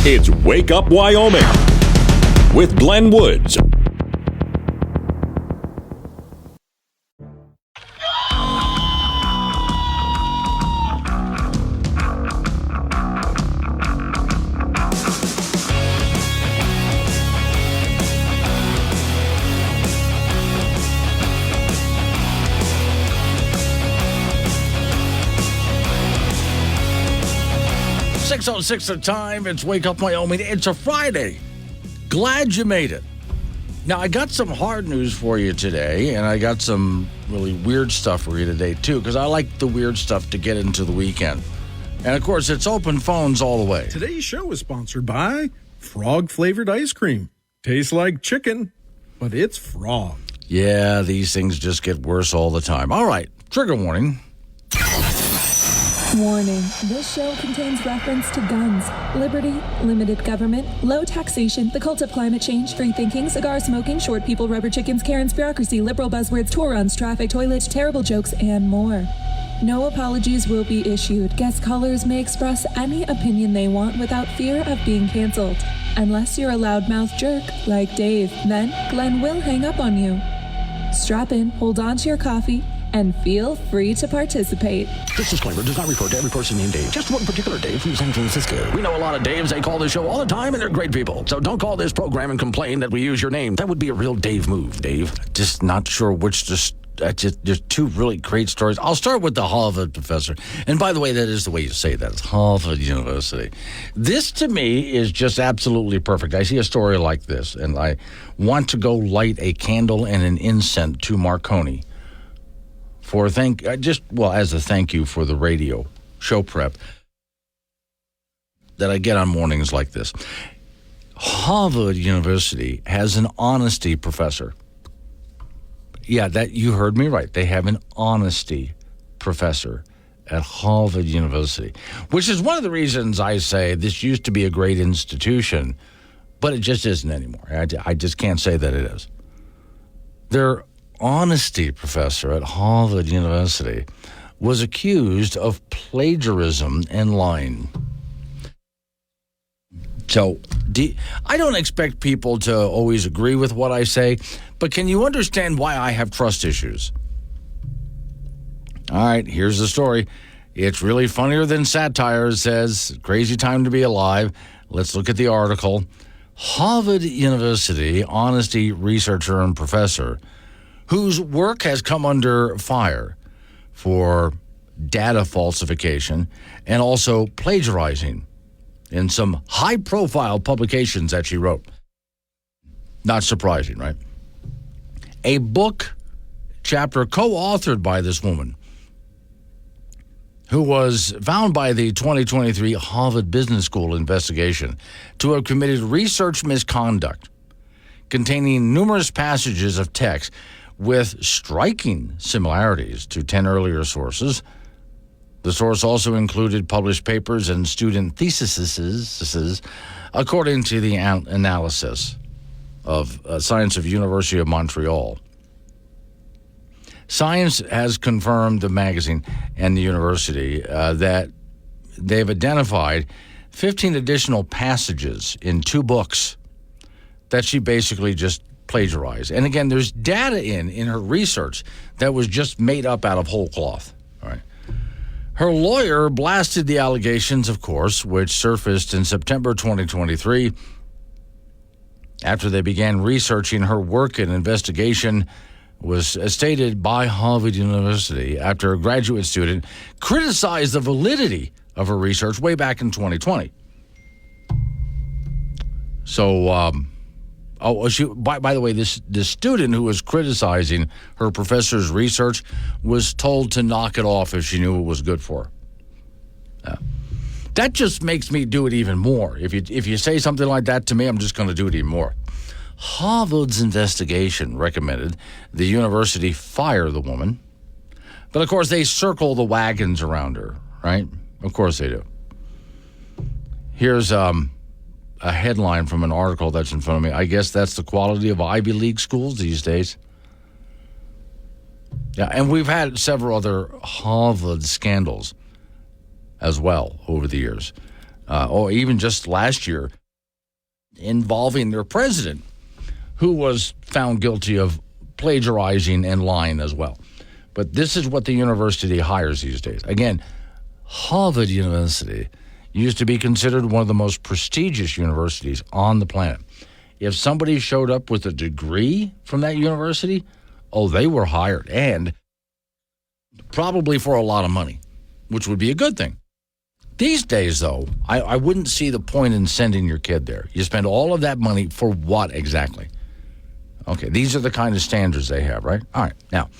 It's Wake Up Wyoming with Glenn Woods. .06 the time. It's Wake Up Wyoming. It's a Friday. Glad you made it. Now, I got some hard news for you today, and I got some really weird stuff for you today, too, because I like the weird stuff to get into the weekend. And, of course, it's open phones all the way. Today's show is sponsored by frog-flavored ice cream. Tastes like chicken, but it's frog. Yeah, these things just get worse all the time. All right, trigger warning. Warning, this show contains reference to guns, liberty, limited government, low taxation, the cult of climate change, free thinking, cigar smoking, short people, rubber chickens, Karen's bureaucracy, liberal buzzwords, tour runs, traffic, toilets, terrible jokes, and more. No apologies will be issued. Guest callers may express any opinion they want without fear of being canceled. Unless you're a loudmouth jerk like Dave, then Glenn will hang up on you. Strap in, hold on to your coffee, and feel free to participate. This disclaimer does not refer to every person named Dave, just one particular Dave from San Francisco. We know a lot of Daves. They call this show all the time, and they're great people. So don't call this program and complain that we use your name. That would be a real Dave move, Dave. Just not sure which to... There's two really great stories. I'll start with the Harvard professor. And by the way, that is the way you say that. It's Harvard University. This, to me, is just absolutely perfect. I see a story like this, and I want to go light a candle and an incense to Marconi as a thank you for the radio show prep that I get on mornings like this. Harvard University has an honesty professor. Yeah, that you heard me right. They have an honesty professor at Harvard University, which is one of the reasons I say this used to be a great institution, but it just isn't anymore. I just can't say that it is. Their honesty professor at Harvard University was accused of plagiarism and lying. So I don't expect people to always agree with what I say, but can you understand why I have trust issues? All right, here's the story. It's really funnier than satire, it says. Crazy time to be alive. Let's look at the article. Harvard University honesty researcher and professor whose work has come under fire for data falsification and also plagiarizing in some high-profile publications that she wrote. Not surprising, right? A book chapter co-authored by this woman who was found by the 2023 Harvard Business School investigation to have committed research misconduct containing numerous passages of text with striking similarities to 10 earlier sources. The source also included published papers and student theses, according to the analysis of Science of University of Montreal. Science has confirmed the magazine and the university that they've identified 15 additional passages in two books that she basically just plagiarized. And again, there's data in her research that was just made up out of whole cloth. All right. Her lawyer blasted the allegations, of course, which surfaced in September 2023 after they began researching her work. An investigation was stated by Harvard University after a graduate student criticized the validity of her research way back in 2020. So, by the way, this student who was criticizing her professor's research was told to knock it off if she knew it was good for her. That just makes me do it even more. If you say something like that to me, I'm just going to do it even more. Harvard's investigation recommended the university fire the woman. But, of course, they circle the wagons around her, right? Of course they do. Here's a headline from an article that's in front of me. I guess that's the quality of Ivy League schools these days. Yeah, and we've had several other Harvard scandals as well over the years. or even just last year, involving their president, who was found guilty of plagiarizing and lying as well. But this is what the university hires these days. Again, Harvard University used to be considered one of the most prestigious universities on the planet. If somebody showed up with a degree from that university, they were hired, and probably for a lot of money, which would be a good thing. These days, though, I wouldn't see the point in sending your kid there. You spend all of that money for what exactly? Okay, these are the kind of standards they have, right? All right, now,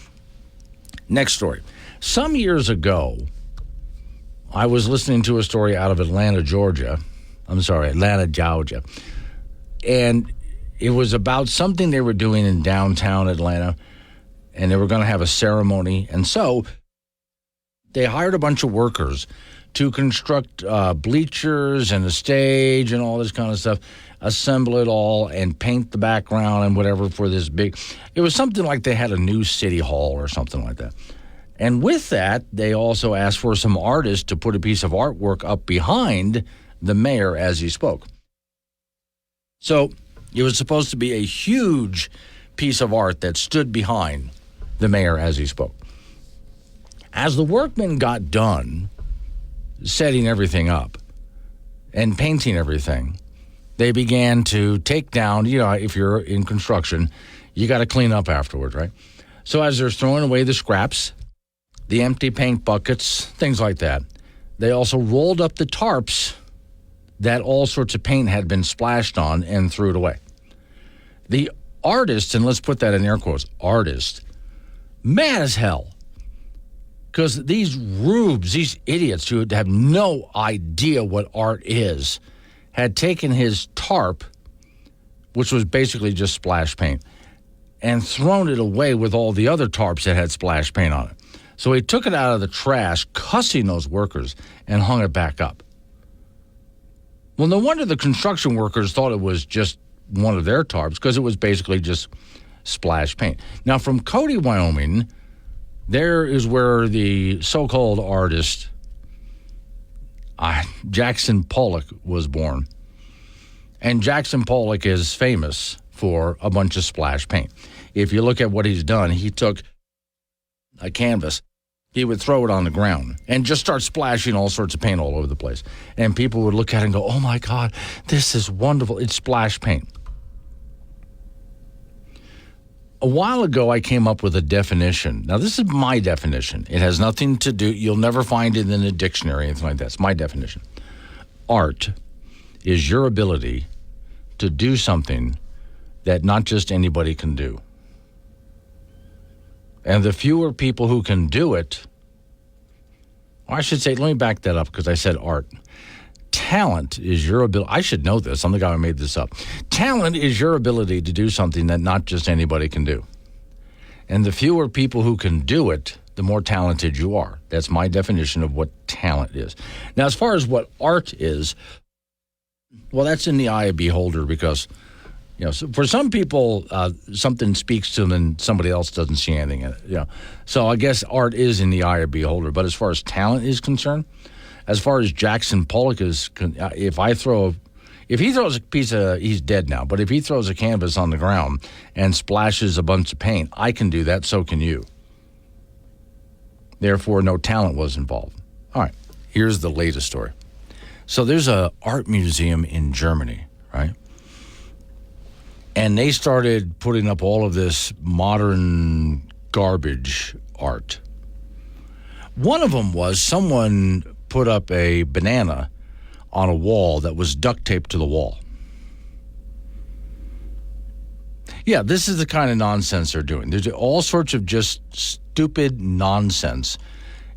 next story. Some years ago, I was listening to a story out of Atlanta, Georgia. And it was about something they were doing in downtown Atlanta, and they were going to have a ceremony. And so they hired a bunch of workers to construct bleachers and a stage and all this kind of stuff, assemble it all and paint the background and whatever for this big. It was something like they had a new city hall or something like that. And with that, they also asked for some artists to put a piece of artwork up behind the mayor as he spoke. So it was supposed to be a huge piece of art that stood behind the mayor as he spoke. As the workmen got done setting everything up and painting everything, they began to take down, if you're in construction, you got to clean up afterward, right? So as they're throwing away the scraps, the empty paint buckets, things like that, they also rolled up the tarps that all sorts of paint had been splashed on and threw it away. The artist, and let's put that in air quotes, artist, mad as hell. Because these rubes, these idiots who have no idea what art is, had taken his tarp, which was basically just splash paint, and thrown it away with all the other tarps that had splash paint on it. So he took it out of the trash, cussing those workers, and hung it back up. Well, no wonder the construction workers thought it was just one of their tarps, because it was basically just splash paint. Now, from Cody, Wyoming, there is where the so-called artist, Jackson Pollock, was born. And Jackson Pollock is famous for a bunch of splash paint. If you look at what he's done, he took a canvas, he would throw it on the ground and just start splashing all sorts of paint all over the place. And people would look at it and go, oh my God, this is wonderful. It's splash paint. A while ago, I came up with a definition. Now, this is my definition. It has nothing to do, you'll never find it in a dictionary or anything like that. It's my definition. Art is your ability to do something that not just anybody can do. And the fewer people who can do it, or I should say, let me back that up because I said art. Talent is your ability. I should know this. I'm the guy who made this up. Talent is your ability to do something that not just anybody can do. And the fewer people who can do it, the more talented you are. That's my definition of what talent is. Now, as far as what art is, well, that's in the eye of the beholder because, so for some people, something speaks to them and somebody else doesn't see anything in it. So I guess art is in the eye of the beholder. But as far as talent is concerned, as far as Jackson Pollock is, if he throws a piece of, he's dead now, but if he throws a canvas on the ground and splashes a bunch of paint, I can do that, so can you. Therefore, no talent was involved. All right, here's the latest story. So there's an art museum in Germany, right? And they started putting up all of this modern garbage art. One of them was someone put up a banana on a wall that was duct taped to the wall. Yeah, this is the kind of nonsense they're doing. There's all sorts of just stupid nonsense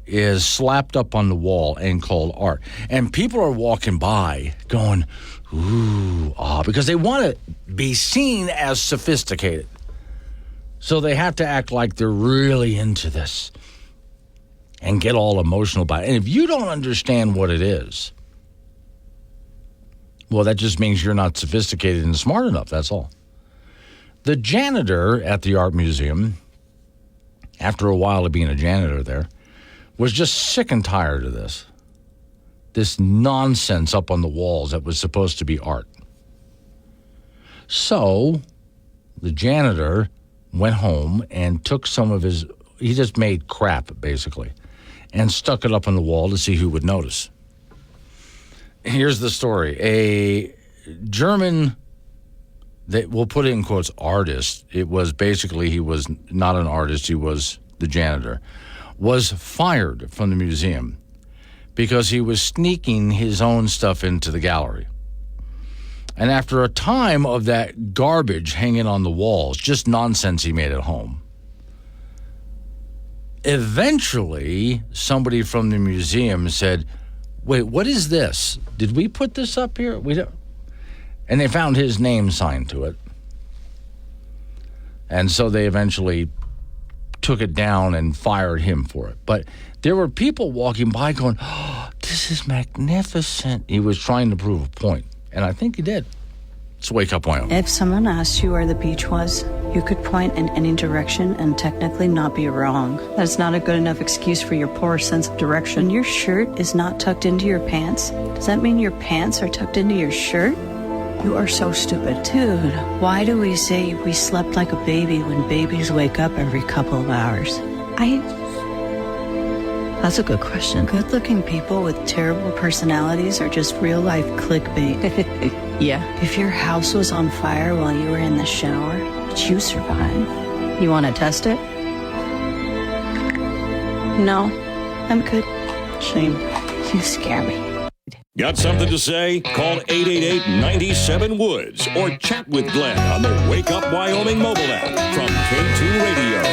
is slapped up on the wall and called art. And people are walking by going, ooh, because they want to be seen as sophisticated. So they have to act like they're really into this and get all emotional about it. And if you don't understand what it is, well, that just means you're not sophisticated and smart enough, that's all. The janitor at the art museum, after a while of being a janitor there, was just sick and tired of this. this nonsense up on the walls that was supposed to be art. So the janitor went home and took some of he just made crap, basically, and stuck it up on the wall to see who would notice. Here's the story. A German, we'll put it in quotes, artist, he was not an artist, he was the janitor, was fired from the museum because he was sneaking his own stuff into the gallery. And after a time of that garbage hanging on the walls, just nonsense he made at home, eventually somebody from the museum said, wait, what is this? Did we put this up here? We don't. And they found his name signed to it. And so they eventually took it down and fired him for it. But there were people walking by going, oh, this is magnificent. He was trying to prove a point. And I think he did. Let's Wake Up Wyoming. If someone asked you where the beach was, you could point in any direction and technically not be wrong. That's not a good enough excuse for your poor sense of direction. Your shirt is not tucked into your pants. Does that mean your pants are tucked into your shirt? You are so stupid. Dude, why do we say we slept like a baby when babies wake up every couple of hours? That's a good question. Good-looking people with terrible personalities are just real-life clickbait. Yeah. If your house was on fire while you were in the shower, would you survive? You want to test it? No, I'm good. Shame. You scare me. Got something to say? Call 888-97-WOODS or chat with Glenn on the Wake Up Wyoming mobile app from K2 Radio.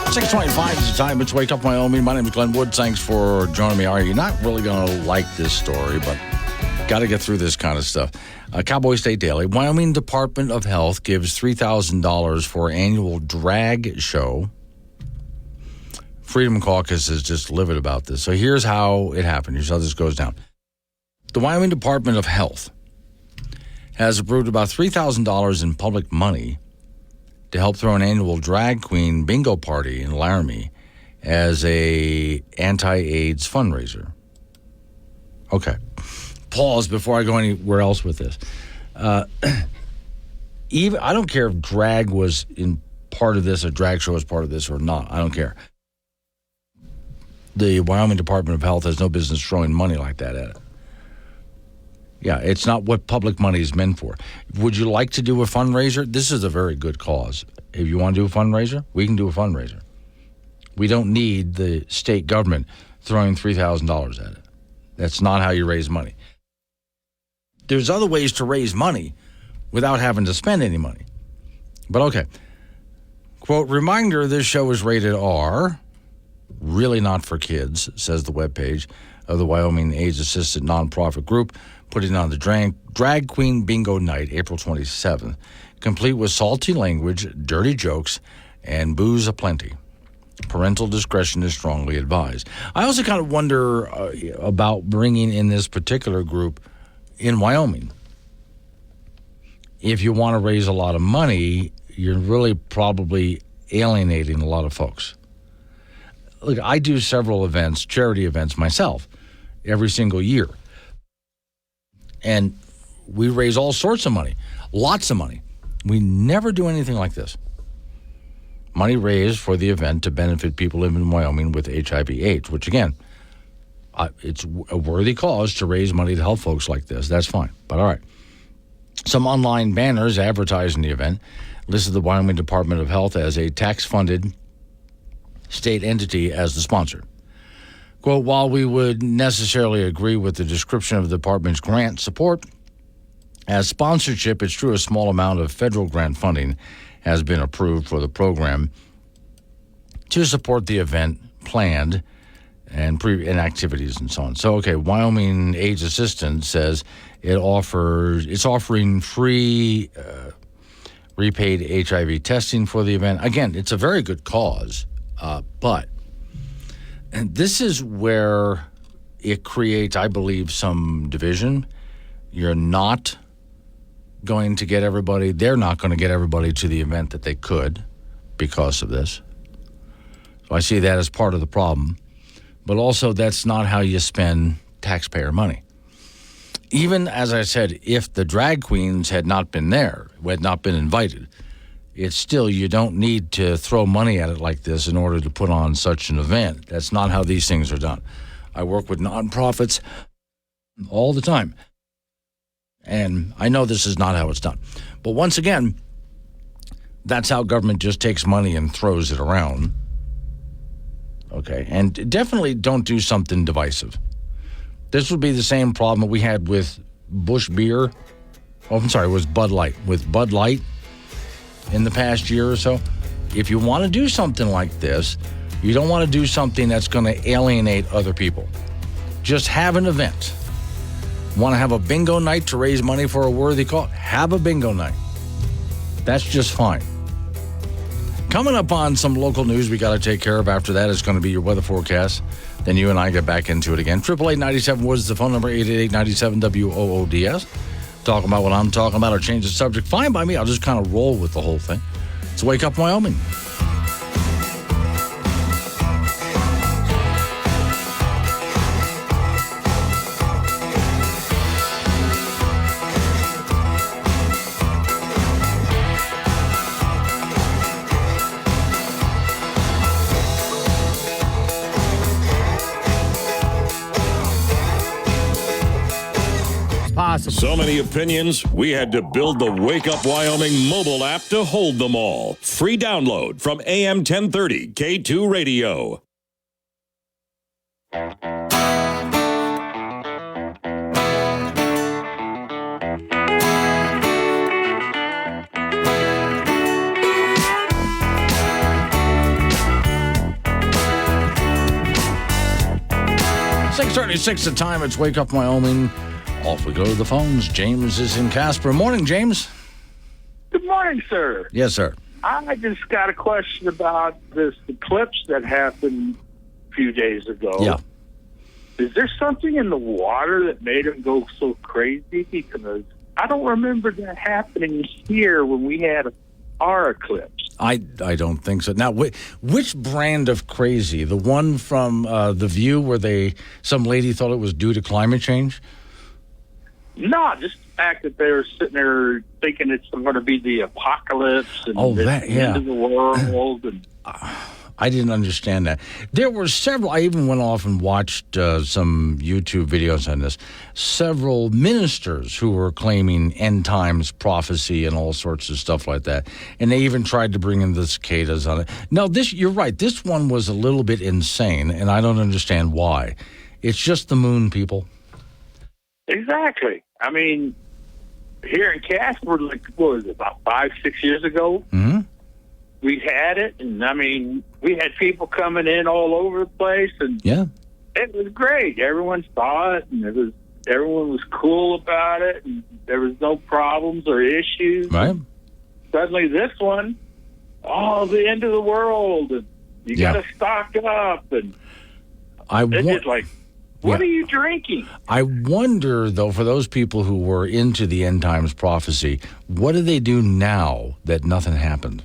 6:25 is the time. It's Wake Up Wyoming. My name is Glenn Wood. Thanks for joining me. You're not really going to like this story, but got to get through this kind of stuff. Cowboy State Daily. Wyoming Department of Health gives $3,000 for annual drag show. Freedom Caucus is just livid about this. So here's how it happened. Here's how this goes down. The Wyoming Department of Health has approved about $3,000 in public money to help throw an annual drag queen bingo party in Laramie as a anti-AIDS fundraiser. Okay. Pause before I go anywhere else with this. Even I don't care if drag was in part of this, a drag show was part of this or not. I don't care. The Wyoming Department of Health has no business throwing money like that at it. Yeah, it's not what public money is meant for. Would you like to do a fundraiser? This is a very good cause. If you want to do a fundraiser, we can do a fundraiser. We don't need the state government throwing $3,000 at it. That's not how you raise money. There's other ways to raise money without having to spend any money. But okay. Quote, reminder, this show is rated R. Really not for kids, says the webpage of the Wyoming AIDS-assisted nonprofit group, putting on the Drag Queen Bingo Night, April 27th, complete with salty language, dirty jokes, and booze aplenty. Parental discretion is strongly advised. I also kind of wonder about bringing in this particular group in Wyoming. If you want to raise a lot of money, you're really probably alienating a lot of folks. Look, I do several events, charity events myself, every single year. And we raise all sorts of money, lots of money. We never do anything like this. Money raised for the event to benefit people living in Wyoming with HIV/AIDS, which again, it's a worthy cause to raise money to help folks like this. That's fine. But all right. Some online banners advertising the event listed the Wyoming Department of Health as a tax-funded state entity as the sponsor. Quote, while we would necessarily agree with the description of the department's grant support, as sponsorship, it's true a small amount of federal grant funding has been approved for the program to support the event planned and activities and so on. So, okay, Wyoming AIDS Assistance says it's offering free repaid HIV testing for the event. Again, it's a very good cause, but and this is where it creates, I believe, some division. You're not going to get everybody. They're not going to get everybody to the event that they could because of this. So I see that as part of the problem. But also, that's not how you spend taxpayer money. Even, as I said, if the drag queens had not been there, had not been invited, it's still, you don't need to throw money at it like this in order to put on such an event. That's not how these things are done. I work with nonprofits all the time, and I know this is not how it's done. But once again, that's how government just takes money and throws it around. Okay, and definitely don't do something divisive. This would be the same problem that we had with Busch Beer. Oh, I'm sorry, it was Bud Light. With Bud Light in the past year or so. If you want to do something like this, you don't want to do something that's going to alienate other people. Just have an event. Want to have a bingo night to raise money for a worthy cause? Have a bingo night. That's just fine. Coming up on some local news we got to take care of. After that is going to be your weather forecast. Then you and I get back into it again. 888-97 Woods is the phone number, 888-97-WOODS. Talking about what I'm talking about or change the subject. Fine by me. I'll just kind of roll with the whole thing. It's Wake Up Wyoming. So many opinions, we had to build the Wake Up Wyoming mobile app to hold them all. Free download from AM 1030 K2 Radio. .36 the time. It's Wake Up Wyoming. Off we go to the phones. James is in Casper. Morning, James. Good morning, sir. Yes, sir. I just got a question about this eclipse that happened a few days ago. Yeah. Is there something in the water that made them go so crazy? Because I don't remember that happening here when we had our eclipse. I don't think so. Now, which brand of crazy? The one from The View where some lady thought it was due to climate change? No, just the fact that they were sitting there thinking it's going to be the apocalypse and the end of the world. And I didn't understand that. There were several. I even went off and watched some YouTube videos on this. Several ministers who were claiming end times prophecy and all sorts of stuff like that. And they even tried to bring in the cicadas on it. No, you're right. This one was a little bit insane, and I don't understand why. It's just the moon, people. Exactly. I mean, here in Casper, like, what was it, about 5-6 years ago? Mm-hmm. We had it, and I mean, we had people coming in all over the place, and it was great. Everyone saw it, and everyone was cool about it, and there was no problems or issues. Right. And suddenly, this one, the end of the world, and you got to stock up, and it's just like, what are you drinking? I wonder, though, for those people who were into the end times prophecy, what do they do now that nothing happened?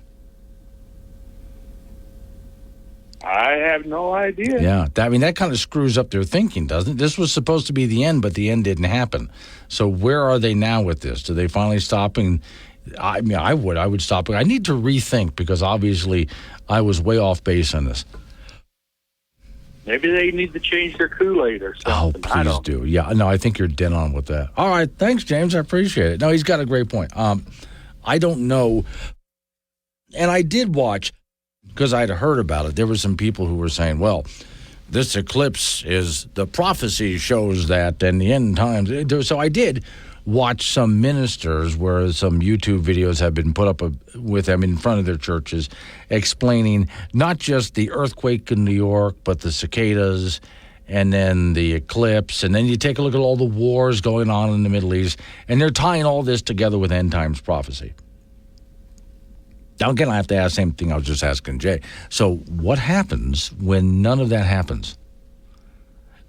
I have no idea. Yeah, that kind of screws up their thinking, doesn't it? This was supposed to be the end, but the end didn't happen. So where are they now with this? Do they finally stop? And I mean, I would stop. I need to rethink because obviously I was way off base on this. Maybe they need to change their Kool-Aid or something. Oh, please do. Yeah, no, I think you're dead on with that. All right, thanks, James. I appreciate it. No, he's got a great point. I don't know. And I did watch, because I'd heard about it, there were some people who were saying, well, this eclipse is, the prophecy shows that, and the end times. So I did watch some ministers where some YouTube videos have been put up with them in front of their churches explaining not just the earthquake in New York, but the cicadas and then the eclipse. And then you take a look at all the wars going on in the Middle East, and they're tying all this together with end times prophecy. Now, again, I have to ask the same thing I was just asking Jay. So what happens when none of that happens?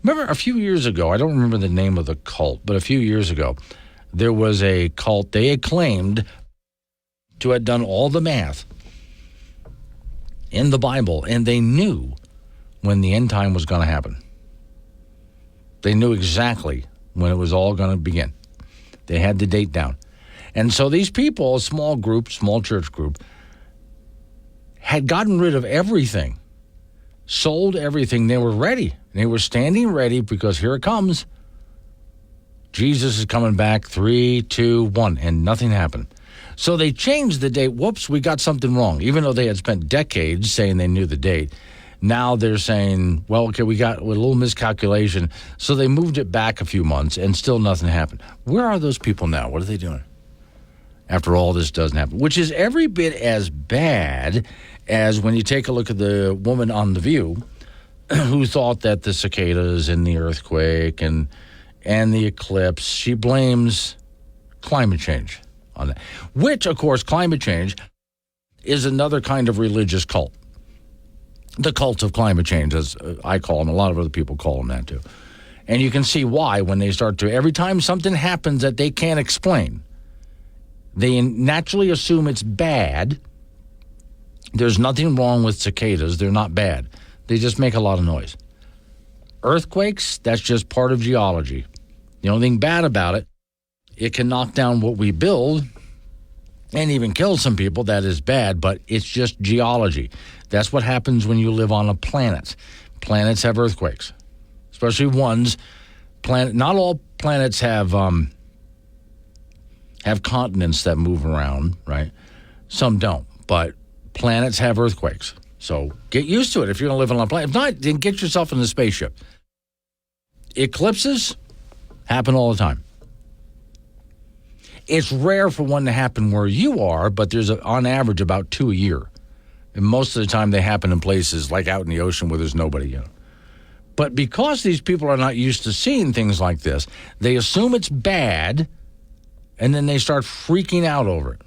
Remember a few years ago, I don't remember the name of the cult, but a few years ago, there was a cult. They had claimed to have done all the math in the Bible, and they knew when the end time was going to happen. They knew exactly when it was all going to begin. They had the date down. And so these people, a small group, small church group, had gotten rid of everything, sold everything. They were ready. They were standing ready because here it comes. Jesus is coming back, 3, 2, 1, and nothing happened. So they changed the date. Whoops, we got something wrong. Even though they had spent decades saying they knew the date, now they're saying, well, okay, we got a little miscalculation. So they moved it back a few months, and still nothing happened. Where are those people now? What are they doing? After all this doesn't happen, which is every bit as bad as when you take a look at the woman on The View who thought that the cicadas and the earthquake and the eclipse, she blames climate change on that, which, of course, climate change is another kind of religious cult. The cult of climate change, as I call them, a lot of other people call them that too. And you can see why when they start to, every time something happens that they can't explain, they naturally assume it's bad. There's nothing wrong with cicadas. They're not bad. They just make a lot of noise. Earthquakes, that's just part of geology. The only thing bad about it, it can knock down what we build and even kill some people. That is bad, but it's just geology. That's what happens when you live on a planet. Planets have earthquakes, especially ones. Not all planets have continents that move around, right? Some don't, but planets have earthquakes. So get used to it if you're going to live on a planet. If not, then get yourself in the spaceship. Eclipses happen all the time. It's rare for one to happen where you are, but there's, on average, about 2 a year. And most of the time they happen in places like out in the ocean where there's nobody. But because these people are not used to seeing things like this, they assume it's bad, and then they start freaking out over it.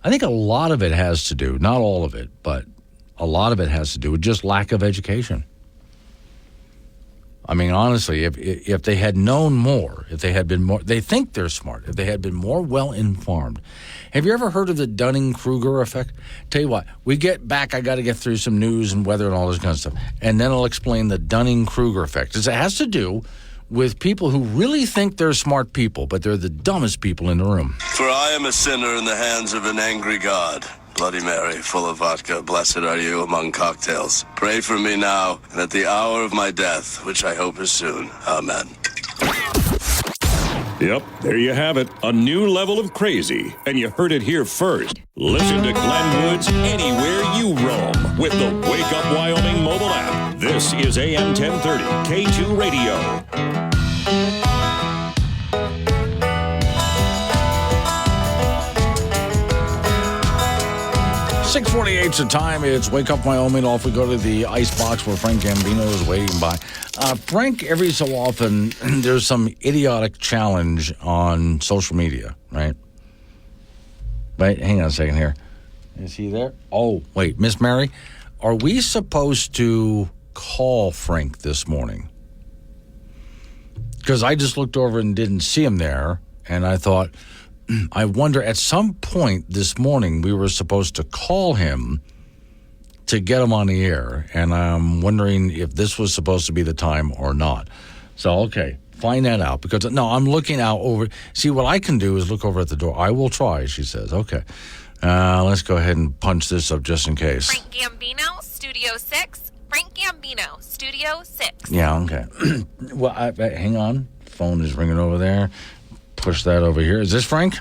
I think a lot of it has to do, not all of it, but a lot of it has to do with just lack of education. I mean, honestly, if they had known more, if they had been more, they think they're smart, if they had been more well-informed. Have you ever heard of the Dunning-Kruger effect? Tell you what, we get back, I got to get through some news and weather and all this kind of stuff, and then I'll explain the Dunning-Kruger effect. It has to do with people who really think they're smart people, but they're the dumbest people in the room. For I am a sinner in the hands of an angry God. Bloody Mary, full of vodka, blessed are you among cocktails. Pray for me now and at the hour of my death, which I hope is soon. Amen. Yep, there you have it. A new level of crazy. And you heard it here first. Listen to Glenn Woods anywhere you roam with the Wake Up Wyoming mobile app. This is AM 1030, K2 Radio. 6:48's the time. It's Wake Up Wyoming. Off we go to the ice box where Frank Gambino is waiting by. Frank, every so often, there's some idiotic challenge on social media, right? Wait, hang on a second here. Is he there? Oh, wait, Miss Mary, are we supposed to call Frank this morning? Because I just looked over and didn't see him there, and I thought, I wonder, at some point this morning, we were supposed to call him to get him on the air, and I'm wondering if this was supposed to be the time or not. So, okay, find that out, because, no, I'm looking out over. See, what I can do is look over at the door. I will try, she says. Okay. Let's go ahead and punch this up just in case. Frank Gambino, Studio 6. Frank Gambino, Studio 6. Yeah, okay. Well, hang on. Phone is ringing over there. Push that over here. Is this Frank?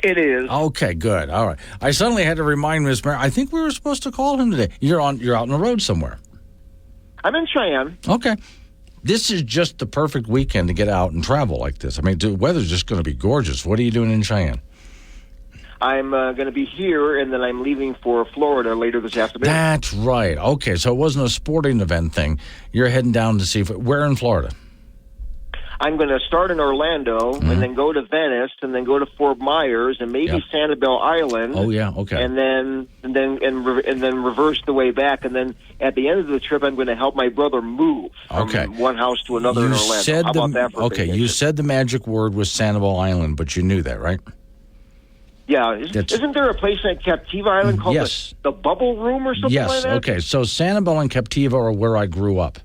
It is. Okay, good. All right. I suddenly had to remind Miss Mary. I think we were supposed to call him today. You're out on the road somewhere. I'm in Cheyenne. Okay. This is just the perfect weekend to get out and travel like this. I mean, the weather's just going to be gorgeous. What are you doing in Cheyenne? I'm going to be here, and then I'm leaving for Florida later this afternoon. That's right. Okay, so it wasn't a sporting event thing. You're heading down to see where in Florida? I'm going to start in Orlando, and then go to Venice, and then go to Fort Myers, and maybe Sanibel Island. Oh, yeah, okay. And then then reverse the way back, and then at the end of the trip, I'm going to help my brother move from one house to another in Orlando. How about that? You said the magic word was Sanibel Island, but you knew that, right? Yeah, isn't there a place at Captiva Island called the Bubble Room or something like that? Yes, okay. So Sanibel and Captiva are where I grew up.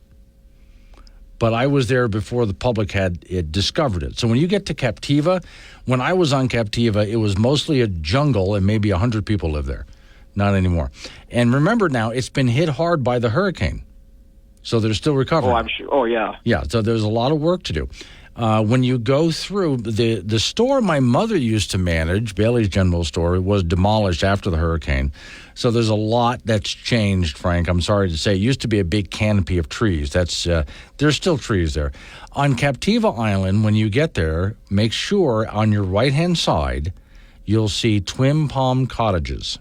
But I was there before the public had discovered it. So when you get to Captiva, when I was on Captiva, it was mostly a jungle and maybe 100 people live there. Not anymore. And remember now, it's been hit hard by the hurricane. So they're still recovering. Oh, I'm sure. Oh, yeah. Yeah, so there's a lot of work to do. When you go through, the store my mother used to manage, Bailey's General Store, was demolished after the hurricane. So there's a lot that's changed, Frank. I'm sorry to say. It used to be a big canopy of trees. There's still trees there. On Captiva Island, when you get there, make sure on your right-hand side, you'll see Twin Palm Cottages.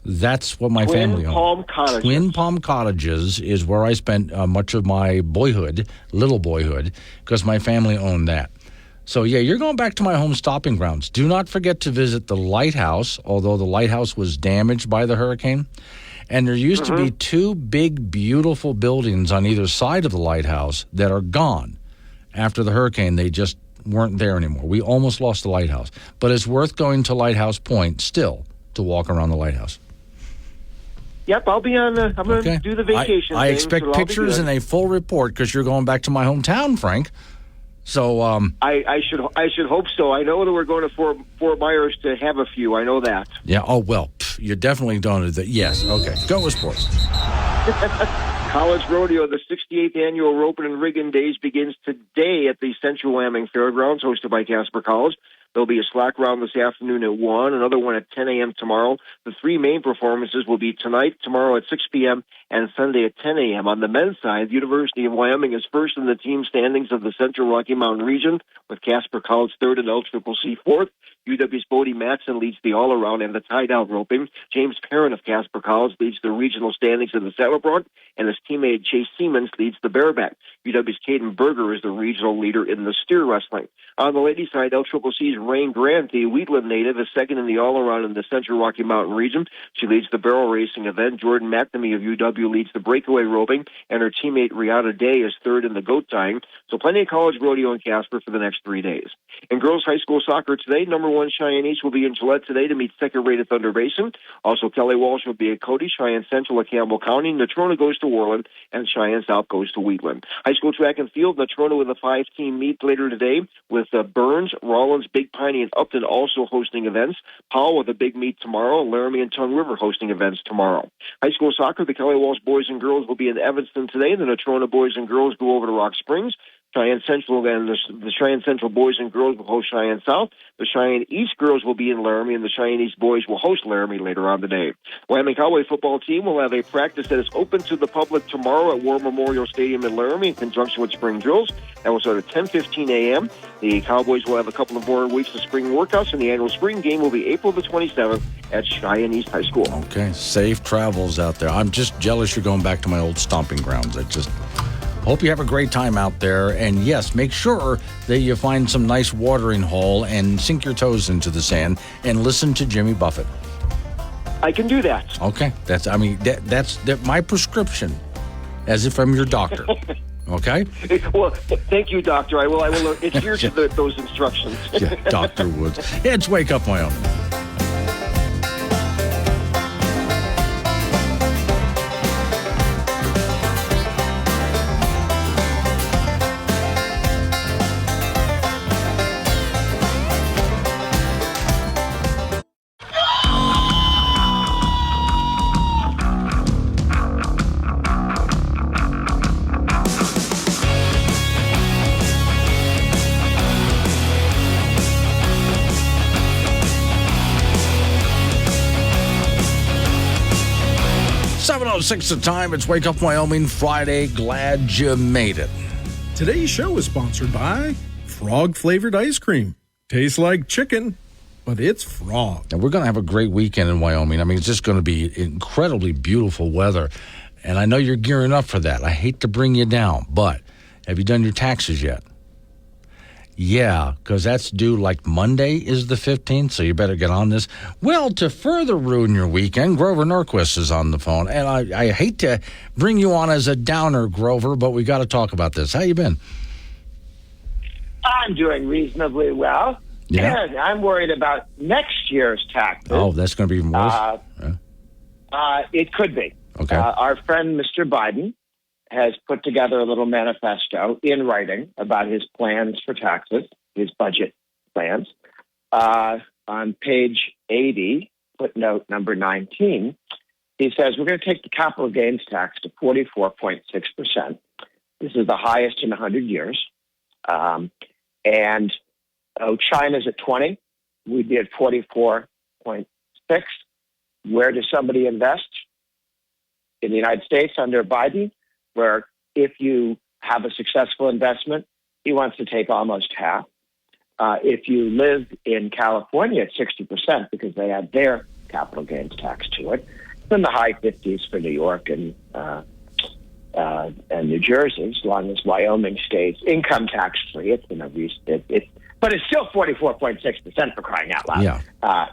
That's what my family owned. Twin Palm Cottages is where I spent much of my little boyhood, because my family owned that. So, yeah, you're going back to my home stopping grounds. Do not forget to visit the lighthouse, although the lighthouse was damaged by the hurricane. And there used to be two big, beautiful buildings on either side of the lighthouse that are gone. After the hurricane, they just weren't there anymore. We almost lost the lighthouse. But it's worth going to Lighthouse Point still to walk around the lighthouse. Yep, I'll be on. I'm going to do the vacation. I expect pictures and a full report because you're going back to my hometown, Frank. So I should hope so. I know that we're going to Fort Myers to have a few. I know that. Yeah. Oh well, you're definitely going to. Yes. Okay. Go with sports. College Rodeo, the 68th annual Roping and Rigging Days, begins today at the Central Wyoming Fairgrounds, hosted by Casper College. There'll be a slack round this afternoon at 1, another one at 10 a.m. tomorrow. The three main performances will be tonight, tomorrow at 6 p.m., and Sunday at 10 a.m. On the men's side, the University of Wyoming is first in the team standings of the Central Rocky Mountain region, with Casper College third and LCCC fourth. UW's Bodie Matson leads the all-around and the tie-down roping. James Perrin of Casper College leads the regional standings in the saddlebrook, and his teammate Chase Siemens leads the bareback. UW's Caden Berger is the regional leader in the steer wrestling. On the ladies' side, LCCC's Rain Grant, the Wheatland native, is second in the all-around in the Central Rocky Mountain region. She leads the barrel racing event. Jordan McNamee of UW leads the breakaway roping, and her teammate Rihanna Day is third in the goat tying. So plenty of college rodeo in Casper for the next 3 days. In girls' high school soccer today, number 1 Cheyenne East will be in Gillette today to meet second-rated Thunder Basin. Also, Kelly Walsh will be at Cody. Cheyenne Central at Campbell County. Natrona goes to Worland, and Cheyenne South goes to Wheatland. High school track and field, Natrona with a 5-team meet later today with Burns, Rollins, Big Piney, and Upton also hosting events. Powell with a big meet tomorrow. Laramie and Tongue River hosting events tomorrow. High school soccer, the Kelly Walsh boys and girls will be in Evanston today. The Natrona boys and girls go over to Rock Springs. Cheyenne Central and the Cheyenne Central boys and girls will host Cheyenne South. The Cheyenne East girls will be in Laramie, and the Cheyenne East boys will host Laramie later on today. Wyoming Cowboy football team will have a practice that is open to the public tomorrow at War Memorial Stadium in Laramie in conjunction with spring drills. That will start at 10:15 a.m. The Cowboys will have a couple of more weeks of spring workouts, and the annual spring game will be April the 27th at Cheyenne East High School. Okay, safe travels out there. I'm just jealous you're going back to my old stomping grounds. Hope you have a great time out there. And yes, make sure that you find some nice watering hole and sink your toes into the sand and listen to Jimmy Buffett. I can do that. Okay. That's my prescription, as if I'm your doctor. Okay? Well, thank you, doctor. I will adhere to those instructions. Yeah, Dr. Woods. It's Wake Up Wyoming. Six the time. It's Wake Up Wyoming Friday. Glad you made it. Today's show is sponsored by frog-flavored ice cream. Tastes like chicken, but it's frog. And we're going to have a great weekend in Wyoming. I mean, it's just going to be incredibly beautiful weather. And I know you're gearing up for that. I hate to bring you down, but have you done your taxes yet? Yeah, because that's due like Monday is the 15th, so you better get on this. Well, to further ruin your weekend, Grover Norquist is on the phone. And I hate to bring you on as a downer, Grover, but we got to talk about this. How you been? I'm doing reasonably well. Yeah. And I'm worried about next year's taxes. Oh, that's going to be even worse? It could be. Okay. Our friend, Mr. Biden, has put together a little manifesto in writing about his plans for taxes, his budget plans. On page 80, footnote number 19, he says we're going to take the capital gains tax to 44.6%. This is the highest in 100 years. China's at 20. We'd be at 44.6. Where does somebody invest? In the United States under Biden, where if you have a successful investment, he wants to take almost half. If you live in California at 60%, because they add their capital gains tax to it, then the high 50s for New York and New Jersey, as long as Wyoming stays income tax free. But it's still 44.6% for crying out loud.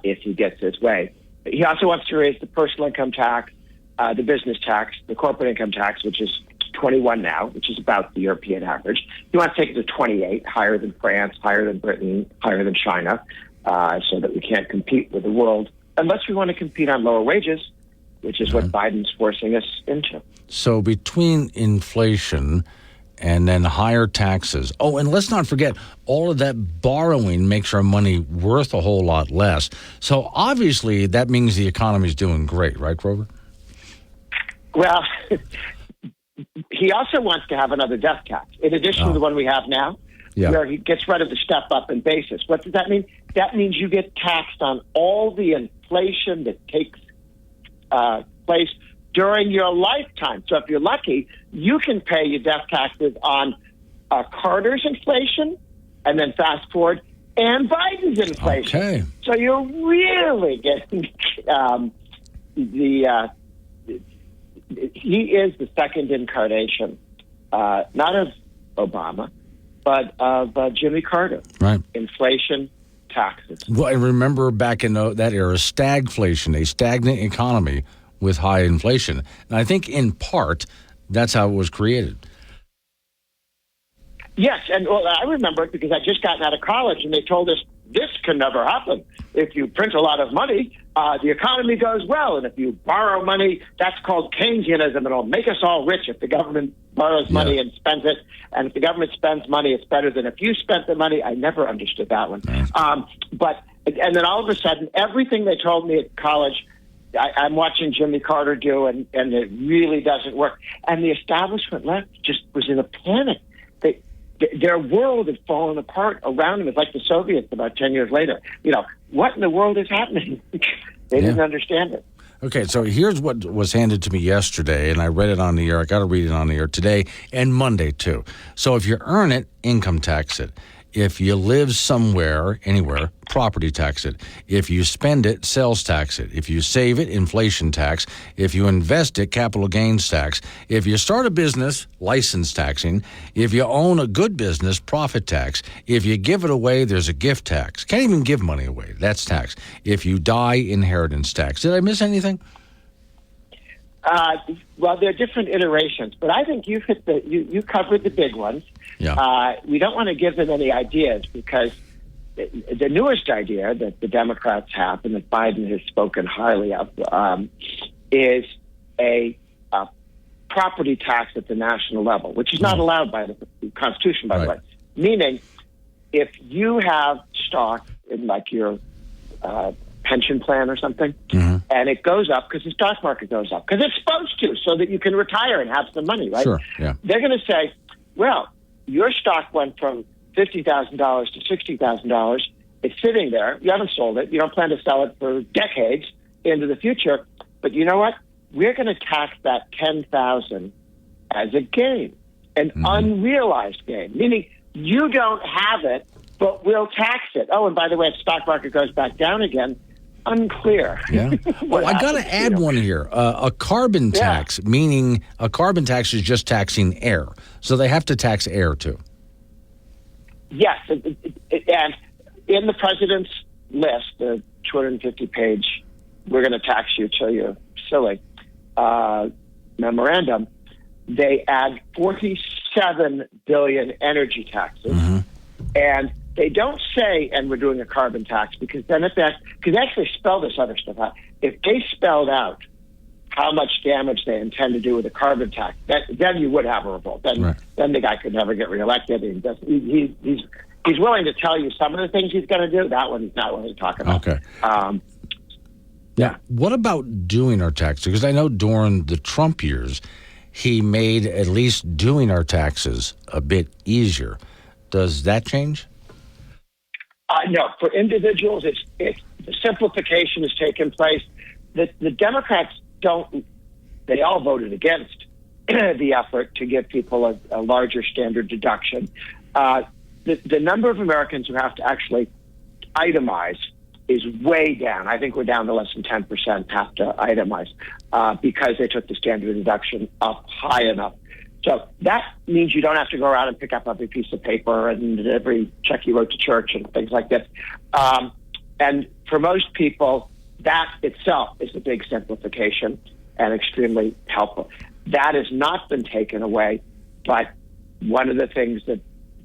If he gets his way. He also wants to raise the personal income tax, the business tax, the corporate income tax, which is 21 now, which is about the European average. He wants to take it to 28, higher than France, higher than Britain, higher than China, so that we can't compete with the world unless we want to compete on lower wages, which is what Biden's forcing us into. So between inflation and then higher taxes. Oh, and let's not forget, all of that borrowing makes our money worth a whole lot less. So obviously that means the economy's doing great, right, Grover? Well, he also wants to have another death tax, in addition to the one we have now, where he gets rid of the step-up in basis. What does that mean? That means you get taxed on all the inflation that takes place during your lifetime. So if you're lucky, you can pay your death taxes on Carter's inflation, and then fast forward, and Biden's inflation. Okay. So you're really getting he is the second incarnation, not of Obama, but of Jimmy Carter. Right. Inflation, taxes. Well, I remember back in that era, stagflation, a stagnant economy with high inflation. And I think in part, that's how it was created. Yes, and I remember it because I just gotten out of college, and they told us this can never happen. If you print a lot of money, the economy goes well, and if you borrow money, that's called Keynesianism, and it'll make us all rich if the government borrows money and spends it, and if the government spends money, it's better than if you spent the money. I never understood that one. And then all of a sudden, everything they told me at college, I'm watching Jimmy Carter do, and it really doesn't work. And the establishment left just was in a panic. Their world had fallen apart around them. It's like the Soviets about 10 years later. What in the world is happening? They didn't understand it. Okay, so here's what was handed to me yesterday, and I read it on the air. I got to read it on the air today and Monday, too. So if you earn it, income tax it. If you live somewhere, anywhere, property tax it. If you spend it, sales tax it. If you save it, inflation tax. If you invest it, capital gains tax. If you start a business, license taxing. If you own a good business, profit tax. If you give it away, there's a gift tax. Can't even give money away. That's tax. If you die, inheritance tax. Did I miss anything? Well, there are different iterations, but I think you covered the big ones. Yeah. We don't want to give them any ideas because the newest idea that the Democrats have and that Biden has spoken highly of is a property tax at the national level, which is not allowed by the Constitution, by the way. Meaning, if you have stock in like your pension plan or something, and it goes up because the stock market goes up, because it's supposed to, so that you can retire and have some money, right? Sure, yeah. They're going to say, well, your stock went from $50,000 to $60,000. It's sitting there. You haven't sold it. You don't plan to sell it for decades into the future. But you know what? We're going to tax that $10,000 as a gain, an unrealized gain, meaning you don't have it, but we'll tax it. Oh, and by the way, if the stock market goes back down again, unclear. Yeah. Well, I got to add one here. A carbon tax, meaning a carbon tax is just taxing air. So they have to tax air too. Yes, and in the president's list, the 250-page, we're going to tax you till you're silly memorandum, they add 47 billion energy taxes, and they don't say, and we're doing a carbon tax, because then if that, because they actually spell this other stuff out. If they spelled out how much damage they intend to do with a carbon tax, then you would have a revolt. Then the guy could never get reelected. He's willing to tell you some of the things he's going to do. That one he's not willing to talk about. Okay. Yeah. What about doing our taxes? Because I know during the Trump years, he made at least doing our taxes a bit easier. Does that change? No. For individuals, the simplification has taken place. The Democrats they all voted against the effort to give people a larger standard deduction. The number of Americans who have to actually itemize is way down. I think we're down to less than 10% have to itemize because they took the standard deduction up high enough. So that means you don't have to go around and pick up every piece of paper and every check you wrote to church and things like this. And for most people, that itself is a big simplification and extremely helpful. That has not been taken away, but one of the things that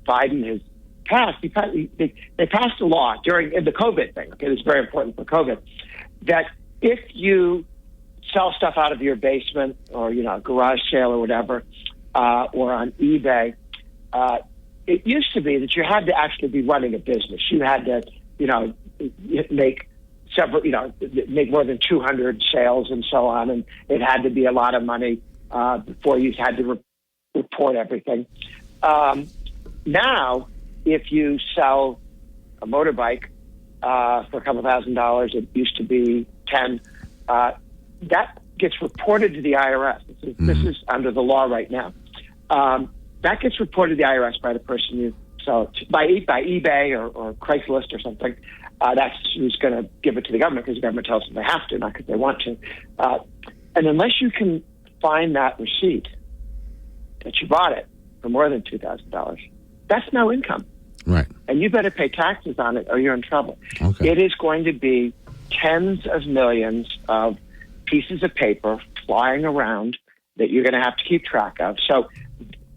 Biden has passed, they passed a law in the COVID thing. Okay, it's very important for COVID, that if you sell stuff out of your basement or a garage sale or whatever, or on eBay, it used to be that you had to actually be running a business. You had to, make several, make more than 200 sales and so on, and it had to be a lot of money before you had to report everything. Now, if you sell a motorbike for a couple $1,000, it used to be 10. That gets reported to the IRS. This is under the law right now. That gets reported to the IRS by the person you sell it to, by eBay or Craigslist or something. That's who's going to give it to the government, because the government tells them they have to, not because they want to. And unless you can find that receipt that you bought it for more than $2,000, that's no income. Right. And you better pay taxes on it or you're in trouble. Okay. It is going to be tens of millions of pieces of paper flying around that you're going to have to keep track of. So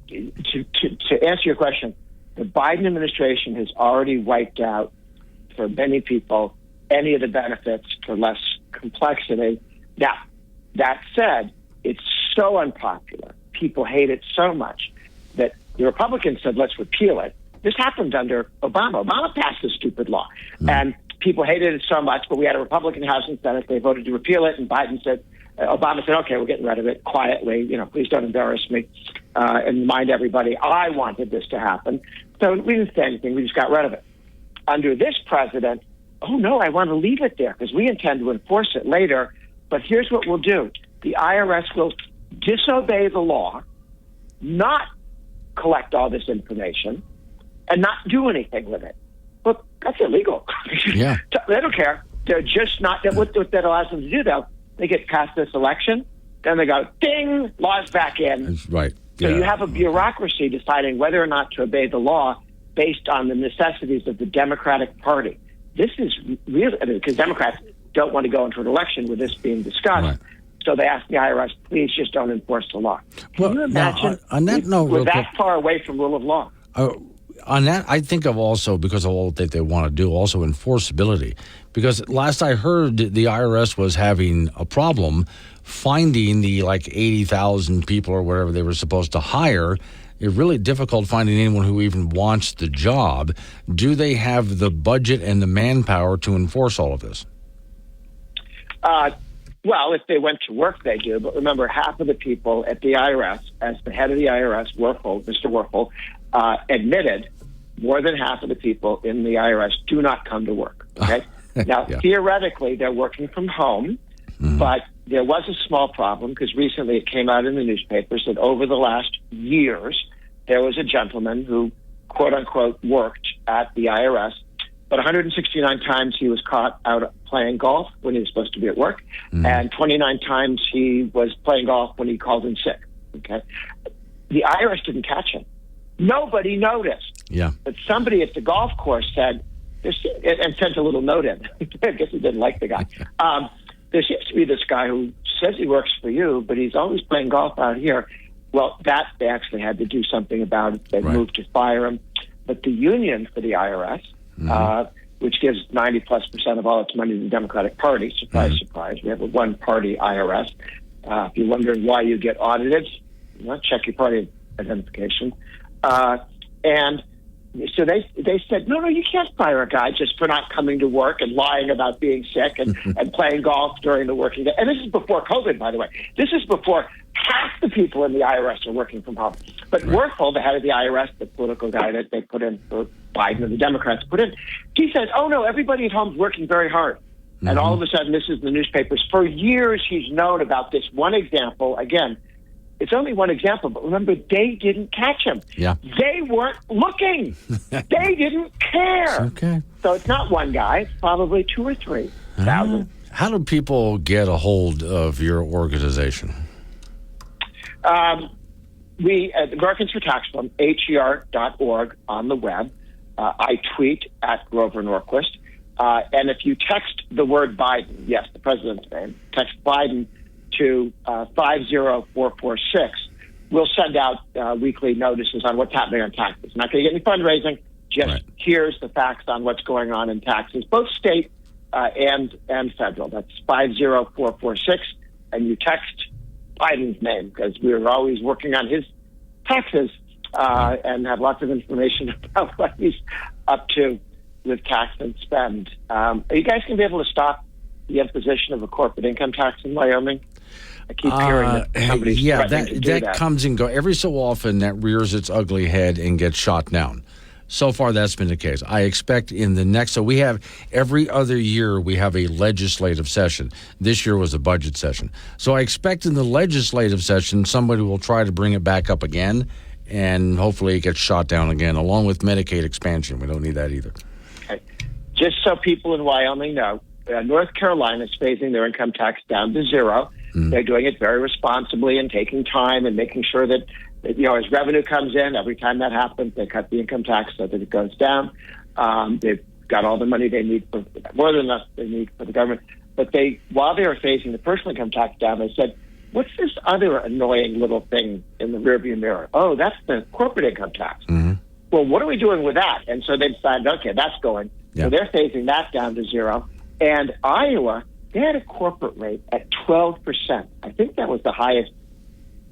to answer your question, the Biden administration has already wiped out, for many people, any of the benefits for less complexity. Now, that said, it's so unpopular. People hate it so much that the Republicans said, let's repeal it. This happened under Obama. Obama passed this stupid law. And people hated it so much, but we had a Republican House and Senate. They voted to repeal it, and Obama said, okay, we're getting rid of it quietly. Please don't embarrass me and remind everybody I wanted this to happen. So we didn't say anything. We just got rid of it. Under this president, oh, no, I want to leave it there because we intend to enforce it later. But here's what we'll do. The IRS will disobey the law, not collect all this information, and not do anything with it. But that's illegal. Yeah. They don't care. They're just not. What that allows them to do, though, they get past this election, then they go, ding, law's back in. That's right. So you have a bureaucracy deciding whether or not to obey the law based on the necessities of the Democratic Party. This is really, because Democrats don't want to go into an election with this being discussed. Right. So they ask the IRS, please just don't enforce the law. Can you imagine? On that note, we're that far away from rule of law. On that, I think of also, because of all that they want to do, also enforceability. Because last I heard, the IRS was having a problem finding the 80,000 people or whatever they were supposed to hire. It's really difficult finding anyone who even wants the job. Do they have the budget and the manpower to enforce all of this? Well, if they went to work, they do. But remember, half of the people at the IRS, as the head of the IRS, Mr. Werfel, admitted more than half of the people in the IRS do not come to work. Okay? Now, theoretically, they're working from home, but there was a small problem because recently it came out in the newspapers that over the last years, there was a gentleman who, quote unquote, worked at the IRS, but 169 times he was caught out playing golf when he was supposed to be at work, and 29 times he was playing golf when he called in sick. Okay, the IRS didn't catch him. Nobody noticed. Yeah. But somebody at the golf course said, and sent a little note in. I guess he didn't like the guy. There seems to be this guy who says he works for you, but he's always playing golf out here. Well, that they actually had to do something about it. They moved to fire him. But the union for the IRS, which gives 90+% of all its money to the Democratic Party, surprise, surprise, we have a one-party IRS. If you're wondering why you get audited, check your party identification. And so they said, no, you can't fire a guy just for not coming to work and lying about being sick and playing golf during the working day. And this is before COVID, by the way. This is before half the people in the IRS are working from home. But Werfel, the head of the IRS, the political guy that they put in for Biden and the Democrats put in, he says, oh, no, everybody at home is working very hard. And all of a sudden, this is the newspapers. For years, he's known about this one example. Again, it's only one example, but remember, they didn't catch him. Yeah. They weren't looking. They didn't care. Okay. So it's not one guy. It's probably 2 or 3 thousand. How do people get a hold of your organization? We at Americans for Tax Reform, HER.org on the web. I tweet at Grover Norquist. And if you text the word Biden, yes, the president's name, text Biden to 50446, we'll send out weekly notices on what's happening on taxes. Not going to get any fundraising, just here's the facts on what's going on in taxes, both state and federal. That's 50446, and you text Biden's name, because we're always working on his taxes and have lots of information about what he's up to with tax and spend. Are you guys going to be able to stop the imposition of a corporate income tax in Wyoming? I keep hearing that somebody's threatening to do that. That comes and goes. Every so often, that rears its ugly head and gets shot down. So far, that's been the case. I expect in the next, so we have every other year, we have a legislative session. This year was a budget session. So I expect in the legislative session, somebody will try to bring it back up again, and hopefully it gets shot down again, along with Medicaid expansion. We don't need that either. Okay. Just so people in Wyoming know, North Carolina is phasing their income tax down to 0. They're doing it very responsibly and taking time and making sure that, as revenue comes in, every time that happens, they cut the income tax so that it goes down. They've got all the money they need, more than enough they need for the government. But while they were phasing the personal income tax down, they said, what's this other annoying little thing in the rearview mirror? Oh, that's the corporate income tax. Well, what are we doing with that? And so they decided, okay, that's going. Yeah. So they're phasing that down to 0. And Iowa, they had a corporate rate at 12%. I think that was the highest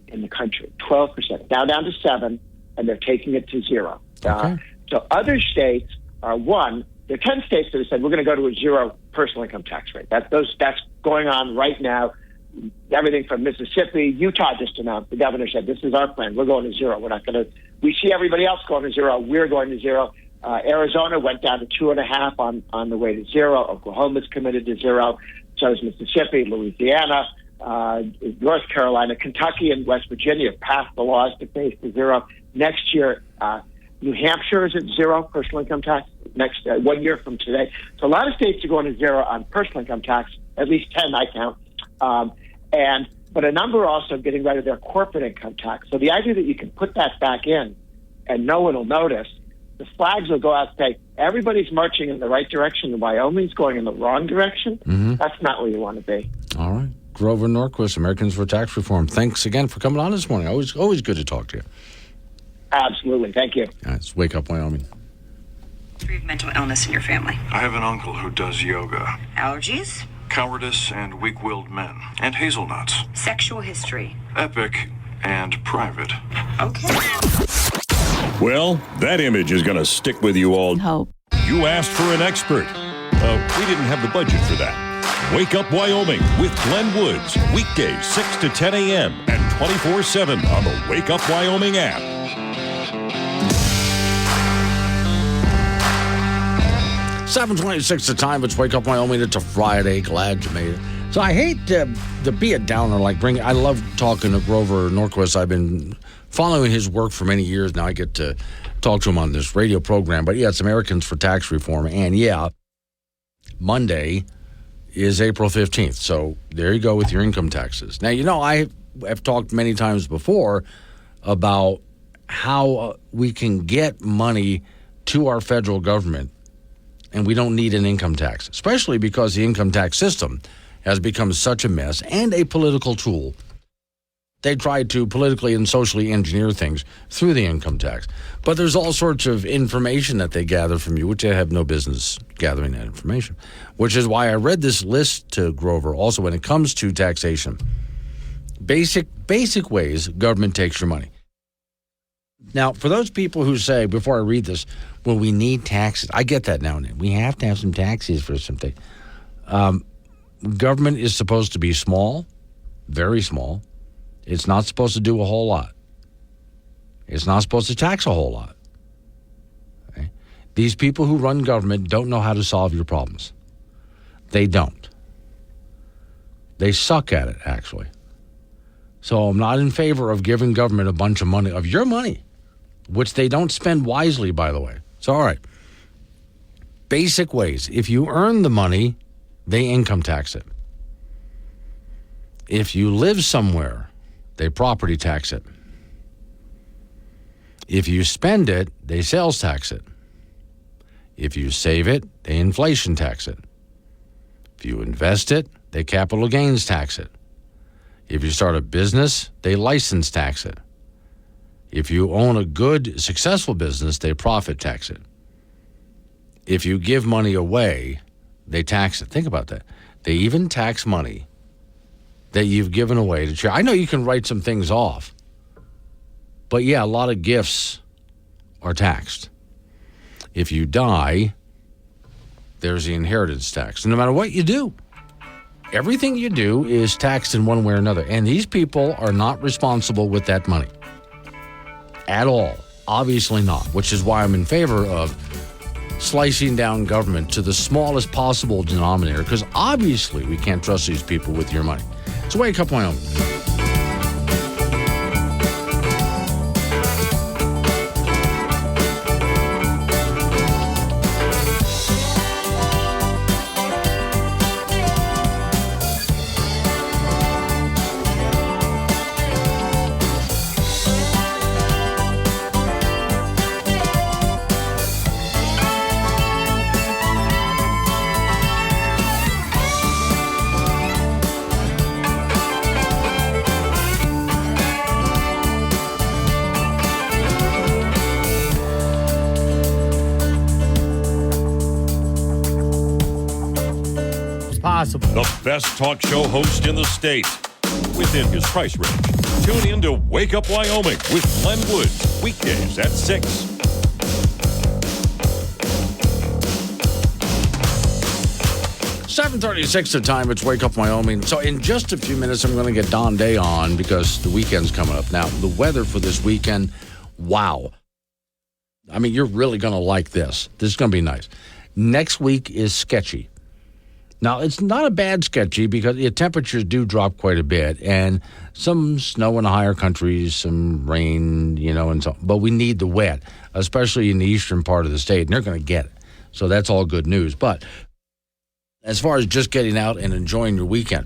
in the country, 12%. Now down to 7%, and they're taking it to 0. Okay. So other states are there are 10 states that have said we're going to go to a 0 personal income tax rate. That's going on right now. Everything from Mississippi, Utah just announced. The governor said, this is our plan. We're going to 0. We're not going to. We see everybody else going to 0. We're going to 0. Arizona went down to 2.5 on the way to 0. Oklahoma's committed to 0. So is Mississippi, Louisiana, North Carolina, Kentucky, and West Virginia passed the laws to phase to 0. Next year, New Hampshire is at 0 personal income tax. Next 1 year from today. So a lot of states are going to 0 on personal income tax. At least 10, I count. But a number are also getting rid of their corporate income tax. So the idea that you can put that back in and no one will notice, the flags will go out and say, everybody's marching in the right direction and Wyoming's going in the wrong direction. That's not where you want to be. All right. Grover Norquist, Americans for Tax Reform. Thanks again for coming on this morning. Always good to talk to you. Absolutely. Thank you. Let's Wake Up Wyoming. Do you have mental illness in your family? I have an uncle who does yoga. Allergies? Cowardice and weak-willed men. And hazelnuts. Sexual history? Epic and private. Okay. Well, that image is going to stick with you all. Hope. You asked for an expert. We didn't have the budget for that. Wake Up Wyoming with Glenn Woods. Weekdays 6 to 10 a.m. and 24/7 on the Wake Up Wyoming app. $7:26 the time. It's Wake Up Wyoming. It's a Friday. Glad you made it. So I hate to be a downer. I love talking to Grover Norquist. I've been following his work for many years now. I get to talk to him on this radio program. But yeah, it's Americans for Tax Reform. And yeah, Monday is April 15th. So there you go with your income taxes. Now, I have talked many times before about how we can get money to our federal government and we don't need an income tax, especially because the income tax system has become such a mess and a political tool. They try to politically and socially engineer things through the income tax. But there's all sorts of information that they gather from you, which they have no business gathering that information, which is why I read this list to Grover. Also, when it comes to taxation, basic ways government takes your money. Now, for those people who say, before I read this, well, we need taxes. I get that now and then. We have to have some taxes for something. Government is supposed to be small, very small. It's not supposed to do a whole lot. It's not supposed to tax a whole lot. Okay? These people who run government don't know how to solve your problems. They don't. They suck at it, actually. So I'm not in favor of giving government a bunch of money, of your money, which they don't spend wisely, by the way. So, all right. Basic ways. If you earn the money, they income tax it. If you live somewhere, they property tax it. If you spend it, they sales tax it. If you save it, they inflation tax it. If you invest it, they capital gains tax it. If you start a business, they license tax it. If you own a good, successful business, they profit tax it. If you give money away, they tax it. Think about that. They even tax money that you've given away to charity. I know you can write some things off, but yeah, a lot of gifts are taxed. If you die, there's the inheritance tax. And no matter what you do, everything you do is taxed in one way or another. And these people are not responsible with that money at all. Obviously not, which is why I'm in favor of slicing down government to the smallest possible denominator, because obviously we can't trust these people with your money. So wake up, Wyoming. The best talk show host in the state, within his price range. Tune in to Wake Up Wyoming with Glenn Woods, weekdays at 6. 7:36 the time. It's Wake Up Wyoming. So in just a few minutes, I'm going to get Don Day on because the weekend's coming up. Now, the weather for this weekend, wow. I mean, you're really going to like this. This is going to be nice. Next week is sketchy. Now, it's not a bad sketchy because the temperatures do drop quite a bit, and some snow in the higher countries, some rain, and so. But we need the wet, especially in the eastern part of the state, and they're going to get it. So that's all good news. But as far as just getting out and enjoying your weekend,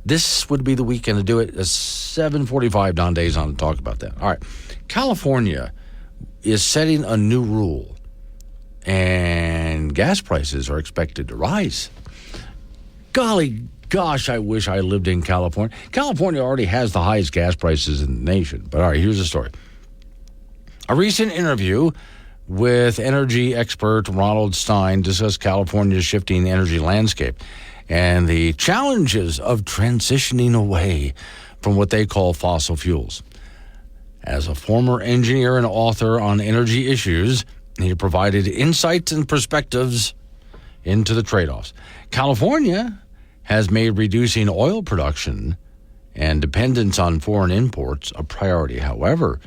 this would be the weekend to do it. 7:45, Don Day's on to talk about that. All right. California is setting a new rule, and gas prices are expected to rise. Golly gosh, I wish I lived in California. California already has the highest gas prices in the nation. But all right, here's the story. A recent interview with energy expert Ronald Stein discussed California's shifting energy landscape and the challenges of transitioning away from what they call fossil fuels. As a former engineer and author on energy issues, he provided insights and perspectives into the trade-offs. California has made reducing oil production and dependence on foreign imports a priority. However,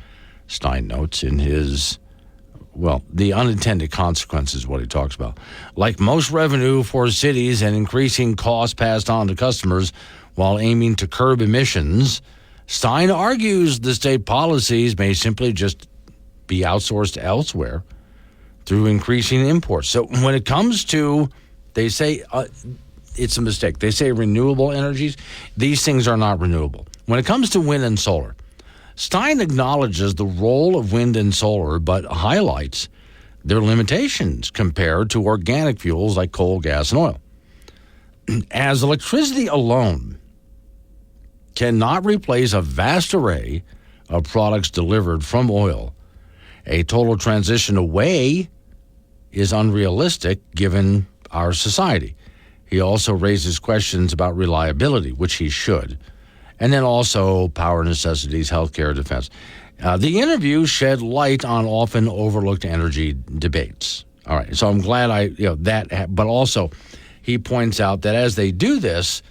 Stein notes in his, the unintended consequences, what he talks about. Like most revenue for cities and increasing costs passed on to customers while aiming to curb emissions, Stein argues the state policies may simply just be outsourced elsewhere through increasing imports. So when it comes to, they say it's a mistake. They say renewable energies. These things are not renewable. When it comes to wind and solar, Stein acknowledges the role of wind and solar, but highlights their limitations compared to organic fuels like coal, gas, and oil. As electricity alone cannot replace a vast array of products delivered from oil, a total transition away is unrealistic given our society. He also raises questions about reliability, which he should, and then also power necessities, healthcare, defense. The interview shed light on often overlooked energy debates. All right, so I'm glad but also he points out that as they do this,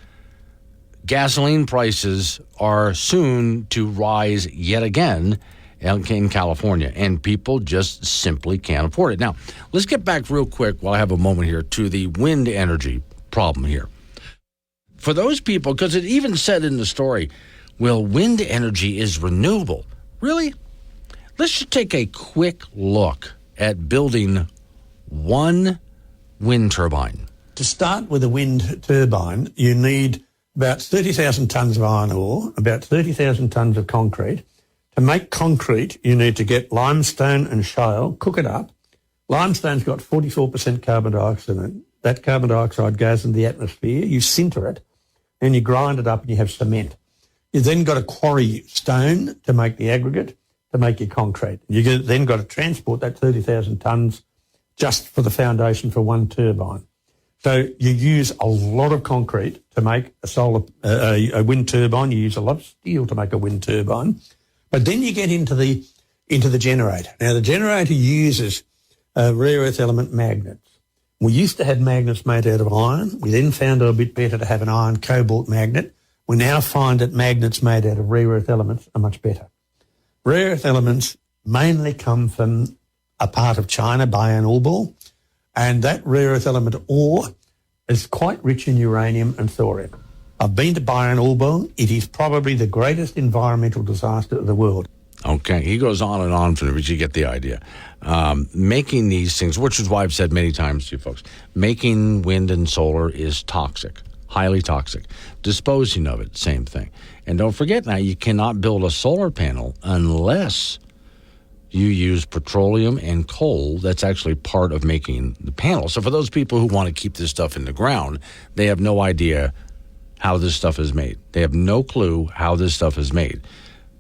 gasoline prices are soon to rise yet again in California, and people just simply can't afford it. Now, let's get back real quick while I have a moment here to the wind energy problem here. For those people, because it even said in the story, well, wind energy is renewable. Really? Let's just take a quick look at building one wind turbine. To start with a wind turbine, you need about 30,000 tonnes of iron ore, about 30,000 tonnes of concrete. To make concrete, you need to get limestone and shale, cook it up. Limestone's got 44% carbon dioxide in it. That carbon dioxide goes into the atmosphere, you sinter it, and you grind it up and you have cement. You've then got to quarry stone to make the aggregate, to make your concrete. You've then got to transport that 30,000 tonnes just for the foundation for one turbine. So you use a lot of concrete to make a wind turbine. You use a lot of steel to make a wind turbine. But then you get into the generator. Now, the generator uses rare earth element magnets. We used to have magnets made out of iron. We then found it a bit better to have an iron cobalt magnet. We now find that magnets made out of rare earth elements are much better. Rare earth elements mainly come from a part of China, Bayan Ore, and that rare earth element ore is quite rich in uranium and thorium. I've been to Bayan Ore. It is probably the greatest environmental disaster of the world. Okay, he goes on and on from it, but you get the idea. Making these things, which is why I've said many times to you folks, making wind and solar is toxic, highly toxic. Disposing of it, same thing. And don't forget now, you cannot build a solar panel unless you use petroleum and coal. That's actually part of making the panel. So for those people who want to keep this stuff in the ground, they have no idea how this stuff is made. They have no clue how this stuff is made.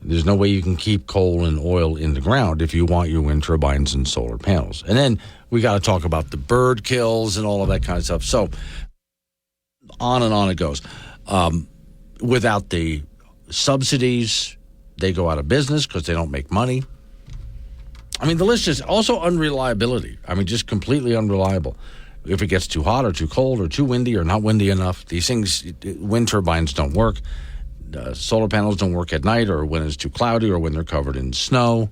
There's no way you can keep coal and oil in the ground if you want your wind turbines and solar panels. And then we got to talk about the bird kills and all of that kind of stuff. So on and on it goes. Without the subsidies, they go out of business because they don't make money. I mean, the list is also unreliability. I mean, just completely unreliable. If it gets too hot or too cold or too windy or not windy enough, these things, wind turbines don't work. Solar panels don't work at night or when it's too cloudy or when they're covered in snow.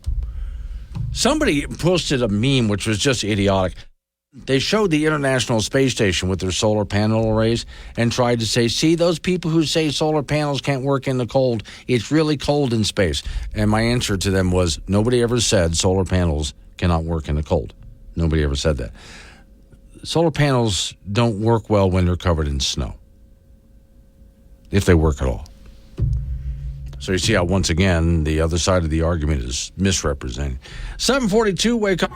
Somebody posted a meme which was just idiotic. They showed the International Space Station with their solar panel arrays and tried to say, see, those people who say solar panels can't work in the cold, it's really cold in space. And my answer to them was, nobody ever said solar panels cannot work in the cold. Nobody ever said that. Solar panels don't work well when they're covered in snow, if they work at all. So you see how, once again, the other side of the argument is misrepresented. 742, wake up.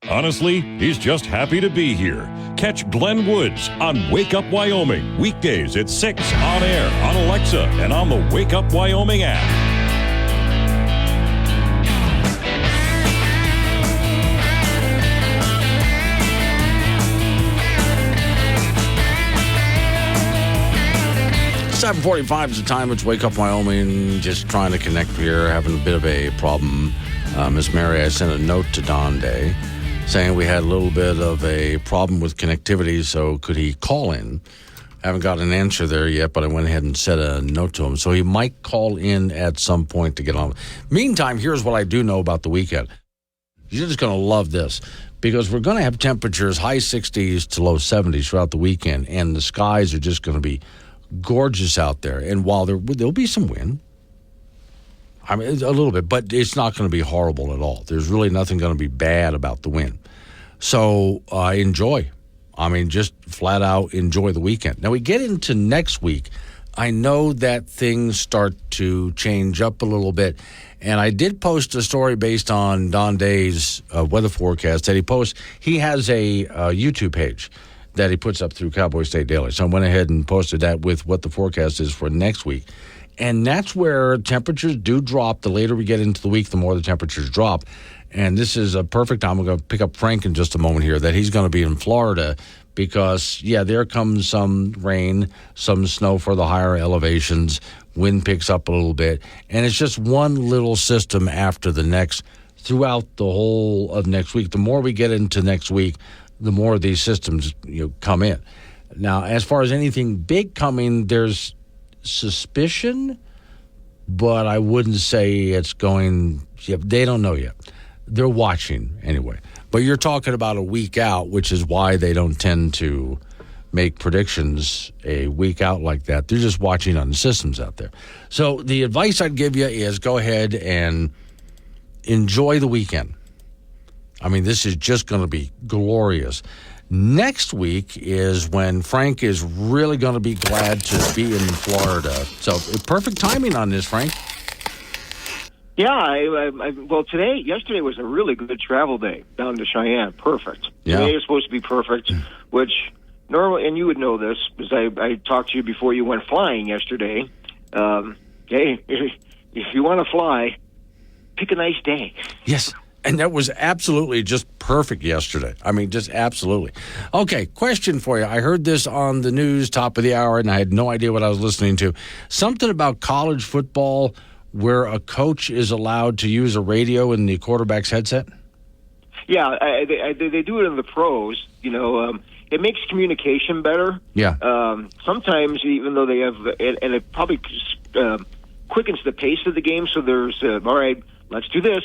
Honestly, he's just happy to be here. Catch Glenn Woods on Wake Up Wyoming, weekdays at 6 on air, on Alexa, and on the Wake Up Wyoming app. .45 is the time. It's Wake Up Wyoming. Just trying to connect here, having a bit of a problem. Miss Mary, I sent a note to Don Day saying we had a little bit of a problem with connectivity, so could he call in? Haven't got an answer there yet, but I went ahead and sent a note to him. So he might call in at some point to get on. Meantime, here's what I do know about the weekend. You're just going to love this, because we're going to have temperatures high 60s to low 70s throughout the weekend, and the skies are just going to be gorgeous out there. And while there'll be some wind, I mean, a little bit, but it's not going to be horrible at all. There's really nothing going to be bad about the wind. So enjoy. I mean, just flat out enjoy the weekend. Now we get into next week. I know that things start to change up a little bit. And I did post a story based on Don Day's weather forecast that he posts. He has a YouTube page that he puts up through Cowboy State Daily. So I went ahead and posted that with what the forecast is for next week. And that's where temperatures do drop. The later we get into the week, the more the temperatures drop. And this is a perfect time. I'm going to pick up Frank in just a moment here, that he's going to be in Florida because, there comes some rain, some snow for the higher elevations. Wind picks up a little bit. And it's just one little system after the next throughout the whole of next week. The more we get into next week, the more of these systems come in. Now, as far as anything big coming, there's suspicion, but I wouldn't say it's going. They don't know yet. They're watching anyway. But you're talking about a week out, which is why they don't tend to make predictions a week out like that. They're just watching on the systems out there. So the advice I'd give you is go ahead and enjoy the weekend. I mean, this is just going to be glorious. Next week is when Frank is really going to be glad to be in Florida. So perfect timing on this, Frank. Yeah, yesterday was a really good travel day down to Cheyenne. Perfect. Yeah. Today is supposed to be perfect, which normally, and you would know this, because I talked to you before you went flying yesterday. Hey, if you want to fly, pick a nice day. Yes. And that was absolutely just perfect yesterday. I mean, just absolutely. Okay, question for you. I heard this on the news, top of the hour, and I had no idea what I was listening to. Something about college football where a coach is allowed to use a radio in the quarterback's headset? Yeah, they do it in the pros. It makes communication better. Yeah. Sometimes, even though they have, and it probably quickens the pace of the game, so there's, all right, let's do this.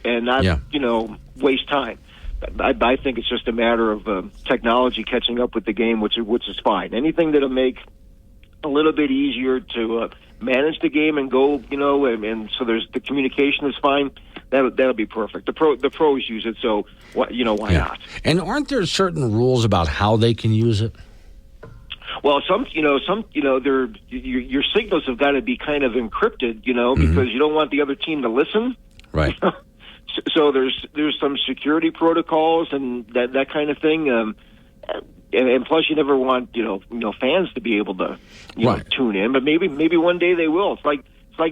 And not, waste time. I think it's just a matter of technology catching up with the game, which is fine. Anything that'll make a little bit easier to manage the game and go, and so there's the communication is fine. That'll be perfect. The pros use it, so why not? And aren't there certain rules about how they can use it? Well, your signals have got to be kind of encrypted, because you don't want the other team to listen. Right. So there's some security protocols and that kind of thing, and plus you never want fans to be able to tune in, but maybe one day they will. It's like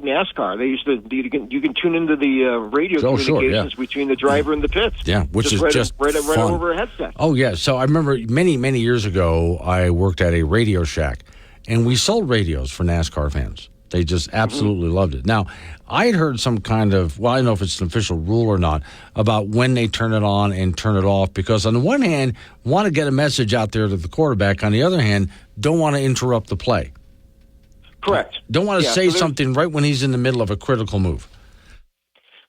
NASCAR. They used to you can tune into the radio communications between the driver and the pits. Yeah, which is just right fun. over a headset. Oh yeah. So I remember many years ago I worked at a Radio Shack, and we sold radios for NASCAR fans. They just absolutely loved it. Now, I had heard some kind of, I don't know if it's an official rule or not, about when they turn it on and turn it off, because on the one hand, want to get a message out there to the quarterback. On the other hand, don't want to interrupt the play. Correct. Don't want to say something right when he's in the middle of a critical move.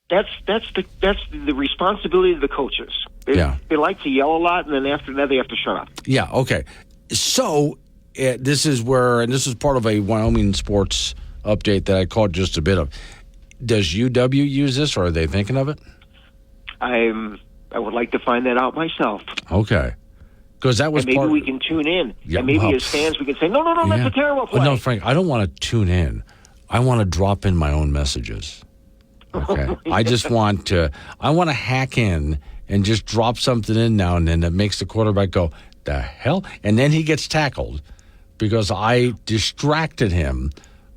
That's the responsibility of the coaches. They like to yell a lot, and then after that, they have to shut up. Yeah, okay. So this is where, and this is part of a Wyoming sports update that I caught just a bit of. Does UW use this, or are they thinking of it? I would like to find that out myself. Okay. Because that was and maybe we can tune in. Yeah, and maybe as fans we can say, no, that's a terrible play. No, Frank, I don't want to tune in. I want to drop in my own messages. Okay. I just want to hack in and just drop something in now and then that makes the quarterback go, the hell? And then he gets tackled because I distracted him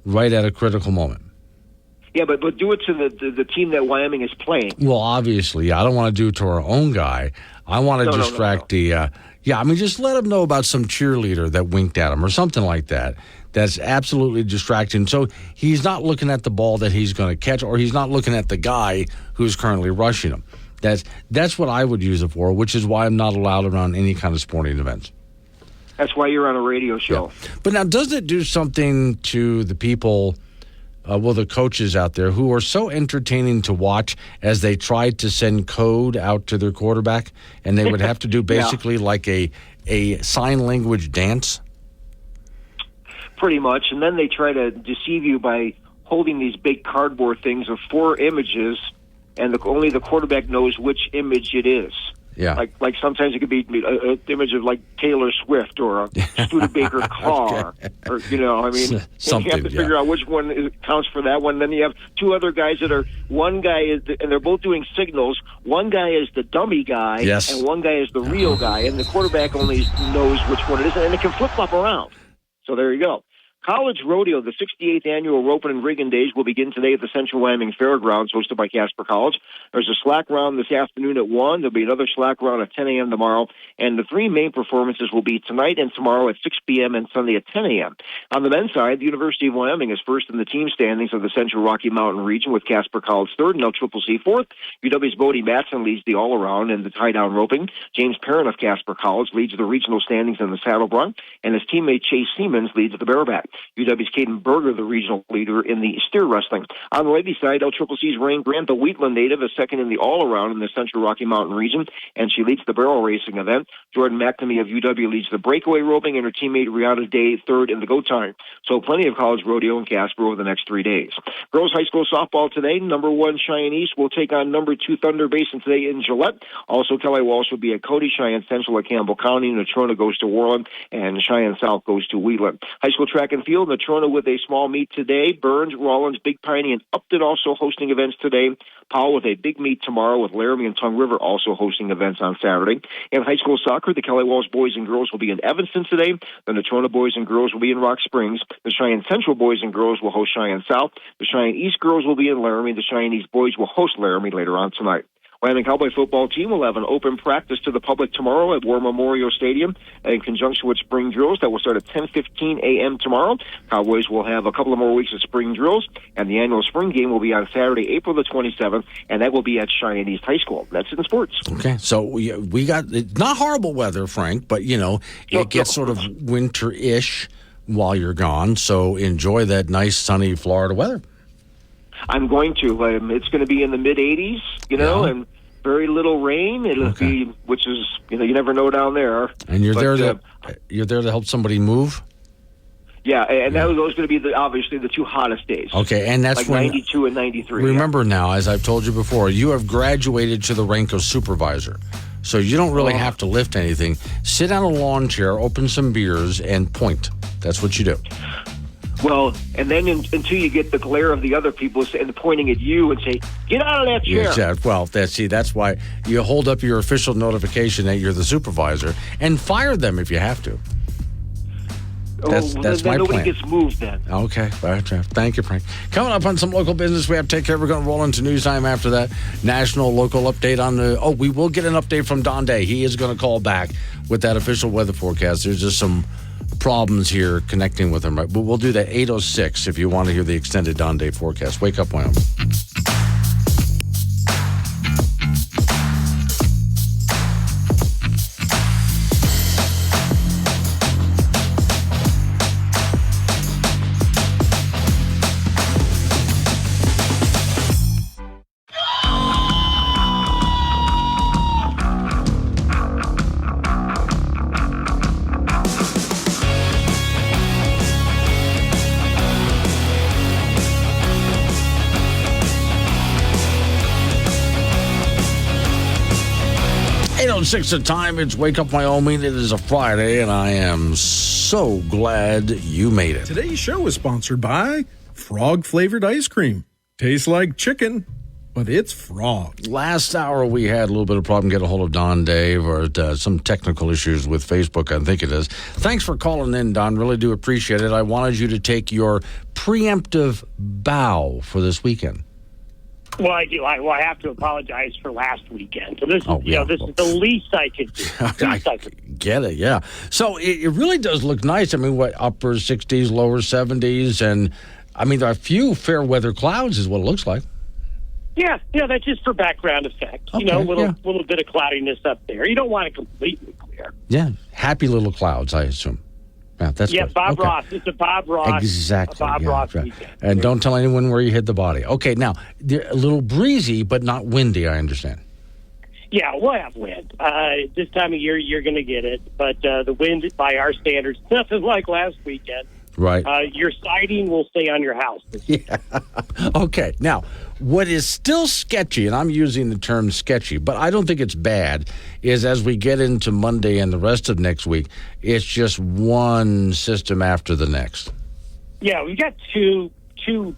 right at a critical moment. Yeah, but do it to the team that Wyoming is playing. Well, obviously, I don't want to do it to our own guy. I want to distract the just let him know about some cheerleader that winked at him or something like that. That's absolutely distracting. So he's not looking at the ball that he's going to catch, or he's not looking at the guy who's currently rushing him. That's what I would use it for, which is why I'm not allowed around any kind of sporting events. That's why you're on a radio show. Yeah. But now, doesn't it do something to the people, the coaches out there who are so entertaining to watch as they try to send code out to their quarterback, and they would have to do basically like a sign language dance? Pretty much. And then they try to deceive you by holding these big cardboard things of 4 images, and only the quarterback knows which image it is. Yeah. Like sometimes it could be an image of like Taylor Swift or a Studebaker car, or you have to figure out which one counts for that one. Then you have two other guys that are one guy is, and they're both doing signals. One guy is the dummy guy, and one guy is the real guy, and the quarterback only knows which one it is, and it can flip flop around. So there you go. College Rodeo, the 68th annual Roping and Rigging Days, will begin today at the Central Wyoming Fairgrounds, hosted by Casper College. There's a slack round this afternoon at 1. There'll be another slack round at 10 a.m. tomorrow. And the three main performances will be tonight and tomorrow at 6 p.m. and Sunday at 10 a.m. On the men's side, the University of Wyoming is first in the team standings of the Central Rocky Mountain region, with Casper College third and LCCC fourth. UW's Bodie Matson leads the all-around and the tie-down roping. James Perrin of Casper College leads the regional standings in the saddle bronc, and his teammate Chase Siemens leads the bareback. UW's Caden Berger, the regional leader in the steer wrestling. On the ladies' side, LCCC's Rain Grant, the Wheatland native, is second in the all-around in the Central Rocky Mountain region, and she leads the barrel racing event. Jordan McNamee of UW leads the breakaway roping, and her teammate Rihanna Day third in the go time. So plenty of college rodeo in Casper over the next 3 days. Girls high school softball today. Number 1 Cheyenne East will take on number 2 Thunder Basin today in Gillette. Also, Kelly Walsh will be at Cody. Cheyenne Central at Campbell County. Natrona goes to Worland, and Cheyenne South goes to Wheatland. High school track and field. Natrona with a small meet today. Burns, Rollins, Big Piney, and Upton also hosting events today. Powell with a big meet tomorrow, with Laramie and Tongue River also hosting events on Saturday. In high school soccer, the Kelly Walsh boys and girls will be in Evanston today. The Natrona boys and girls will be in Rock Springs. The Cheyenne Central boys and girls will host Cheyenne South. The Cheyenne East girls will be in Laramie. The Cheyenne East boys will host Laramie later on tonight. Wyoming Cowboy football team will have an open practice to the public tomorrow at War Memorial Stadium in conjunction with spring drills that will start at 10:15 a.m. tomorrow. Cowboys will have a couple of more weeks of spring drills, and the annual spring game will be on Saturday, April the 27th, and that will be at Cheyenne East High School. That's in sports. Okay, so we got not horrible weather, Frank, but, it gets sort of winter-ish while you're gone, so enjoy that nice, sunny Florida weather. I'm going to. It's going to be in the mid-80s, and very little rain. It'll be, which is, you never know down there. And you're there to help somebody move? Yeah, and those are going to be obviously the two hottest days. Okay, and that's like when 92 and 93. Remember now, as I've told you before, you have graduated to the rank of supervisor. So you don't really have to lift anything. Sit on a lawn chair, open some beers, and point. That's what you do. Well, and then until you get the glare of the other people and pointing at you and say, "Get out of that chair." Yeah, well, that's why you hold up your official notification that you're the supervisor and fire them if you have to. That's my nobody plan. Gets moved then. Okay. Thank you, Frank. Coming up on some local business we have to take care of. We're going to roll into news time after that. National local update on the... we will get an update from Don Day. He is going to call back with that official weather forecast. There's just some problems here connecting with him, right? But we'll do that 8:06 if you want to hear the extended Don Day forecast. Wake up, Wyoming. Six the time. It's Wake Up Wyoming. It is a Friday, and I am so glad you made it. Today's show is sponsored by frog-flavored ice cream. Tastes like chicken, but it's frog. Last hour, we had a little bit of problem getting a hold of Don Dave, or some technical issues with Facebook, I think it is. Thanks for calling in, Don. Really do appreciate it. I wanted you to take your preemptive bow for this weekend. Well, I do. I have to apologize for last weekend. So this is, this is the least I could do. Get it, yeah. So it really does look nice. I mean, upper 60s, lower 70s, and I mean, there are a few fair weather clouds is what it looks like. Yeah, that's just for background effect. Okay, little bit of cloudiness up there. You don't want it completely clear. Yeah, happy little clouds, I assume. Yeah, that's good. Bob Ross. It's a Bob Ross. Exactly. Ross right. weekend. And don't tell anyone where you hit the body. Okay, now, they're a little breezy, but not windy, I understand. Yeah, we'll have wind. This time of year, you're going to get it. But the wind, by our standards, nothing like last weekend. Right. Your siding will stay on your house. Yeah. Okay. Now, What is still sketchy, and I'm using the term sketchy, but I don't think it's bad, is as we get into Monday and the rest of next week, it's just one system after the next. Yeah, we've got two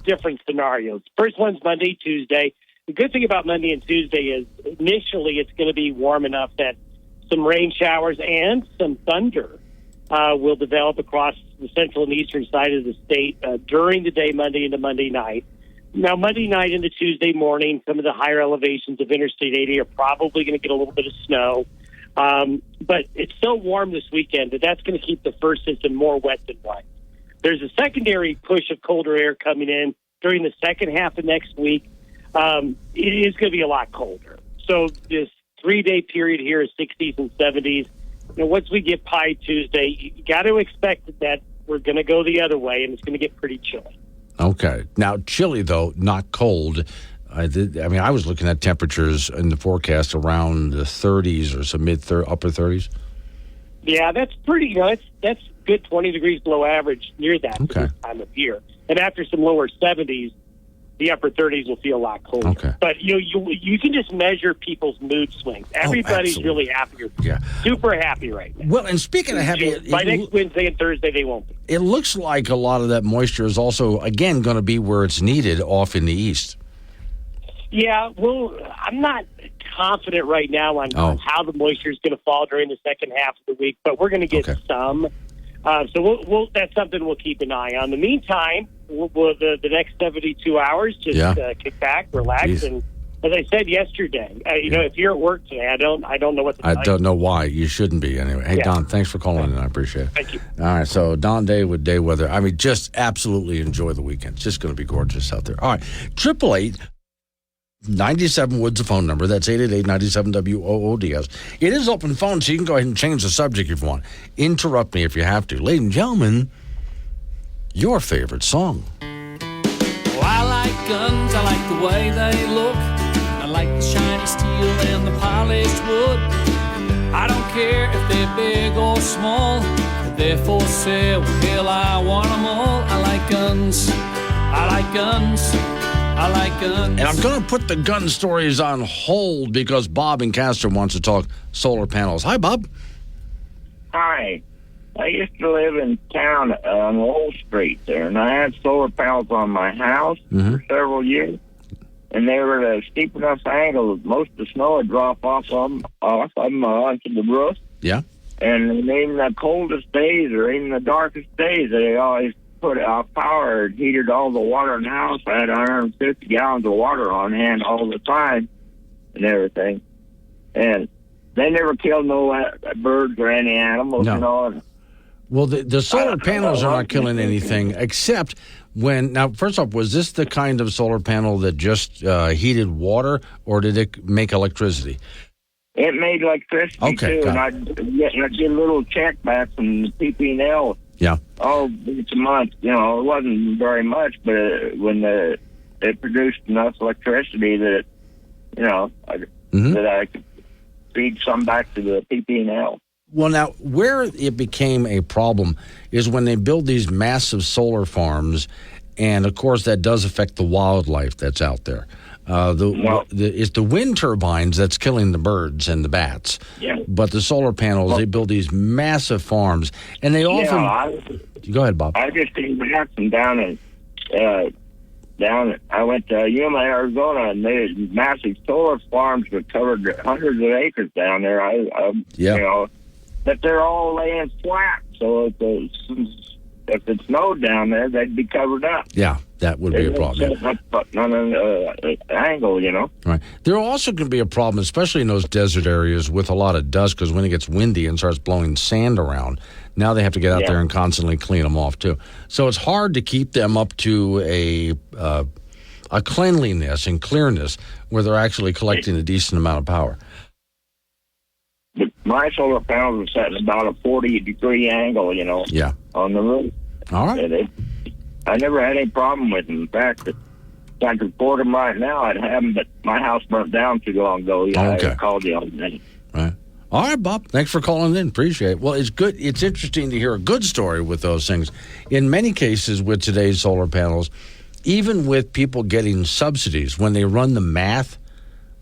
different scenarios. First one's Monday, Tuesday. The good thing about Monday and Tuesday is initially it's going to be warm enough that some rain showers and some thunder will develop across the central and eastern side of the state during the day, Monday into Monday night. Now, Monday night into Tuesday morning, some of the higher elevations of Interstate 80 are probably going to get a little bit of snow. But it's so warm this weekend that that's going to keep the first system more wet than dry. There's a secondary push of colder air coming in during the second half of next week. It is going to be a lot colder. So this 3-day period here is 60s and 70s. Once we get Pi Tuesday, you got to expect that we're going to go the other way, and it's going to get pretty chilly. Okay. Now, chilly, though, not cold. I was looking at temperatures in the forecast around the 30s or some upper 30s. Yeah, that's pretty, that's good 20 degrees below average near that for this time of year. And after some lower 70s, the upper 30s will feel a lot colder. Okay. But you can just measure people's mood swings. Everybody's really happy. Yeah. Super happy right now. Well, and speaking of happy, by next Wednesday and Thursday, they won't be. It looks like a lot of that moisture is also, again, going to be where it's needed off in the east. Yeah, well, I'm not confident right now on how the moisture is going to fall during the second half of the week, but we're going to get some. So we'll that's something we'll keep an eye on. In the meantime, the next 72 hours, just kick back, relax, and as I said yesterday, if you're at work today, I don't know what to tell you. I don't know why. You shouldn't be anyway. Hey, Don, thanks for calling in. I appreciate it. Thank you. All right, so Don Day with Day Weather. I mean, just absolutely enjoy the weekend. It's just going to be gorgeous out there. All right, 888-97 Woods, the phone number. That's 888-97-WOODS. It is open phone, so you can go ahead and change the subject if you want. Interrupt me if you have to. Ladies and gentlemen, your favorite song. Well, I like guns. I like the way they look. I like the shiny steel and the polished wood. I don't care if they're big or small. If they're for sale, hell, I want them all. I like guns. I like guns. I like guns. And I'm going to put the gun stories on hold because Bob in Castor wants to talk solar panels. Hi, Bob. Hi. I used to live in town on Wall Street there, and I had solar panels on my house for several years. And they were at a steep enough angle that most of the snow would drop off of them onto the roof. Yeah. And in the coldest days or in the darkest days, they always put out power and heated all the water in the house. I had 150 gallons of water on hand all the time and everything. And they never killed no birds or any animals, No. Well, the solar panels are not killing anything except when... Now, first off, was this the kind of solar panel that just heated water, or did it make electricity? It made electricity, too, and I'd get a little check back from the PP&L. Yeah. Oh, it's a month. It wasn't very much, but when it produced enough electricity that, that I could feed some back to the PP&L. Well, now, where it became a problem is when they build these massive solar farms, and, of course, that does affect the wildlife that's out there. It's the wind turbines that's killing the birds and the bats. Yeah. But the solar panels, they build these massive farms, and they often... Go ahead, Bob. I just came back from down I went to Yuma, Arizona, and they had massive solar farms that covered hundreds of acres down there. But they're all laying flat, so if it snowed down there, they'd be covered up. Yeah, that would be a problem. On an angle, Right. There also can be a problem, especially in those desert areas with a lot of dust, because when it gets windy and starts blowing sand around, now they have to get out there and constantly clean them off, too. So it's hard to keep them up to a cleanliness and clearness where they're actually collecting a decent amount of power. But my solar panels are set at about a 40-degree angle, on the roof. All right. I never had any problem with them. In fact, if I could afford them right now, I'd have them, but my house burnt down too long ago. I called you on that. Right. All right, Bob. Thanks for calling in. Appreciate it. Well, it's good. It's interesting to hear a good story with those things. In many cases with today's solar panels, even with people getting subsidies, when they run the math,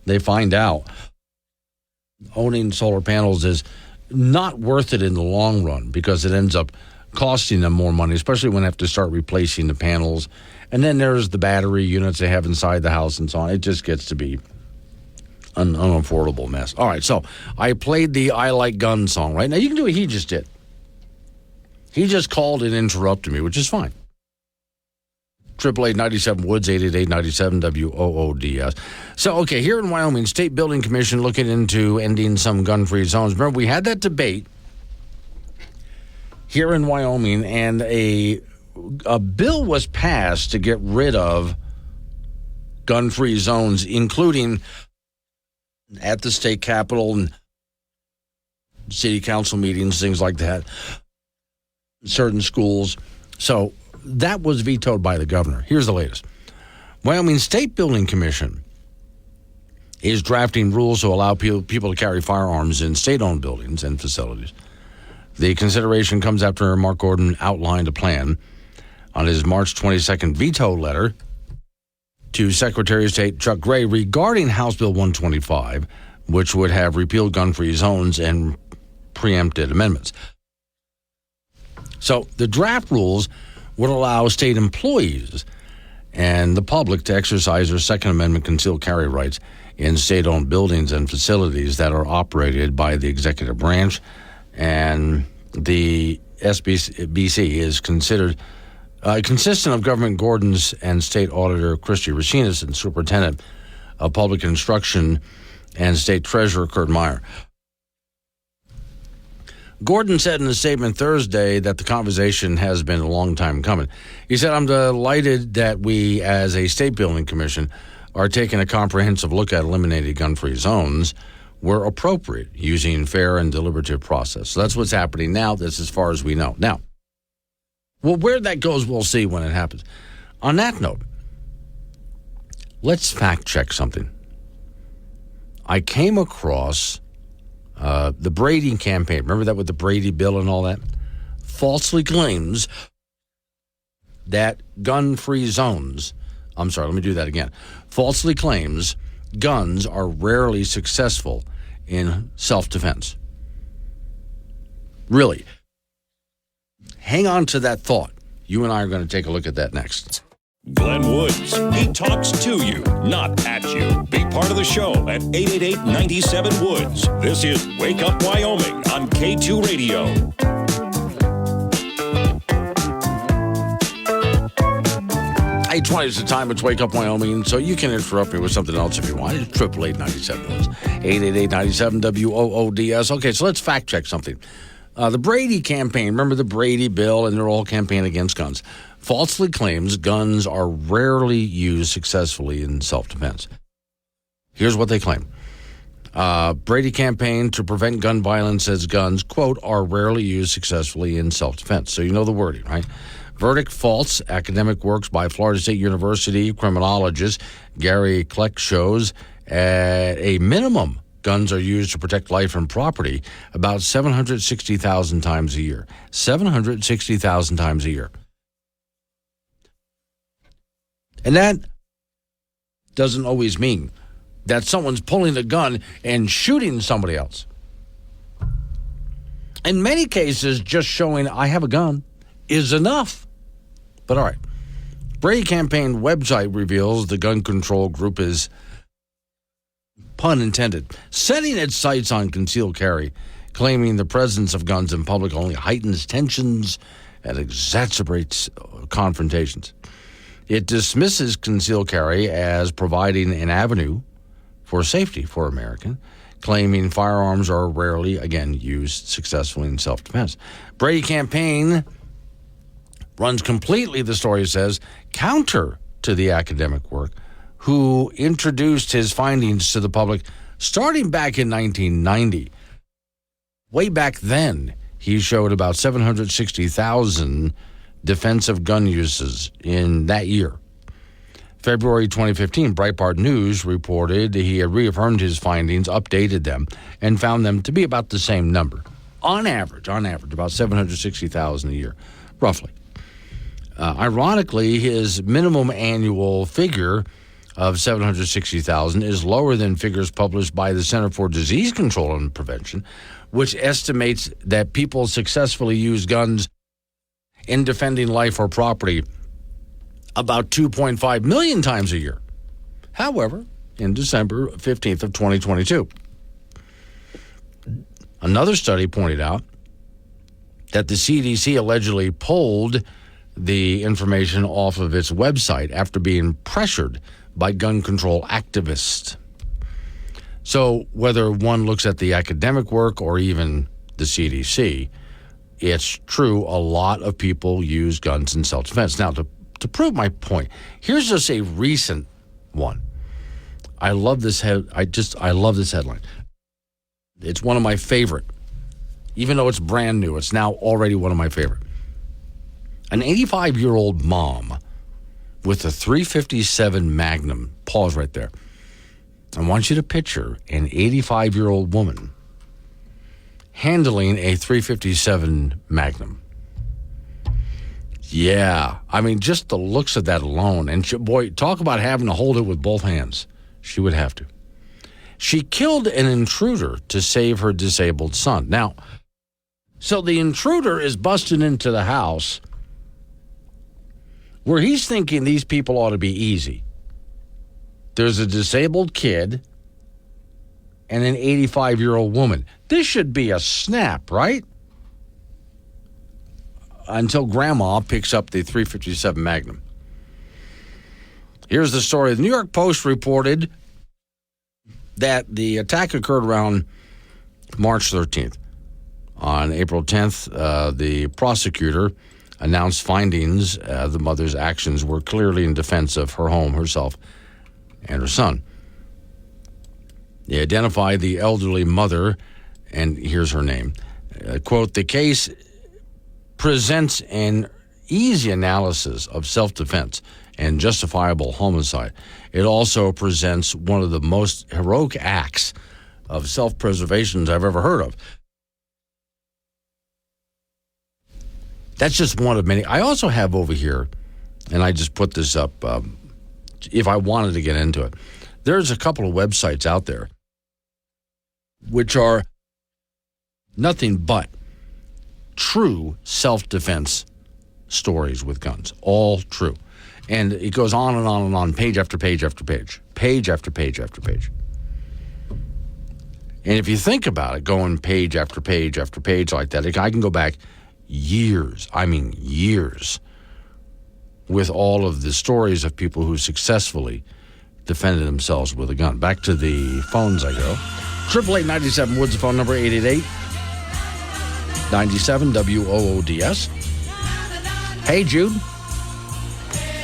they find out owning solar panels is not worth it in the long run because it ends up costing them more money, especially when they have to start replacing the panels. And then there's the battery units they have inside the house and so on. It just gets to be an unaffordable mess. All right, so I played the I Like Guns song, right? Now, you can do what he just did. He just called and interrupted me, which is fine. 888-97 Woods, 888-97 WOODS. So, okay, here in Wyoming, State Building Commission looking into ending some gun-free zones. Remember, we had that debate here in Wyoming, and a bill was passed to get rid of gun-free zones, including at the state capitol and city council meetings, things like that, certain schools. So that was vetoed by the governor. Here's the latest. Wyoming State Building Commission is drafting rules to allow people to carry firearms in state-owned buildings and facilities. The consideration comes after Mark Gordon outlined a plan on his March 22nd veto letter to Secretary of State Chuck Gray regarding House Bill 125, which would have repealed gun-free zones and preempted amendments. So the draft rules would allow state employees and the public to exercise their Second Amendment concealed carry rights in state-owned buildings and facilities that are operated by the executive branch. And the SBC is considered consistent of Governor Gordon's and State Auditor Christy Racinas and Superintendent of Public Instruction and State Treasurer Kurt Meyer. Gordon said in a statement Thursday that the conversation has been a long time coming. He said, "I'm delighted that we, as a state building commission, are taking a comprehensive look at eliminating gun-free zones where appropriate, using fair and deliberative process." So that's what's happening now. That's as far as we know. Now, well, where that goes, we'll see when it happens. On that note, let's fact-check something. I came across the Brady campaign. Remember that with the Brady bill and all that? Falsely claims that gun-free zones, I'm sorry, let me do that again. Falsely claims guns are rarely successful in self-defense. Really. Hang on to that thought. You and I are going to take a look at that next. Glenn Woods. He talks to you, not at you. Be part of the show at 888-97-WOODS. This is Wake Up Wyoming on K2 Radio. 8:20 is the time. It's Wake Up Wyoming, so you can interrupt me with something else if you want. It's 888-97-WOODS. 888-97-WOODS. Okay, so let's fact check something. The Brady campaign, remember the Brady bill, and they're all campaigning against guns, falsely claims guns are rarely used successfully in self-defense. Here's what they claim. Brady campaign to prevent gun violence says guns, quote, are rarely used successfully in self-defense. So you know the wording, right? Verdict false. Academic works by Florida State University criminologist Gary Kleck shows at a minimum guns are used to protect life and property about 760,000 times a year. 760,000 times a year. And that doesn't always mean that someone's pulling a gun and shooting somebody else. In many cases, just showing I have a gun is enough. But all right. Brady campaign website reveals the gun control group is, pun intended, setting its sights on concealed carry, claiming the presence of guns in public only heightens tensions and exacerbates confrontations. It dismisses concealed carry as providing an avenue for safety for Americans, claiming firearms are rarely, again, used successfully in self-defense. Brady campaign runs completely, the story says, counter to the academic work, who introduced his findings to the public starting back in 1990. Way back then, he showed about 760,000 defensive gun uses in that year. February 2015, Breitbart News reported he had reaffirmed his findings, updated them, and found them to be about the same number. On average, about 760,000 a year, roughly. Ironically, his minimum annual figure of $760,000 is lower than figures published by the Center for Disease Control and Prevention, which estimates that people successfully use guns in defending life or property about 2.5 million times a year. However, in December 15th of 2022, another study pointed out that the CDC allegedly pulled the information off of its website after being pressured by gun control activists. So whether one looks at the academic work or even the CDC, it's true a lot of people use guns in self-defense. Now, to prove my point, here's just a recent one. I love this I love this headline. It's one of my favorite. Even though it's brand new, it's now already one of my favorite. An 85-year-old mom with a .357 Magnum. Pause right there. I want you to picture an 85-year-old woman handling a .357 Magnum. Yeah, I mean, just the looks of that alone. And boy, talk about having to hold it with both hands. She would have to. She killed an intruder to save her disabled son. Now, so the intruder is busting into the house where he's thinking these people ought to be easy. There's a disabled kid and an 85-year-old woman. This should be a snap, right? Until Grandma picks up the .357 Magnum. Here's the story. The New York Post reported that the attack occurred around March 13th. On April 10th, the prosecutor announced findings. The mother's actions were clearly in defense of her home, herself, and her son. They identified the elderly mother, and here's her name. Quote, the case presents an easy analysis of self-defense and justifiable homicide. It also presents one of the most heroic acts of self-preservation I've ever heard of. That's just one of many. I also have over here, and I just put this up if I wanted to get into it. There's a couple of websites out there which are nothing but true self-defense stories with guns. All true. And it goes on and on and on, page after page after page, page after page after page. And if you think about it, going page after page after page like that, I can go back years, with all of the stories of people who successfully defended themselves with a gun. Back to the phones I go. 888-97 Woods, the phone number, 888-97 WOODS. Hey, Jude.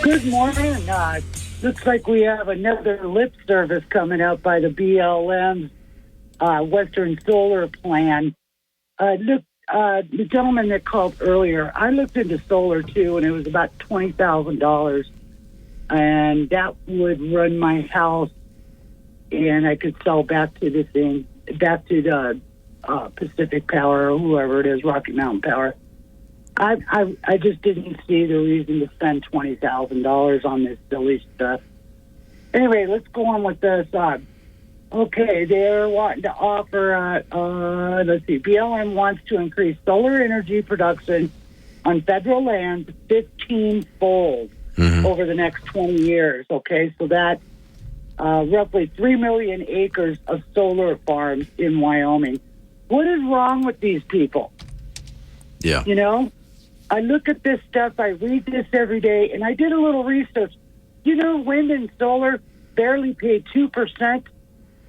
Good morning. Looks like we have another lip service coming out by the BLM's Western Solar Plan. Look, the gentleman that called earlier, I looked into solar too, and it was about $20,000, and that would run my house, and I could sell back to the Pacific Power or whoever it is, Rocky Mountain Power. I just didn't see the reason to spend $20,000 on this silly stuff. Anyway, let's go on with this. Okay, they're wanting to offer, let's see, BLM wants to increase solar energy production on federal land 15-fold over the next 20 years. Okay, so that's roughly 3 million acres of solar farms in Wyoming. What is wrong with these people? Yeah. You know, I look at this stuff, I read this every day, and I did a little research. You know, wind and solar barely pay 2%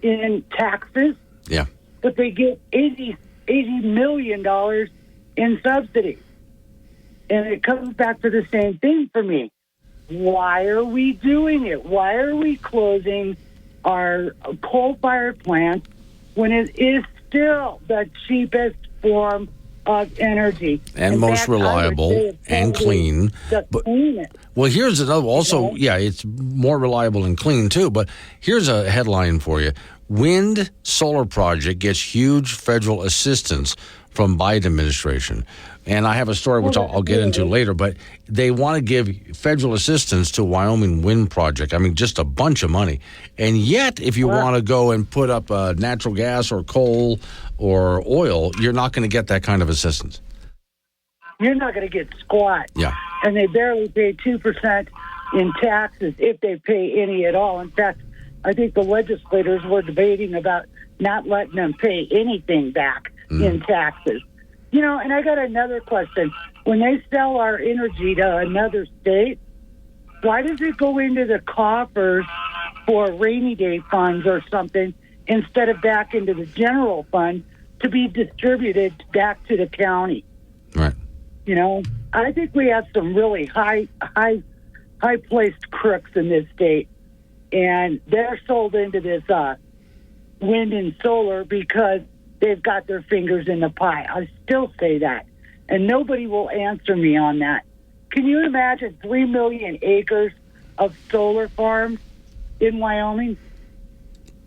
in taxes. Yeah. But they get $80 million in subsidies. And it comes back to the same thing for me. Why are we doing it? Why are we closing our coal-fired plants when it is still the cheapest form of energy? And in most fact, reliable and clean. Well, here's another. Also, yeah, it's more reliable and clean too. But here's a headline for you: Wind solar project gets huge federal assistance from Biden administration. And I have a story which I'll get into later, but they want to give federal assistance to Wyoming wind project. I mean, just a bunch of money. And yet, if you want to go and put up natural gas or coal or oil, you're not going to get that kind of assistance. You're not going to get squat. Yeah. And they barely pay 2% in taxes, if they pay any at all. In fact, I think the legislators were debating about not letting them pay anything back in taxes. You know, and I got another question. When they sell our energy to another state, why does it go into the coffers for rainy day funds or something instead of back into the general fund to be distributed back to the county? Right. You know, I think we have some really high-placed crooks in this state, and they're sold into this wind and solar because they've got their fingers in the pie. I still say that, and nobody will answer me on that. Can you imagine 3 million acres of solar farms in Wyoming?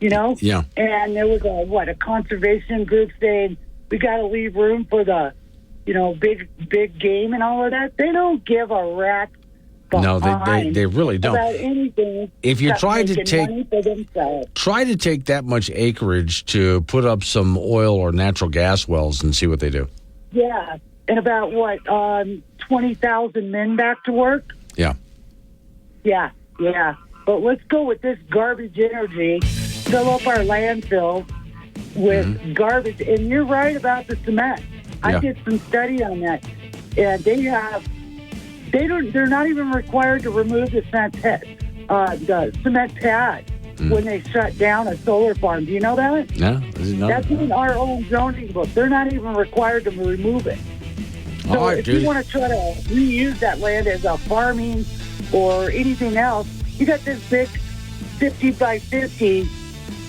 You know? Yeah. And there was a conservation group saying we got to leave room for the, big game and all of that. They don't give a rat's No, they really don't. About anything. If you try to money for themselves. take that much acreage to put up some oil or natural gas wells and see what they do. Yeah, and about 20,000 men back to work. Yeah. Yeah. But let's go with this garbage energy. Fill up our landfill with garbage, and you're right about the cement. I did some study on that, and they're not even required to remove the cement pad when they shut down a solar farm. Do you know that? No, is it not? That's in our own zoning book. They're not even required to remove it. So All right, if dude. you want to try to reuse that land as a farming or anything else, you got this big 50 by 50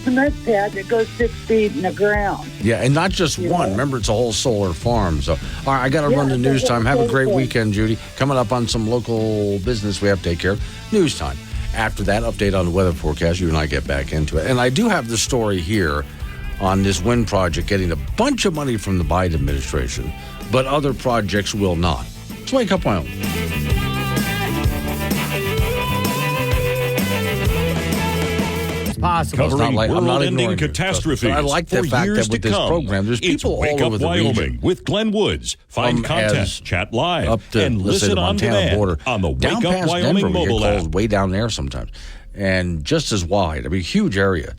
cement pad that goes 6 feet in the ground. Yeah, and not just one. Remember, it's a whole solar farm. So, all right, I got to run to news time. Have a great weekend, Judy. Coming up on some local business we have to take care of. News time. After that, update on the weather forecast. You and I get back into it. And I do have the story here on this wind project getting a bunch of money from the Biden administration, but other projects will not. Let's wake up, Wyoming. Possible. Covering world-ending catastrophes I like the for fact years that with to this come. program, there's It's people Wake all Up over the Wyoming region. with Glenn Woods. Find content, chat live, up to, and let's say, listen the on Montana demand border. on the Down Wake Up past Wyoming Denver, we get mobile app. calls way down there sometimes, and just as wide. I mean, huge area.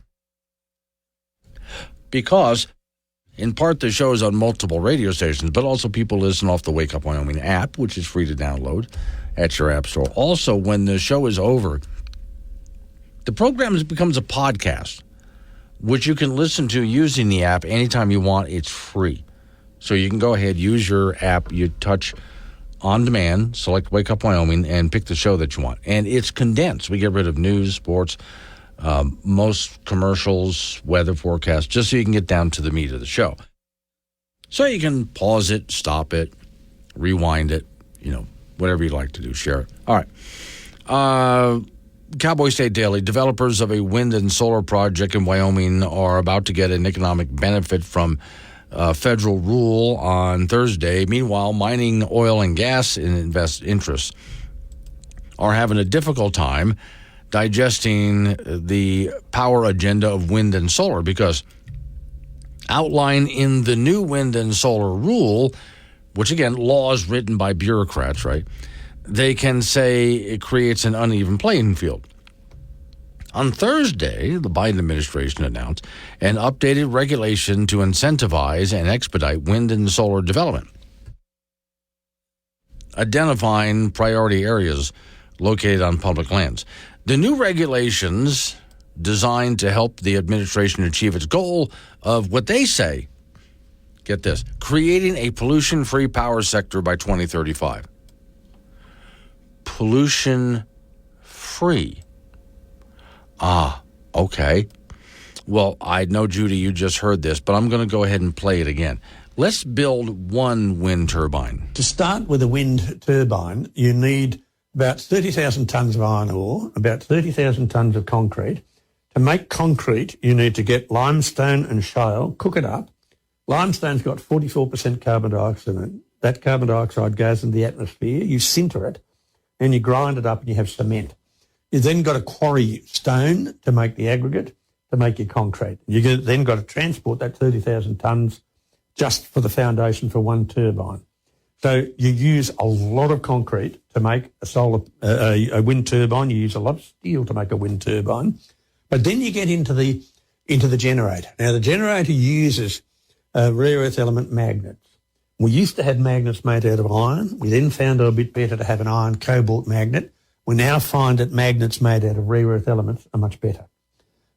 Because, in part, the show is on multiple radio stations, but also people listen off the Wake Up Wyoming app, which is free to download at your app store. Also, when the show is over, the program becomes a podcast, which you can listen to using the app anytime you want. It's free. So you can go ahead, use your app, you touch on demand, select Wake Up Wyoming, and pick the show that you want. And it's condensed. We get rid of news, sports, most commercials, weather forecasts, just so you can get down to the meat of the show. So you can pause it, stop it, rewind it, whatever you'd like to do, share it. All right. Cowboy State Daily, developers of a wind and solar project in Wyoming are about to get an economic benefit from federal rule on Thursday. Meanwhile, mining, oil, and gas interests are having a difficult time digesting the power agenda of wind and solar because outlined in the new wind and solar rule, which again, laws written by bureaucrats, right? They can say it creates an uneven playing field. On Thursday, the Biden administration announced an updated regulation to incentivize and expedite wind and solar development, identifying priority areas located on public lands. The new regulations designed to help the administration achieve its goal of what they say, get this, creating a pollution-free power sector by 2035. Pollution-free. Okay. Well, I know, Judy, you just heard this, but I'm going to go ahead and play it again. Let's build one wind turbine. To start with a wind turbine, you need about 30,000 tonnes of iron ore, about 30,000 tonnes of concrete. To make concrete, you need to get limestone and shale, cook it up. Limestone's got 44% carbon dioxide that carbon dioxide goes into the atmosphere, you sinter it, and you grind it up and you have cement. You've then got to quarry stone to make the aggregate, to make your concrete. You've then got to transport that 30,000 tonnes just for the foundation for one turbine. So you use a lot of concrete to make a wind turbine. You use a lot of steel to make a wind turbine. But then you get into the generator. Now, the generator uses rare earth element magnets. We used to have magnets made out of iron. We then found it a bit better to have an iron cobalt magnet. We now find that magnets made out of rare earth elements are much better.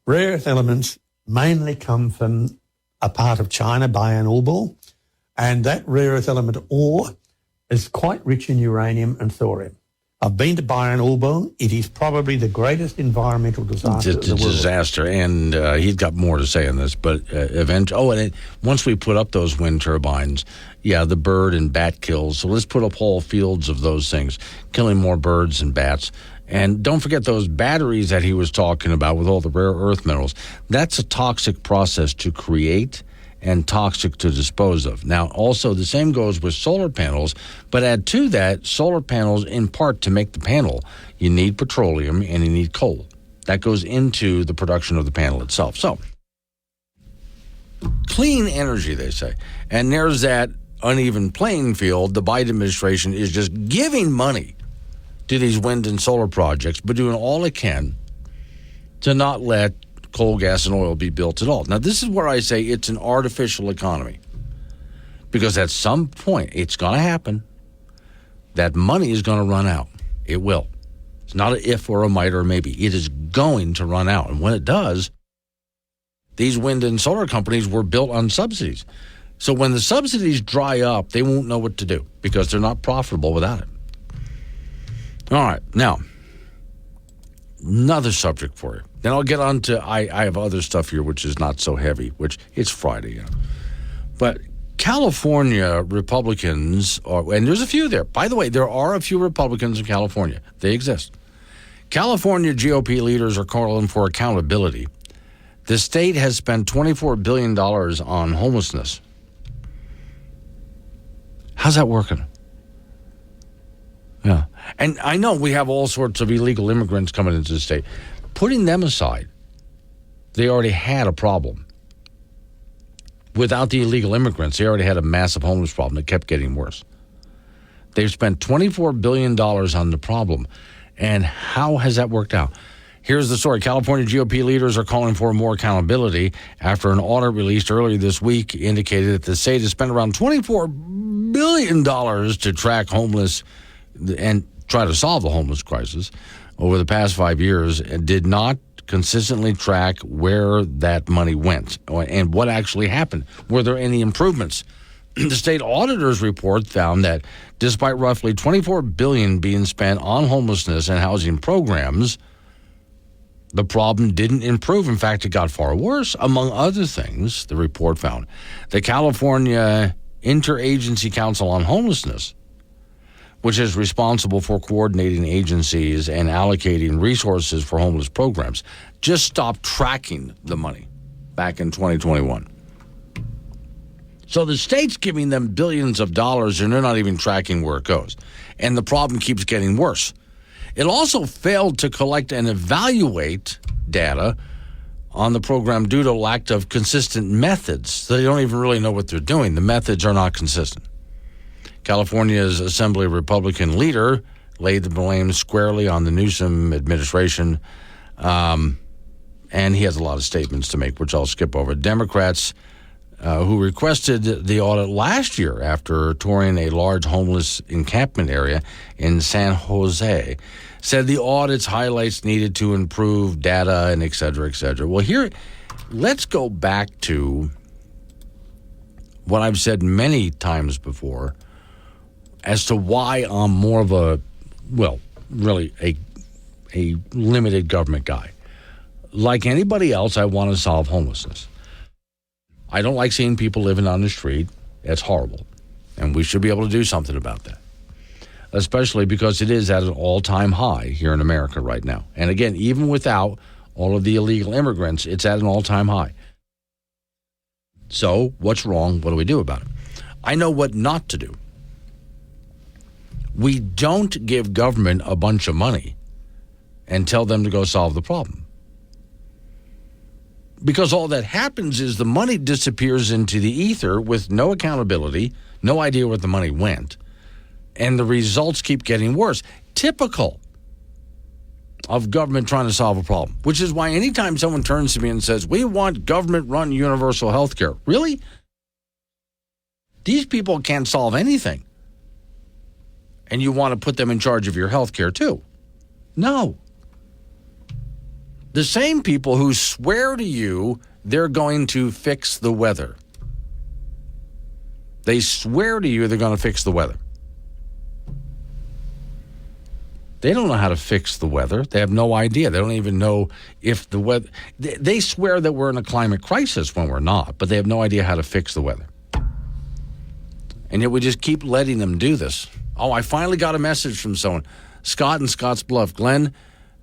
Rare earth elements mainly come from a part of China, Bayan ore ball, and that rare earth element ore is quite rich in uranium and thorium. I've been to Bayan ore ball. It is probably the greatest environmental disaster It's a disaster, and he's got more to say on this, but once we put up those wind turbines, the bird and bat kills, so let's put up whole fields of those things, killing more birds and bats. And don't forget those batteries that he was talking about with all the rare earth minerals. That's a toxic process to create and toxic to dispose of. Now, also, the same goes with solar panels, but add to that, solar panels, in part, to make the panel, you need petroleum and you need coal. That goes into the production of the panel itself. So, clean energy, they say. And there's that uneven playing field. The Biden administration is just giving money to these wind and solar projects, but doing all it can to not let coal, gas, and oil be built at all. Now, this is where I say it's an artificial economy, because at some point it's going to happen. That money is going to run out. It will. It's not an if or a might or a maybe. It is going to run out. And when it does, these wind and solar companies were built on subsidies. So when the subsidies dry up, they won't know what to do because they're not profitable without it. All right, now, another subject for you. Then I'll get on to, I have other stuff here which is not so heavy, which it's Friday. But California Republicans, and there's a few there. By the way, there are a few Republicans in California. They exist. California GOP leaders are calling for accountability. The state has spent $24 billion on homelessness. How's that working? Yeah. And I know we have all sorts of illegal immigrants coming into the state. Putting them aside, they already had a problem. Without the illegal immigrants, they already had a massive homeless problem that kept getting worse. They've spent $24 billion on the problem. And how has that worked out? Here's the story. California GOP leaders are calling for more accountability after an audit released earlier this week indicated that the state has spent around $24 billion to track homeless and try to solve the homeless crisis over the past 5 years, and did not consistently track where that money went and what actually happened. Were there any improvements? The state auditor's report found that despite roughly $24 billion being spent on homelessness and housing programs, the problem didn't improve. In fact, it got far worse. Among other things, the report found the California Interagency Council on Homelessness, which is responsible for coordinating agencies and allocating resources for homeless programs, just stopped tracking the money back in 2021. So the state's giving them billions of dollars, and they're not even tracking where it goes. And the problem keeps getting worse. It also failed to collect and evaluate data on the program due to lack of consistent methods. So they don't even really know what they're doing. The methods are not consistent. California's Assembly Republican leader laid the blame squarely on the Newsom administration, and he has a lot of statements to make, which I'll skip over. Democrats who requested the audit last year after touring a large homeless encampment area in San Jose said the audit's highlights needed to improve data and et cetera, et cetera. Well, here, let's go back to what I've said many times before as to why I'm more of a, well, really a limited government guy. Like anybody else, I want to solve homelessness. I don't like seeing people living on the street. It's horrible. And we should be able to do something about that, especially because it is at an all-time high here in America right now. And again, even without all of the illegal immigrants, it's at an all-time high. So what's wrong? What do we do about it? I know what not to do. We don't give government a bunch of money and tell them to go solve the problem. Because all that happens is the money disappears into the ether with no accountability, no idea where the money went, and the results keep getting worse. Typical of government trying to solve a problem, which is why anytime someone turns to me and says, we want government-run universal health care, really? These people can't solve anything. And you want to put them in charge of your health care, too. No. The same people who swear to you they're going to fix the weather. They swear to you they're going to fix the weather. They don't know how to fix the weather. They have no idea. They don't even know if the weather... They swear that we're in a climate crisis when we're not, but they have no idea how to fix the weather. And yet we just keep letting them do this. Oh, I finally got a message from someone. Scott in Scotts Bluff. Glenn,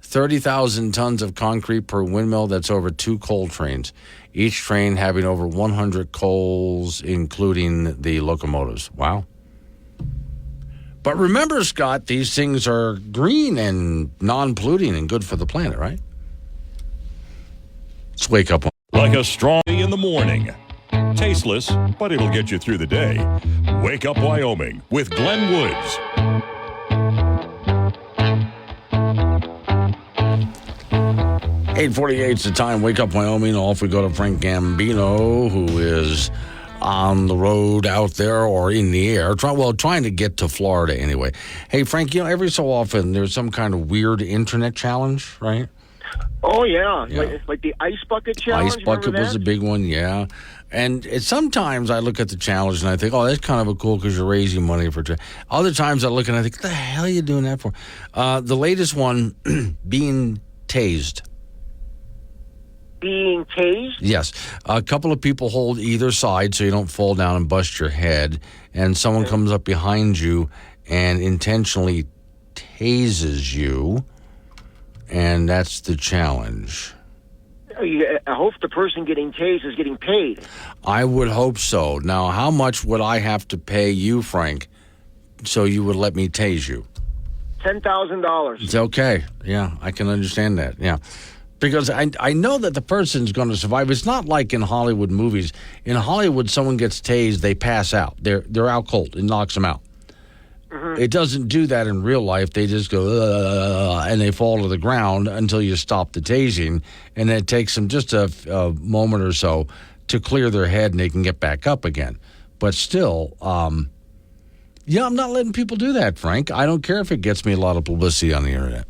30,000 tons of concrete per windmill. That's over 2 coal trains. Each train having over 100 coals, including the locomotives. Wow. But remember, Scott, these things are green and non-polluting and good for the planet, right? Let's wake up. Like a strong in the morning. Tasteless, but it'll get you through the day. Wake Up Wyoming with Glenn Woods. 8:48 is the time. Wake Up Wyoming. Off we go to Frank Gambino, who is on the road out there or in the air, trying to get to Florida anyway. Hey, Frank, every so often there's some kind of weird internet challenge, right? Oh, yeah. Like the ice bucket challenge. Ice bucket was a big one, yeah. And sometimes I look at the challenge and I think, oh, that's kind of cool because you're raising money for... Other times I look and I think, what the hell are you doing that for? The latest one, being tased. Being tased? Yes. A couple of people hold either side so you don't fall down and bust your head. And someone comes up behind you and intentionally tases you. And that's the challenge. I hope the person getting tased is getting paid. I would hope so. Now, how much would I have to pay you, Frank, so you would let me tase you? $10,000. It's okay. Yeah, I can understand that. Yeah. Because I know that the person's going to survive. It's not like in Hollywood movies. In Hollywood, someone gets tased, they pass out. They're out cold. It knocks them out. Mm-hmm. It doesn't do that in real life. They just go, and they fall to the ground until you stop the tasing. And it takes them just a moment or so to clear their head and they can get back up again. But still, I'm not letting people do that, Frank. I don't care if it gets me a lot of publicity on the internet.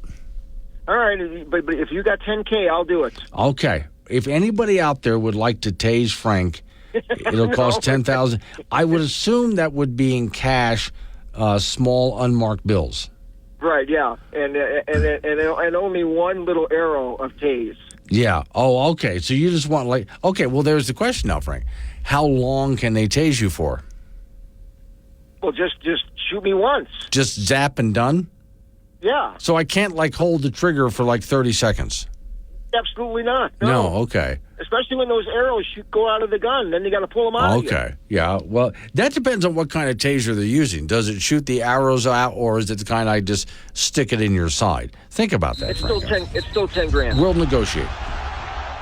All right, but if you got $10K, I'll do it. Okay. If anybody out there would like to tase Frank, it'll cost $10,000. I would assume that would be in cash, small unmarked bills. Right. Yeah, and only one little arrow of tase. Yeah. Oh, okay. So you just want okay. Well, there's the question now, Frank. How long can they tase you for? Well, just shoot me once. Just zap and done. Yeah. So I can't hold the trigger for 30 seconds. Absolutely not. No. Okay. Especially when those arrows go out of the gun, then you got to pull them out. Okay. Yeah. Well, that depends on what kind of taser they're using. Does it shoot the arrows out, or is it the kind I just stick it in your side? Think about that. It's still $10,000. We'll negotiate.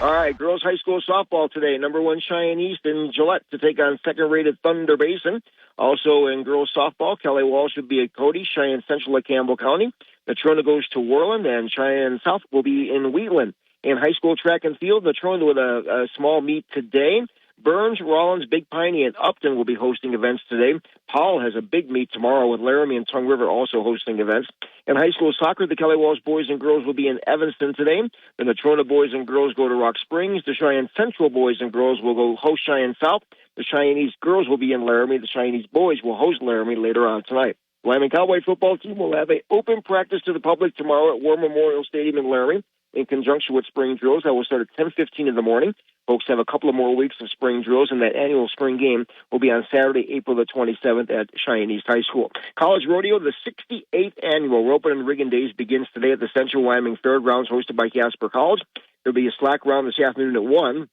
All right, girls high school softball today. Number 1 Cheyenne East in Gillette to take on second-rated Thunder Basin. Also in girls softball, Kelly Walsh would be at Cody. Cheyenne Central at Campbell County. Natrona goes to Worland, and Cheyenne South will be in Wheatland. In high school track and field, Natrona with a small meet today. Burns, Rollins, Big Piney, and Upton will be hosting events today. Powell has a big meet tomorrow with Laramie and Tongue River also hosting events. In high school soccer, the Kelly Walsh boys and girls will be in Evanston today. The Natrona boys and girls go to Rock Springs. The Cheyenne Central boys and girls will go host Cheyenne South. The Cheyenne East girls will be in Laramie. The Cheyenne East boys will host Laramie later on tonight. Wyoming Cowboy football team will have an open practice to the public tomorrow at War Memorial Stadium in Laramie in conjunction with spring drills. That will start at 10:15 in the morning. Folks have a couple of more weeks of spring drills, and that annual spring game will be on Saturday, April the 27th at Cheyenne East High School. College Rodeo, the 68th annual Roping and Rigging Days begins today at the Central Wyoming Fairgrounds, hosted by Casper College. There'll be a slack round this afternoon at 1.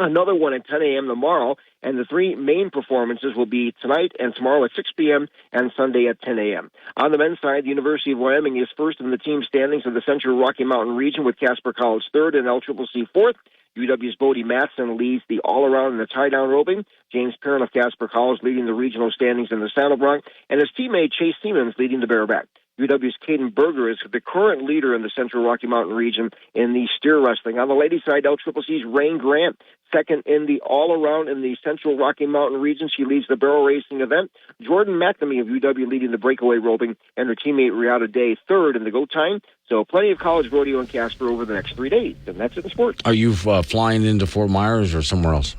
another one at 10 a.m. tomorrow, and the three main performances will be tonight and tomorrow at 6 p.m. and Sunday at 10 a.m. On the men's side, the University of Wyoming is first in the team standings of the Central Rocky Mountain region, with Casper College third and LCCC fourth. UW's Bodie Matson leads the all-around and the tie-down roping. James Perrin of Casper College leading the regional standings in the saddle bronc, and his teammate Chase Siemens leading the bareback. UW's Caden Berger is the current leader in the Central Rocky Mountain region in the steer wrestling. On the ladies' side, LCCC's Rain Grant, second in the all-around in the Central Rocky Mountain region. She leads the barrel racing event. Jordan McNamee of UW leading the breakaway roping, and her teammate Riata Day third in the go time. So plenty of college rodeo in Casper over the next 3 days, and that's it in sports. Are you flying into Fort Myers or somewhere else?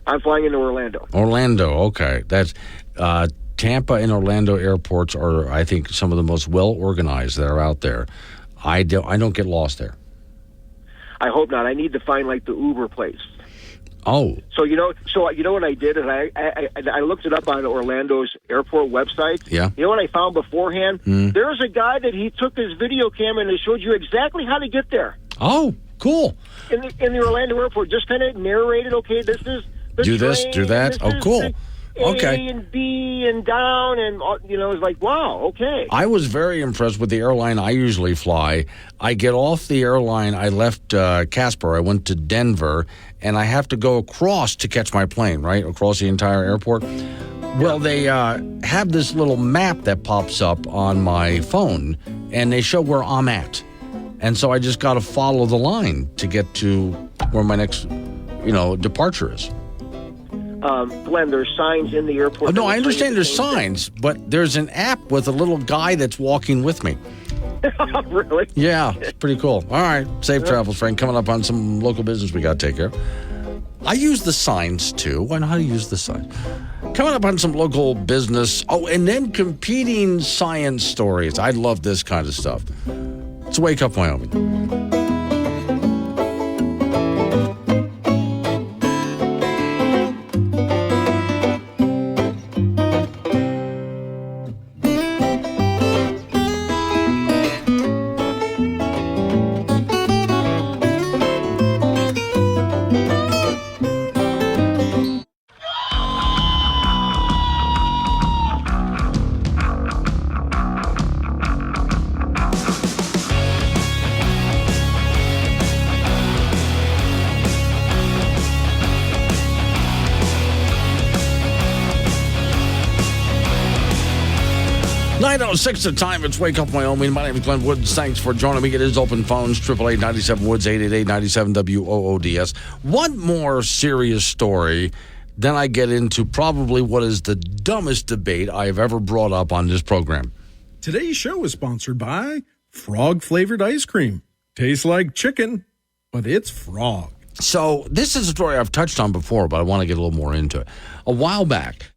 I'm flying into Orlando. Orlando, okay. That's Tampa and Orlando airports are, I think, some of the most well-organized that are out there. I don't get lost there. I hope not. I need to find, like, the Uber place. Oh. So you know what I did, and I looked it up on Orlando's airport website. Yeah. You know what I found beforehand? There's a guy that he took his video camera and he showed you exactly how to get there. Oh, cool. In the Orlando airport, just kind of narrated. Okay, this is the do train, this, do that. Oh, cool. Okay. A and B and down, and it's like, wow, okay. I was very impressed with the airline I usually fly. I get off the airline. I left Casper. I went to Denver, and I have to go across to catch my plane, right, across the entire airport. Well, they have this little map that pops up on my phone, and they show where I'm at. And so I just got to follow the line to get to where my next, departure is. Glenn, there's signs in the airport. Oh, no, I understand there's signs, but there's an app with a little guy that's walking with me. Really? Yeah, it's pretty cool. All right, safe travels, Frank. Coming up on some local business we got to take care of. I use the signs, too. I know how to use the signs. Coming up on some local business. Oh, and then competing science stories. I love this kind of stuff. It's Wake Up Wyoming. Six the time. It's Wake Up Wyoming. My name is Glenn Woods. Thanks for joining me. It is open phones, 888-97-WOODS, 888-97-WOODS. One more serious story, then I get into probably what is the dumbest debate I have ever brought up on this program. Today's show is sponsored by frog-flavored ice cream. Tastes like chicken, but it's frog. So this is a story I've touched on before, but I want to get a little more into it. A while back,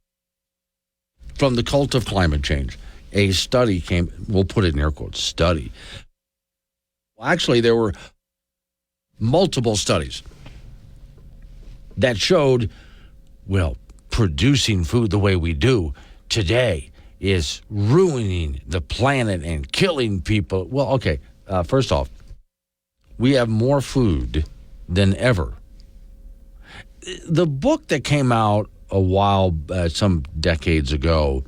from the cult of climate change, a study came, we'll put it in air quotes, study. Well, actually, there were multiple studies that showed, producing food the way we do today is ruining the planet and killing people. Well, okay, first off, we have more food than ever. The book that came out a while, some decades ago,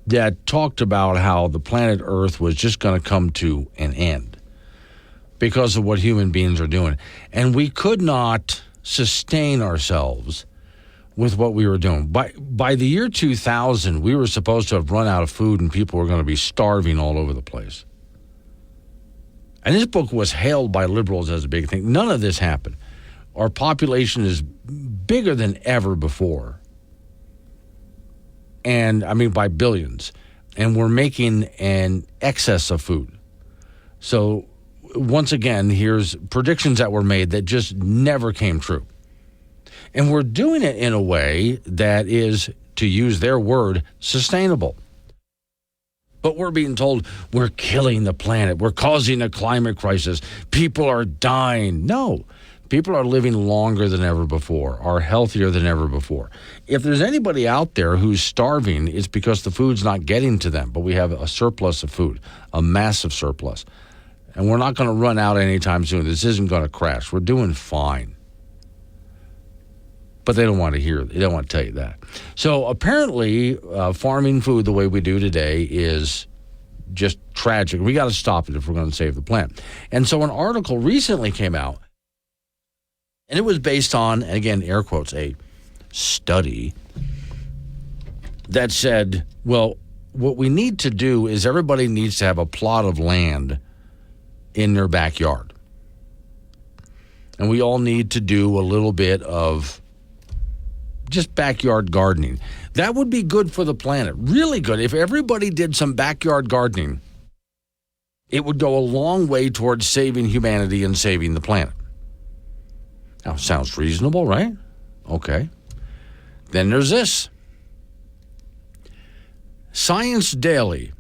that talked about how the planet Earth was just going to come to an end because of what human beings are doing. And we could not sustain ourselves with what we were doing. By the year 2000, we were supposed to have run out of food and people were going to be starving all over the place. And this book was hailed by liberals as a big thing. None of this happened. Our population is bigger than ever before. And I mean by billions, and we're making an excess of food. So once again, here's predictions that were made that just never came true. And we're doing it in a way that is, to use their word, sustainable. But we're being told we're killing the planet. We're causing a climate crisis. People are dying. No. People are living longer than ever before, are healthier than ever before. If there's anybody out there who's starving, it's because the food's not getting to them. But we have a surplus of food, a massive surplus. And we're not going to run out anytime soon. This isn't going to crash. We're doing fine. But they don't want to hear it. They don't want to tell you that. So apparently, farming food the way we do today is just tragic. We got to stop it if we're going to save the planet. And so an article recently came out, and it was based on, and again, air quotes, a study that said, well, what we need to do is everybody needs to have a plot of land in their backyard. And we all need to do a little bit of just backyard gardening. That would be good for the planet. Really good. If everybody did some backyard gardening, it would go a long way towards saving humanity and saving the planet. Now, sounds reasonable, right? Okay. Then there's this. Science Daily.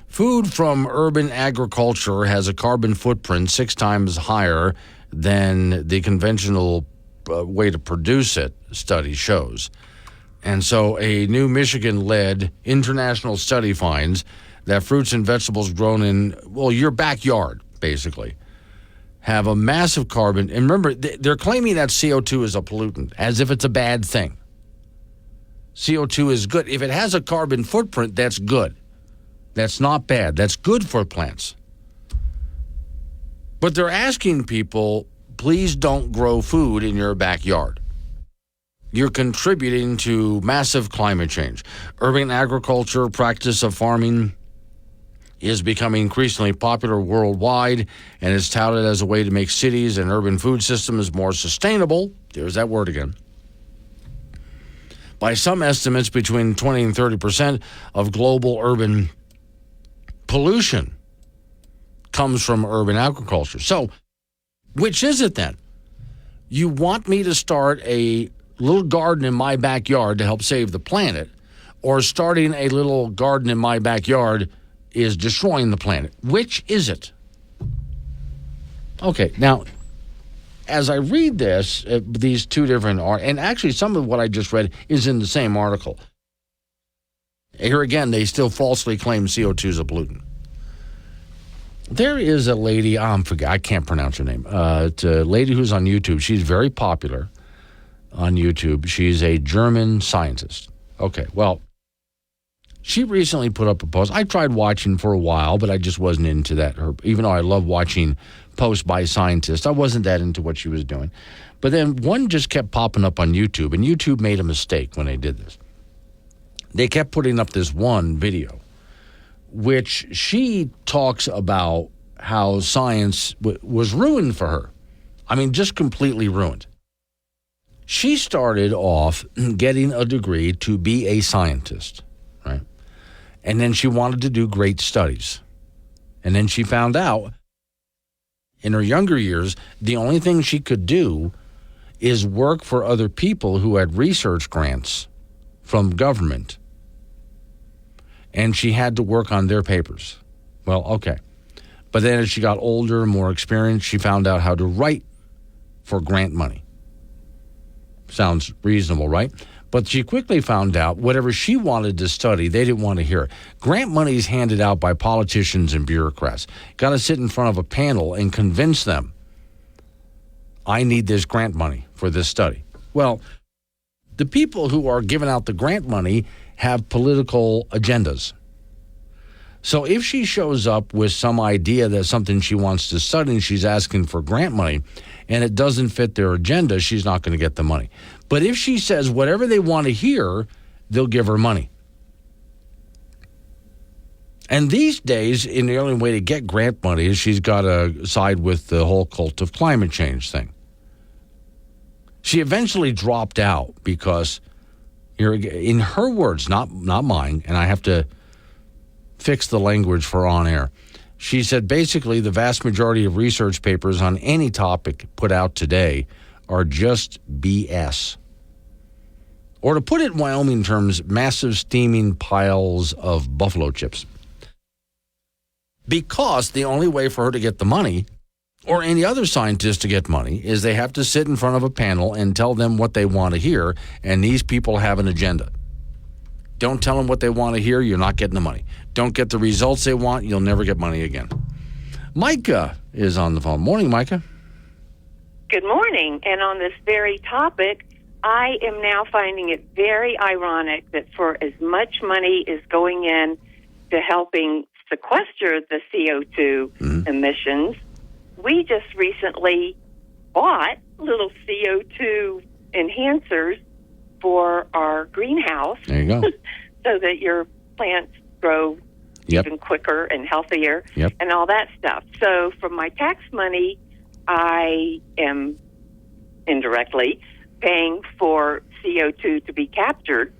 Food from urban agriculture has a carbon footprint 6 times higher than the conventional way to produce it, study shows. And so a new Michigan-led international study finds that fruits and vegetables grown in, well, your backyard, basically, have a massive carbon. And remember, they're claiming that CO2 is a pollutant, as if it's a bad thing. CO2 is good. If it has a carbon footprint, that's good. That's not bad. That's good for plants. But they're asking people, please don't grow food in your backyard. You're contributing to massive climate change. Urban agriculture, practice of farming, is becoming increasingly popular worldwide and is touted as a way to make cities and urban food systems more sustainable. There's that word again. By some estimates, between 20 and 30% of global urban pollution comes from urban agriculture. So, which is it then? You want me to start a little garden in my backyard to help save the planet, or starting a little garden in my backyard is destroying the planet? Which is it? Okay, now, as I read this, these two different and actually some of what I just read is in the same article. Here again, they still falsely claim CO2 is a pollutant. There is a lady, I can't pronounce her name. It's a lady who's on YouTube. She's very popular on YouTube. She's a German scientist. Okay, well, she recently put up a post. I tried watching for a while, but I just wasn't into that. Even though I love watching posts by scientists, I wasn't that into what she was doing. But then one just kept popping up on YouTube, and YouTube made a mistake when they did this. They kept putting up this one video, which she talks about how science was ruined for her. I mean, just completely ruined. She started off getting a degree to be a scientist, right? And then she wanted to do great studies. And then she found out in her younger years, the only thing she could do is work for other people who had research grants from government. And she had to work on their papers. Well, okay. But then as she got older, more experienced, she found out how to write for grant money. Sounds reasonable, right? But she quickly found out whatever she wanted to study, they didn't want to hear it. Grant money is handed out by politicians and bureaucrats. Got to sit in front of a panel and convince them, I need this grant money for this study. Well, the people who are giving out the grant money have political agendas. So if she shows up with some idea that something she wants to study and she's asking for grant money and it doesn't fit their agenda, she's not going to get the money. But if she says whatever they want to hear, they'll give her money. And these days, in the only way to get grant money is she's got to side with the whole cult of climate change thing. She eventually dropped out because, in her words, not mine, and I have to fix the language for on air. She said basically the vast majority of research papers on any topic put out today are just BS. Or to put it in Wyoming terms, massive steaming piles of buffalo chips. Because the only way for her to get the money, or any other scientist to get money, is they have to sit in front of a panel and tell them what they want to hear, and these people have an agenda. Don't tell them what they want to hear, you're not getting the money. Don't get the results they want, you'll never get money again. Micah is on the phone. Morning, Micah. Good morning. And on this very topic, I am now finding it very ironic that for as much money is going in to helping sequester the CO2 emissions, we just recently bought little CO2 enhancers for our greenhouse. There you go. So that your plants grow even quicker and healthier and all that stuff. So from my tax money, I am indirectly paying for CO2 to be captured.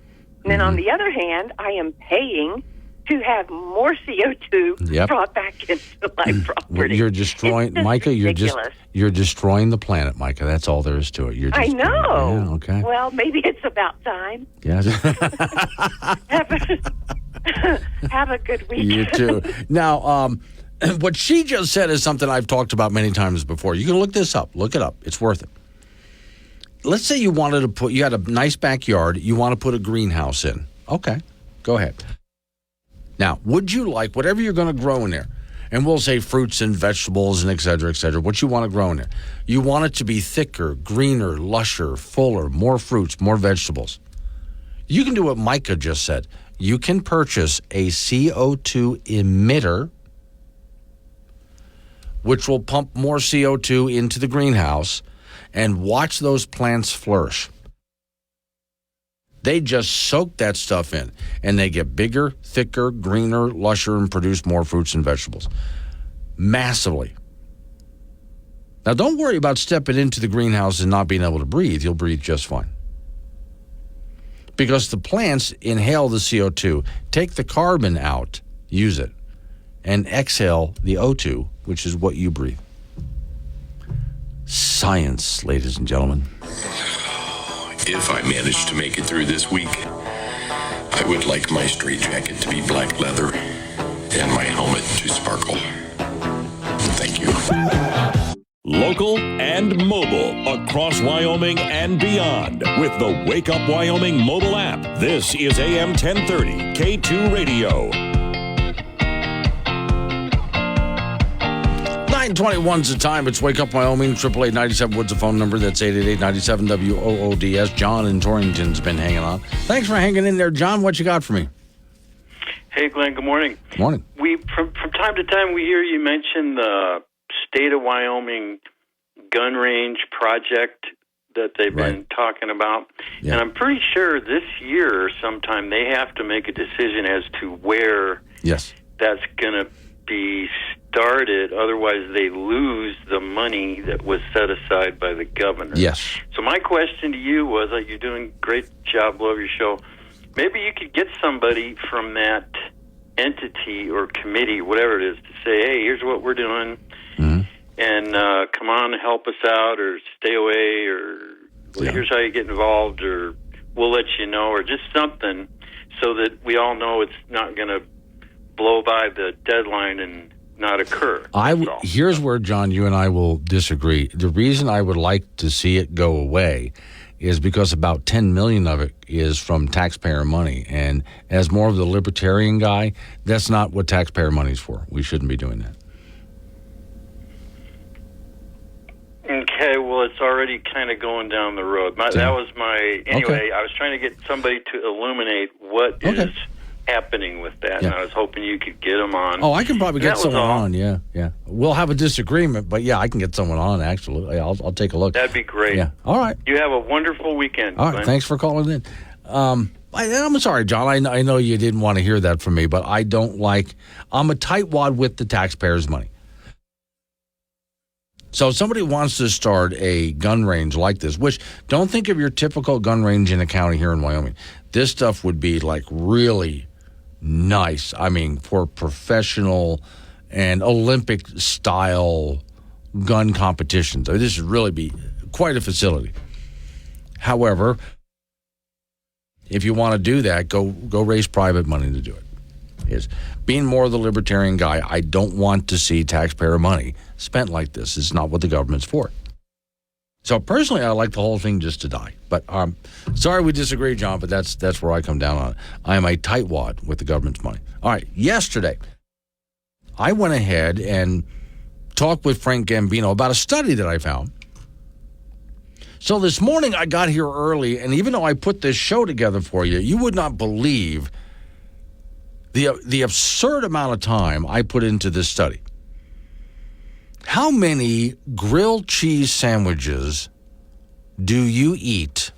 And then on the other hand, I am paying to have more CO2 brought back into my property. You're destroying, Micah. You're destroying the planet, Micah. That's all there is to it. I know. Yeah, okay. Well, maybe it's about time. Yeah. Have a good weekend. You too. Now, what she just said is something I've talked about many times before. You can look this up. Look it up. It's worth it. Let's say you had a nice backyard. You want to put a greenhouse in. Okay, go ahead. Now, would you like whatever you're going to grow in there? And we'll say fruits and vegetables and et cetera, what you want to grow in there. You want it to be thicker, greener, lusher, fuller, more fruits, more vegetables. You can do what Micah just said. You can purchase a CO2 emitter, which will pump more CO2 into the greenhouse, and watch those plants flourish. They just soak that stuff in, and they get bigger, thicker, greener, lusher, and produce more fruits and vegetables. Massively. Now, don't worry about stepping into the greenhouse and not being able to breathe. You'll breathe just fine. Because the plants inhale the CO2, take the carbon out, use it, and exhale the O2, which is what you breathe. Science, ladies and gentlemen. If I manage to make it through this week, I would like my straitjacket to be black leather and my helmet to sparkle. Thank you. Local and mobile across Wyoming and beyond with the Wake Up Wyoming mobile app. This is AM 1030 K2 Radio. 9:21's the time. It's Wake Up Wyoming. 888-97 Woods, the phone number. That's 888-97-WOODS. John in Torrington's been hanging on. Thanks for hanging in there, John. What you got for me? Hey, Glenn. Good morning. Morning. From time to time we hear you mention the state of Wyoming gun range project that they've been talking about. Yeah. And I'm pretty sure this year sometime they have to make a decision as to where that's going to be started. Otherwise, they lose the money that was set aside by the governor. Yes. So my question to you was, you're doing a great job, love your show. Maybe you could get somebody from that entity or committee, whatever it is, to say, hey, here's what we're doing, and come on and help us out, or stay away, or here's how you get involved, or we'll let you know, or just something so that we all know it's not going to blow by the deadline and not occur. Here's where, John, you and I will disagree. The reason I would like to see it go away is because about $10 million of it is from taxpayer money. And as more of the libertarian guy, that's not what taxpayer money is for. We shouldn't be doing that. Okay, well, it's already kind of going down the road. That was my... Anyway, I was trying to get somebody to illuminate what is happening with that, and I was hoping you could get them on. Oh, I can probably get someone on, yeah. We'll have a disagreement, but I can get someone on, actually. I'll take a look. That'd be great. Yeah, all right. You have a wonderful weekend, All right, thanks for calling in. I'm sorry, John, I know you didn't want to hear that from me, but I'm a tightwad with the taxpayers' money. So if somebody wants to start a gun range like this, which don't think of your typical gun range in a county here in Wyoming. This stuff would be really nice. I mean, for professional and Olympic style gun competitions. This would really be quite a facility. However, if you want to do that, go raise private money to do it. Being more of the libertarian guy, I don't want to see taxpayer money spent like this. It's not what the government's for. So personally, I like the whole thing just to die. But sorry we disagree, John, but that's where I come down on it. I am a tightwad with the government's money. All right, yesterday, I went ahead and talked with Frank Gambino about a study that I found So this morning I got here early, and even though I put this show together for you, you would not believe the absurd amount of time I put into this study. How many grilled cheese sandwiches do you eat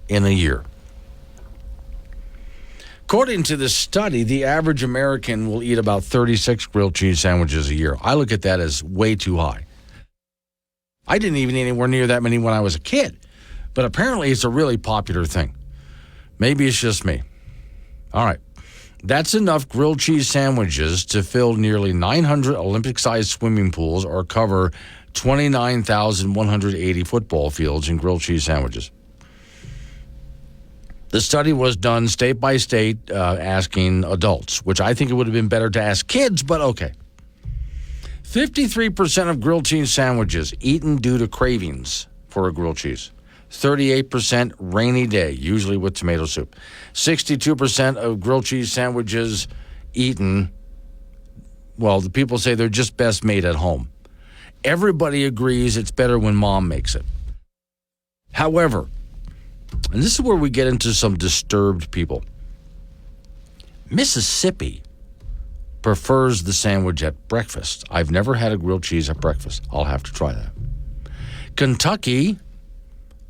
in a year? According to this study, the average American will eat about 36 grilled cheese sandwiches a year. I look at that as way too high. I didn't even eat anywhere near that many when I was a kid. But apparently it's a really popular thing. Maybe it's just me. All right. That's enough grilled cheese sandwiches to fill nearly 900 Olympic-sized swimming pools or cover 29,180 football fields in grilled cheese sandwiches. The study was done state by state, asking adults, which I think it would have been better to ask kids, but okay. 53% of grilled cheese sandwiches eaten due to cravings for a grilled cheese. 38% rainy day, usually with tomato soup. 62% of grilled cheese sandwiches eaten, well, the people say they're just best made at home. Everybody agrees it's better when mom makes it. However, and this is where we get into some disturbed people, Mississippi prefers the sandwich at breakfast. I've never had a grilled cheese at breakfast. I'll have to try that. Kentucky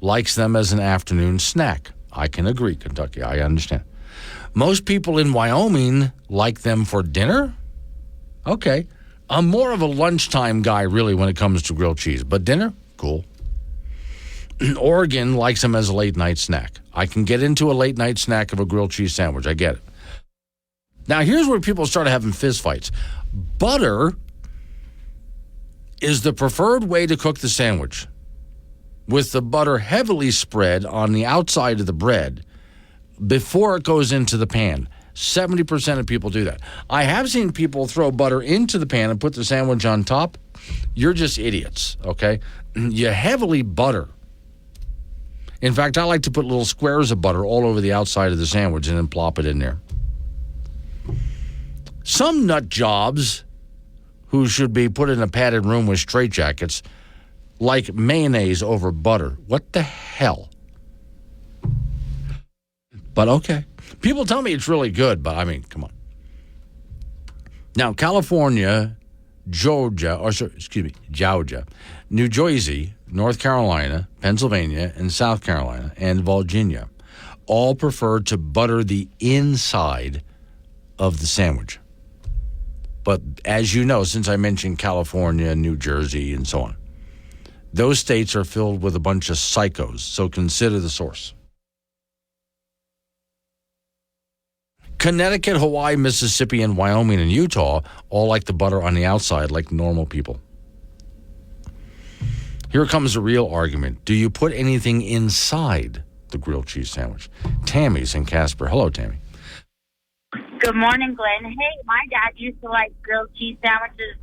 likes them as an afternoon snack. I can agree, Kentucky. I understand. Most people in Wyoming like them for dinner? Okay. I'm more of a lunchtime guy, really, when it comes to grilled cheese. But dinner? Cool. Oregon likes them as a late-night snack. I can get into a late-night snack of a grilled cheese sandwich. I get it. Now, here's where people start having fistfights. Butter is the preferred way to cook the sandwich, with the butter heavily spread on the outside of the bread before it goes into the pan. 70% of people do that. I have seen people throw butter into the pan and put the sandwich on top. You're just idiots, okay? You heavily butter. In fact, I like to put little squares of butter all over the outside of the sandwich and then plop it in there. Some nut jobs who should be put in a padded room with straitjackets like mayonnaise over butter. What the hell? But okay. People tell me it's really good, but I mean, come on. Now, California, Georgia, New Jersey, North Carolina, Pennsylvania, and South Carolina, and Virginia all prefer to butter the inside of the sandwich. But as you know, since I mentioned California, New Jersey, and so on, those states are filled with a bunch of psychos, so consider the source. Connecticut, Hawaii, Mississippi, and Wyoming, and Utah all like the butter on the outside like normal people. Here comes a real argument. Do you put anything inside the grilled cheese sandwich? Tammy's in Casper. Hello, Tammy. Good morning, Glenn. Hey, my dad used to like grilled cheese sandwiches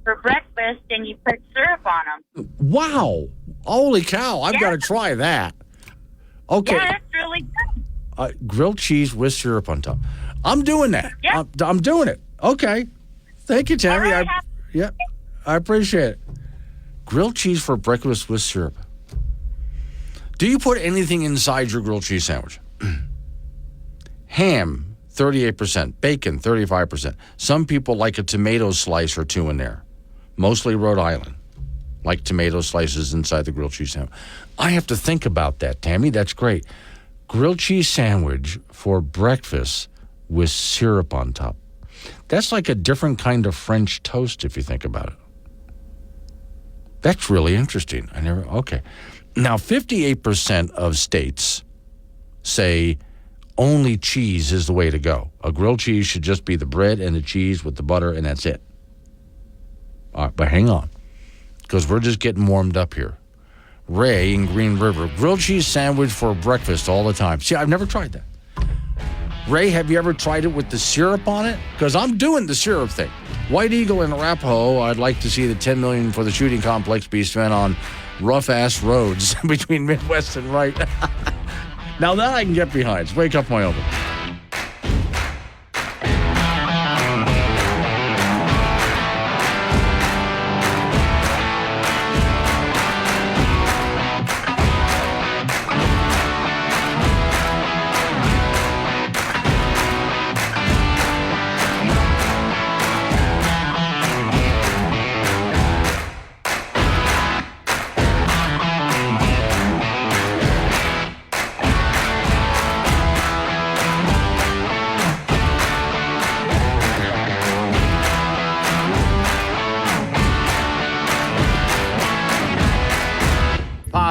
for breakfast, and you put syrup on them. Wow. Holy cow. I've got to try that. Okay. Yeah, that's really good. Grilled cheese with syrup on top. I'm doing that. Yeah. I'm doing it. Okay. Thank you, Tammy. Right, I appreciate it. Grilled cheese for breakfast with syrup. Do you put anything inside your grilled cheese sandwich? Ham, 38%. Bacon, 35%. Some people like a tomato slice or two in there. Mostly Rhode Island. Like tomato slices inside the grilled cheese sandwich. I have to think about that, Tammy. That's great. Grilled cheese sandwich for breakfast with syrup on top. That's like a different kind of French toast if you think about it. That's really interesting. Okay. Now, 58% of states say only cheese is the way to go. A grilled cheese should just be the bread and the cheese with the butter, and that's it. All right, but hang on, because we're just getting warmed up here. Ray in Green River, grilled cheese sandwich for breakfast all the time. See, I've never tried that. Ray, have you ever tried it with the syrup on it? Because I'm doing the syrup thing. White Eagle in Arapahoe, I'd like to see the $10 million for the shooting complex be spent on rough-ass roads between Midwest and right. Now that I can get behind. It's Wake Up Wyoming.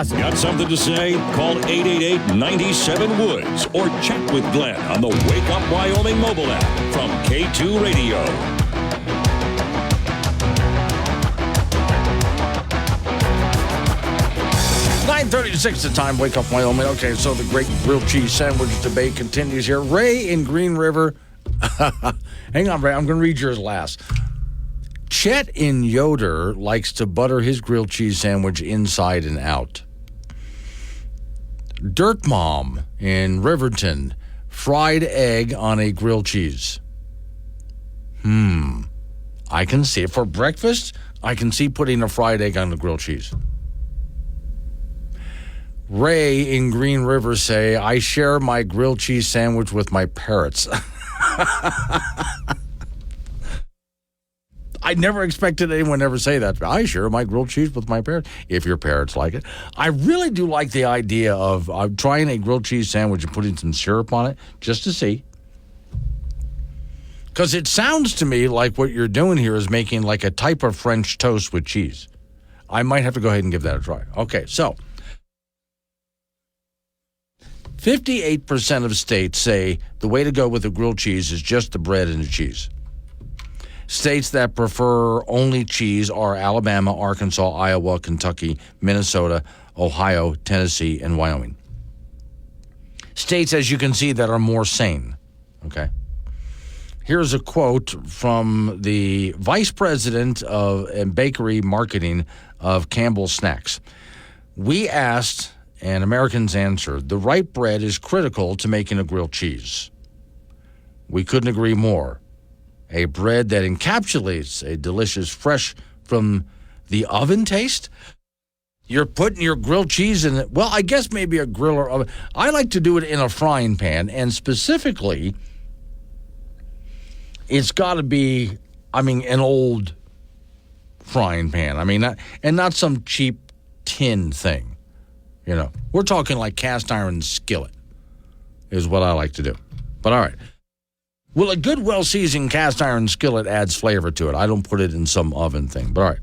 awesome. Got something to say? Call 888-97-WOODS or chat with Glenn on the Wake Up Wyoming mobile app from K2 Radio. 9:36 the time. Wake Up Wyoming. Okay, so the great grilled cheese sandwich debate continues here. Ray in Green River. Hang on, Ray. I'm going to read yours last. Chet in Yoder likes to butter his grilled cheese sandwich inside and out. Dirt Mom in Riverton. Fried egg on a grilled cheese. I can see it. For breakfast, I can see putting a fried egg on the grilled cheese. Ray in Green River say, I share my grilled cheese sandwich with my parrots. I never expected anyone to ever say that. I share my grilled cheese with my parrots, if your parrots like it. I really do like the idea of trying a grilled cheese sandwich and putting some syrup on it, just to see. Because it sounds to me like what you're doing here is making like a type of French toast with cheese. I might have to go ahead and give that a try. Okay, so 58% of states say the way to go with a grilled cheese is just the bread and the cheese. States that prefer only cheese are Alabama, Arkansas, Iowa, Kentucky, Minnesota, Ohio, Tennessee, and Wyoming. States, as you can see, that are more sane. Okay. Here's a quote from the vice president of bakery marketing of Campbell Snacks. We asked, and Americans answered, the right bread is critical to making a grilled cheese. We couldn't agree more. A bread that encapsulates a delicious, fresh from the oven taste. You're putting your grilled cheese in it. Well, I guess maybe a grill or oven. I like to do it in a frying pan, and specifically, it's got to be, an old frying pan. Not some cheap tin thing. We're talking like cast iron skillet is what I like to do. But all right. Well, a good, well-seasoned cast iron skillet adds flavor to it. I don't put it in some oven thing. But all right.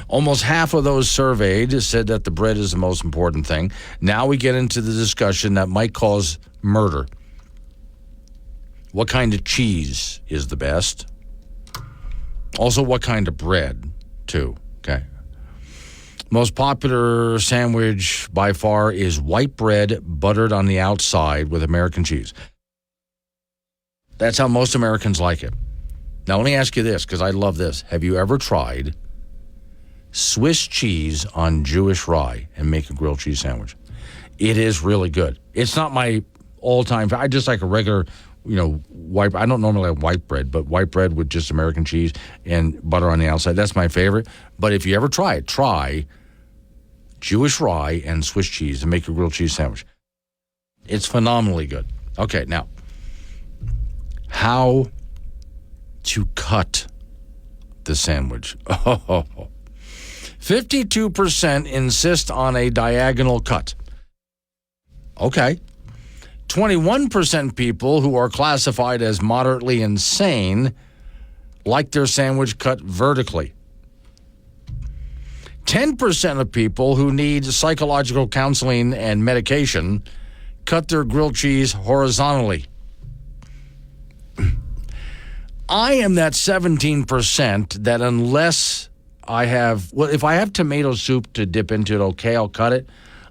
Almost half of those surveyed said that the bread is the most important thing. Now we get into the discussion that might cause murder. What kind of cheese is the best? Also, what kind of bread, too? Okay. Most popular sandwich by far is white bread buttered on the outside with American cheese. That's how most Americans like it. Now, let me ask you this, because I love this. Have you ever tried Swiss cheese on Jewish rye and make a grilled cheese sandwich? It is really good. It's not my all-time. I just like a regular, white. I don't normally like white bread, but white bread with just American cheese and butter on the outside. That's my favorite. But if you ever try Jewish rye and Swiss cheese and make a grilled cheese sandwich. It's phenomenally good. Okay, now, how to cut the sandwich. 52% insist on a diagonal cut. Okay. 21% people who are classified as moderately insane like their sandwich cut vertically. 10% of people who need psychological counseling and medication cut their grilled cheese horizontally. I am that 17% that unless if I have tomato soup to dip into it, okay, I'll cut it.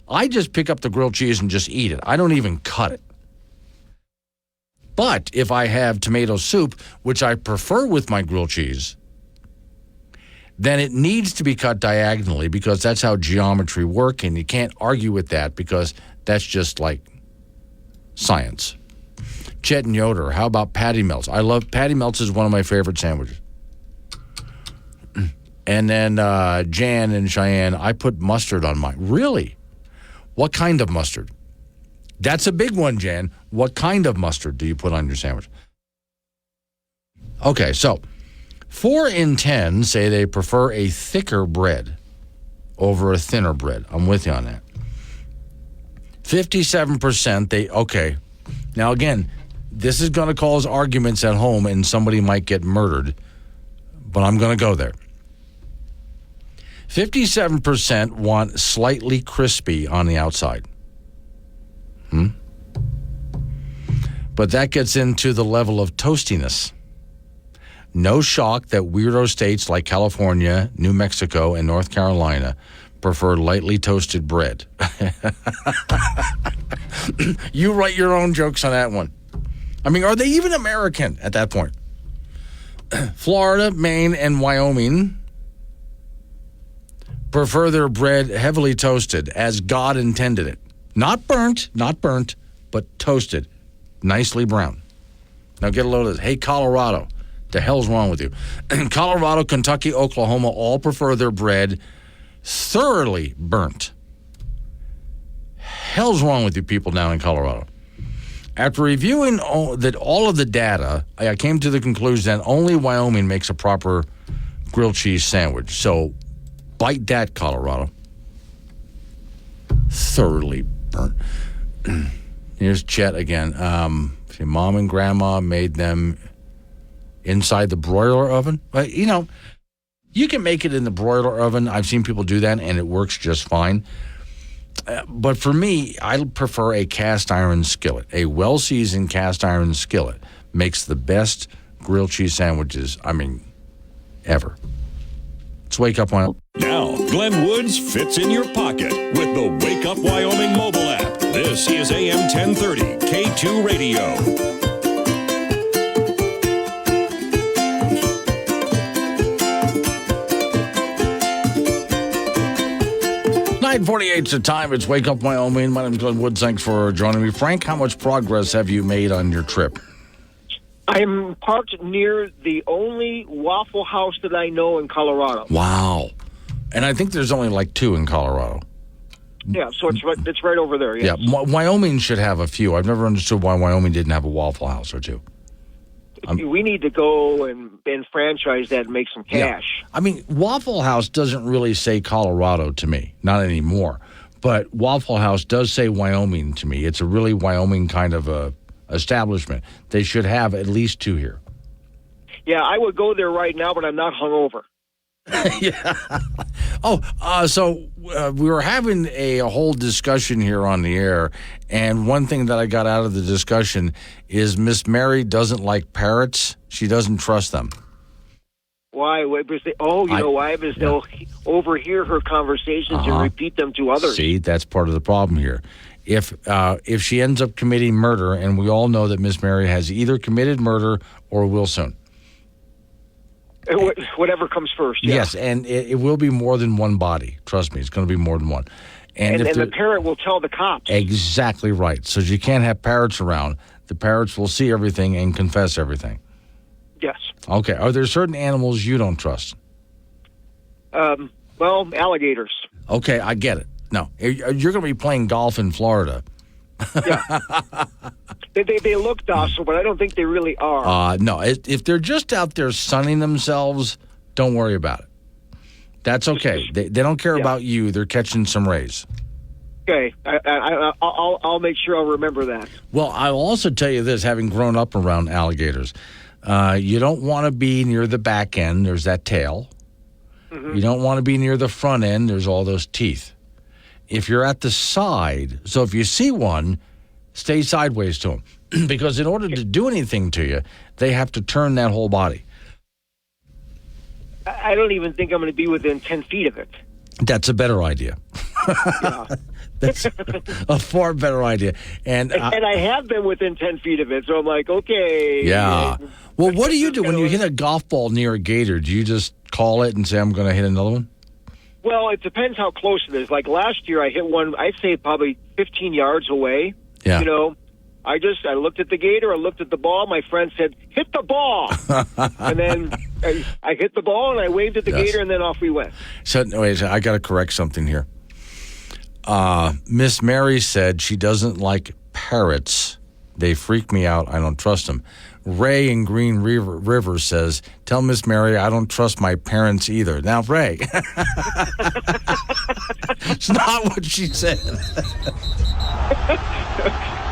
I just pick up the grilled cheese and just eat it. I don't even cut it. But if I have tomato soup, which I prefer with my grilled cheese, then it needs to be cut diagonally because that's how geometry works, and you can't argue with that because that's just like science. Chet and Yoder, how about patty melts? I love patty melts is one of my favorite sandwiches. And then Jan and Cheyenne, I put mustard on mine. Really? What kind of mustard? That's a big one, Jan. What kind of mustard do you put on your sandwich? Okay, so 4 in 10 say they prefer a thicker bread over a thinner bread. I'm with you on that. 57% okay. Now, again, this is going to cause arguments at home and somebody might get murdered, but I'm going to go there. 57% want slightly crispy on the outside. But that gets into the level of toastiness. No shock that weirdo states like California, New Mexico, and North Carolina prefer lightly toasted bread. You write your own jokes on that one. I mean, are they even American at that point? Florida, Maine, and Wyoming prefer their bread heavily toasted as God intended it. Not burnt, but toasted. Nicely brown. Now get a load of this. Hey, Colorado, the hell's wrong with you? Colorado, Kentucky, Oklahoma all prefer their bread thoroughly burnt. Hell's wrong with you people down in Colorado? After reviewing all of the data, I came to the conclusion that only Wyoming makes a proper grilled cheese sandwich. So bite that, Colorado. Thoroughly burnt. Here's Chet again. Mom and Grandma made them inside the broiler oven. But, you can make it in the broiler oven. I've seen people do that, and it works just fine. But for me, I prefer a cast iron skillet. A well-seasoned cast iron skillet makes the best grilled cheese sandwiches, ever. Let's wake up Wyoming. Now, Glenn Woods fits in your pocket with the Wake Up Wyoming mobile app. This is AM 1030, K2 Radio. 9:48 is the time. It's Wake Up Wyoming. My name is Glenn Woods. Thanks for joining me. Frank, how much progress have you made on your trip? I'm parked near the only Waffle House that I know in Colorado. Wow. And I think there's only like 2 in Colorado. Yeah, so it's right over there. Yes. Yeah, Wyoming should have a few. I've never understood why Wyoming didn't have a Waffle House or 2. We need to go and franchise that and make some cash. Yeah. Waffle House doesn't really say Colorado to me, not anymore. But Waffle House does say Wyoming to me. It's a really Wyoming kind of a establishment. They should have at least 2 here. Yeah, I would go there right now, but I'm not hungover. Yeah. So we were having a whole discussion here on the air, and one thing that I got out of the discussion is Miss Mary doesn't like parrots. She doesn't trust them. Why? Why? Because they'll overhear her conversations and repeat them to others. See, that's part of the problem here. If she ends up committing murder, and we all know that Miss Mary has either committed murder or will soon. Whatever comes first. Yeah. Yes, and it will be more than one body. Trust me, it's going to be more than one. And the parrot will tell the cops. Exactly right. So you can't have parrots around. The parrots will see everything and confess everything. Yes. Okay. Are there certain animals you don't trust? Well, alligators. Okay, I get it. No, you're going to be playing golf in Florida. Yeah. They look docile, but I don't think they really are. No, if they're just out there sunning themselves, don't worry about it. That's okay. They don't care about you. They're catching some rays. Okay, I'll make sure I'll remember that. Well, I'll also tell you this, having grown up around alligators, you don't want to be near the back end. There's that tail. Mm-hmm. You don't want to be near the front end. There's all those teeth. If you're at the side, so if you see one, stay sideways to them. Because in order to do anything to you, they have to turn that whole body. I don't even think I'm going to be within 10 feet of it. That's a better idea. Yeah. That's a far better idea. And I have been within 10 feet of it, so I'm like, okay. Yeah. Well, what do you do when you hit a golf ball near a gator? Do you just call it and say, I'm going to hit another one? Well, it depends how close it is. Like last year, I hit one, I'd say probably 15 yards away. Yeah. I looked at the gator, I looked at the ball. My friend said, hit the ball. And then I hit the ball and I waved at the gator and then off we went. So, wait, I got to correct something here. Miss Mary said she doesn't like parrots. They freak me out. I don't trust them. Ray in Green River says, tell Miss Mary I don't trust my parents either. Now, Ray. It's not what she said.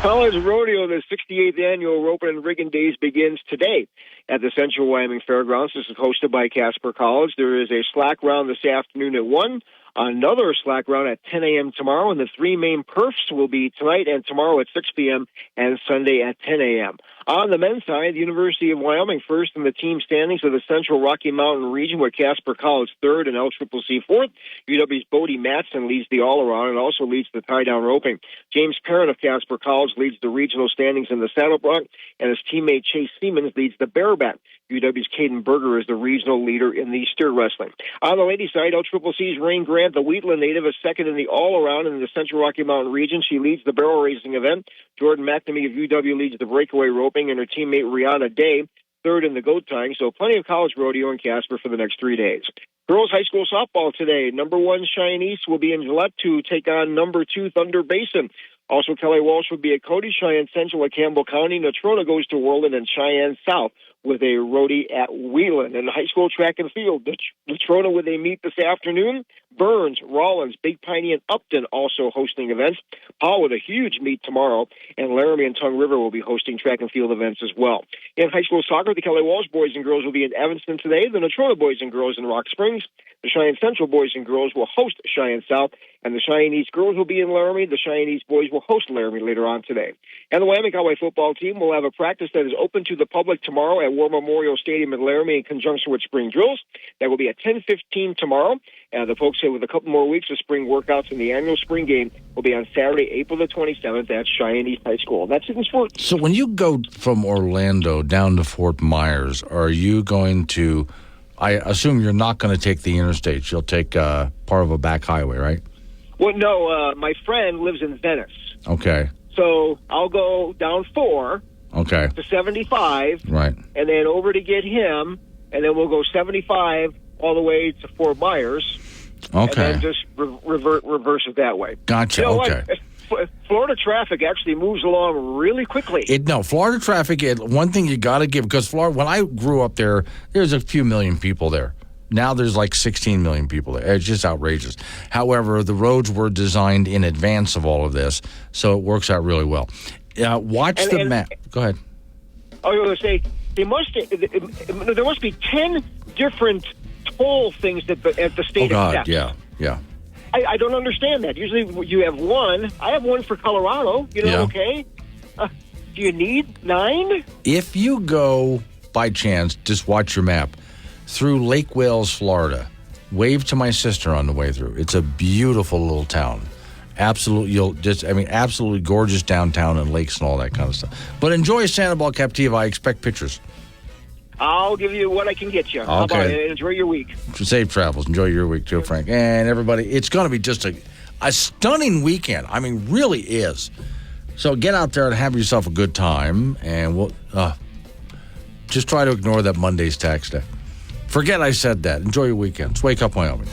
College Rodeo, the 68th annual Roping and Rigging Days begins today. at the Central Wyoming Fairgrounds. This is hosted by Casper College. There is a slack round this afternoon at 1, another slack round at 10 a.m. tomorrow, and the 3 main perfs will be tonight and tomorrow at 6 p.m. and Sunday at 10 a.m. On the men's side, the University of Wyoming first in the team standings of the Central Rocky Mountain region, where Casper College third and LCCC fourth. UW's Bodie Matson leads the all-around and also leads the tie-down roping. James Parent of Casper College leads the regional standings in the saddle bronc, and his teammate Chase Siemens leads the bareback. UW's Caden Berger is the regional leader in the steer wrestling. On the ladies' side, LCCC's Rain Grant, the Wheatland native, is second in the all-around in the Central Rocky Mountain region. She leads the barrel racing event. Jordan McNamee of UW leads the breakaway roping, and her teammate Rihanna Day third in the goat tying. So plenty of college rodeo in Casper for the next 3 days. Girls high school softball today. Number 1 Cheyenne East will be in Gillette to take on number 2 Thunder Basin. Also, Kelly Walsh will be at Cody. Cheyenne Central at Campbell County. Natrona goes to Worland, and Cheyenne South with a roadie at Wheelan. And high school track and field, Natrona with a meet this afternoon. Burns, Rollins, Big Piney, and Upton also hosting events. Paul with a huge meet tomorrow, and Laramie and Tongue River will be hosting track and field events as well. In high school soccer, the Kelly Walsh boys and girls will be in Evanston today. The Natrona boys and girls in Rock Springs. The Cheyenne Central boys and girls will host Cheyenne South, and the Cheyenne East girls will be in Laramie. The Cheyenne East boys will host Laramie later on today. And the Wyoming Cowboy football team will have a practice that is open to the public tomorrow at War Memorial Stadium in Laramie in conjunction with spring drills. That will be at 10:15 tomorrow. The folks say with a couple more weeks of spring workouts, and the annual spring game will be on Saturday, April the 27th at Cheyenne East High School. That's it in sports. So when you go from Orlando down to Fort Myers, are you going to, I assume you're not going to take the interstate. You'll take part of a back highway, right? Well, no, my friend lives in Venice. Okay. So I'll go down 4 Okay. to 75, Right. and then over to get him, and then we'll go 75 all the way to Fort Myers. Okay. And then just reverse it that way. Gotcha. You know okay. what? Florida traffic actually moves along really quickly. Florida traffic, one thing you got to give, because Florida, when I grew up there's a few million people there. Now there's like 16 million people there. It's just outrageous. However, the roads were designed in advance of all of this, so it works out really well. Watch the map. Go ahead. I was going to say, there must be 10 different toll things at the state accepts. Yeah. I don't understand that. Usually you have one. I have one for Colorado. Okay. Do you need 9? If you go, by chance, just watch your map, through Lake Wales, Florida, wave to my sister on the way through. It's a beautiful little town. Absolutely gorgeous downtown and lakes and all that kind of stuff. But enjoy Sandoval Captiva. I expect pictures. I'll give you what I can get you. Okay. How about it? Enjoy your week. Safe travels. Enjoy your week too, Frank. And everybody, it's going to be just a stunning weekend. I mean, really is. So get out there and have yourself a good time. And we'll just try to ignore that Monday's tax day. Forget I said that. Enjoy your weekends. Wake up, Wyoming.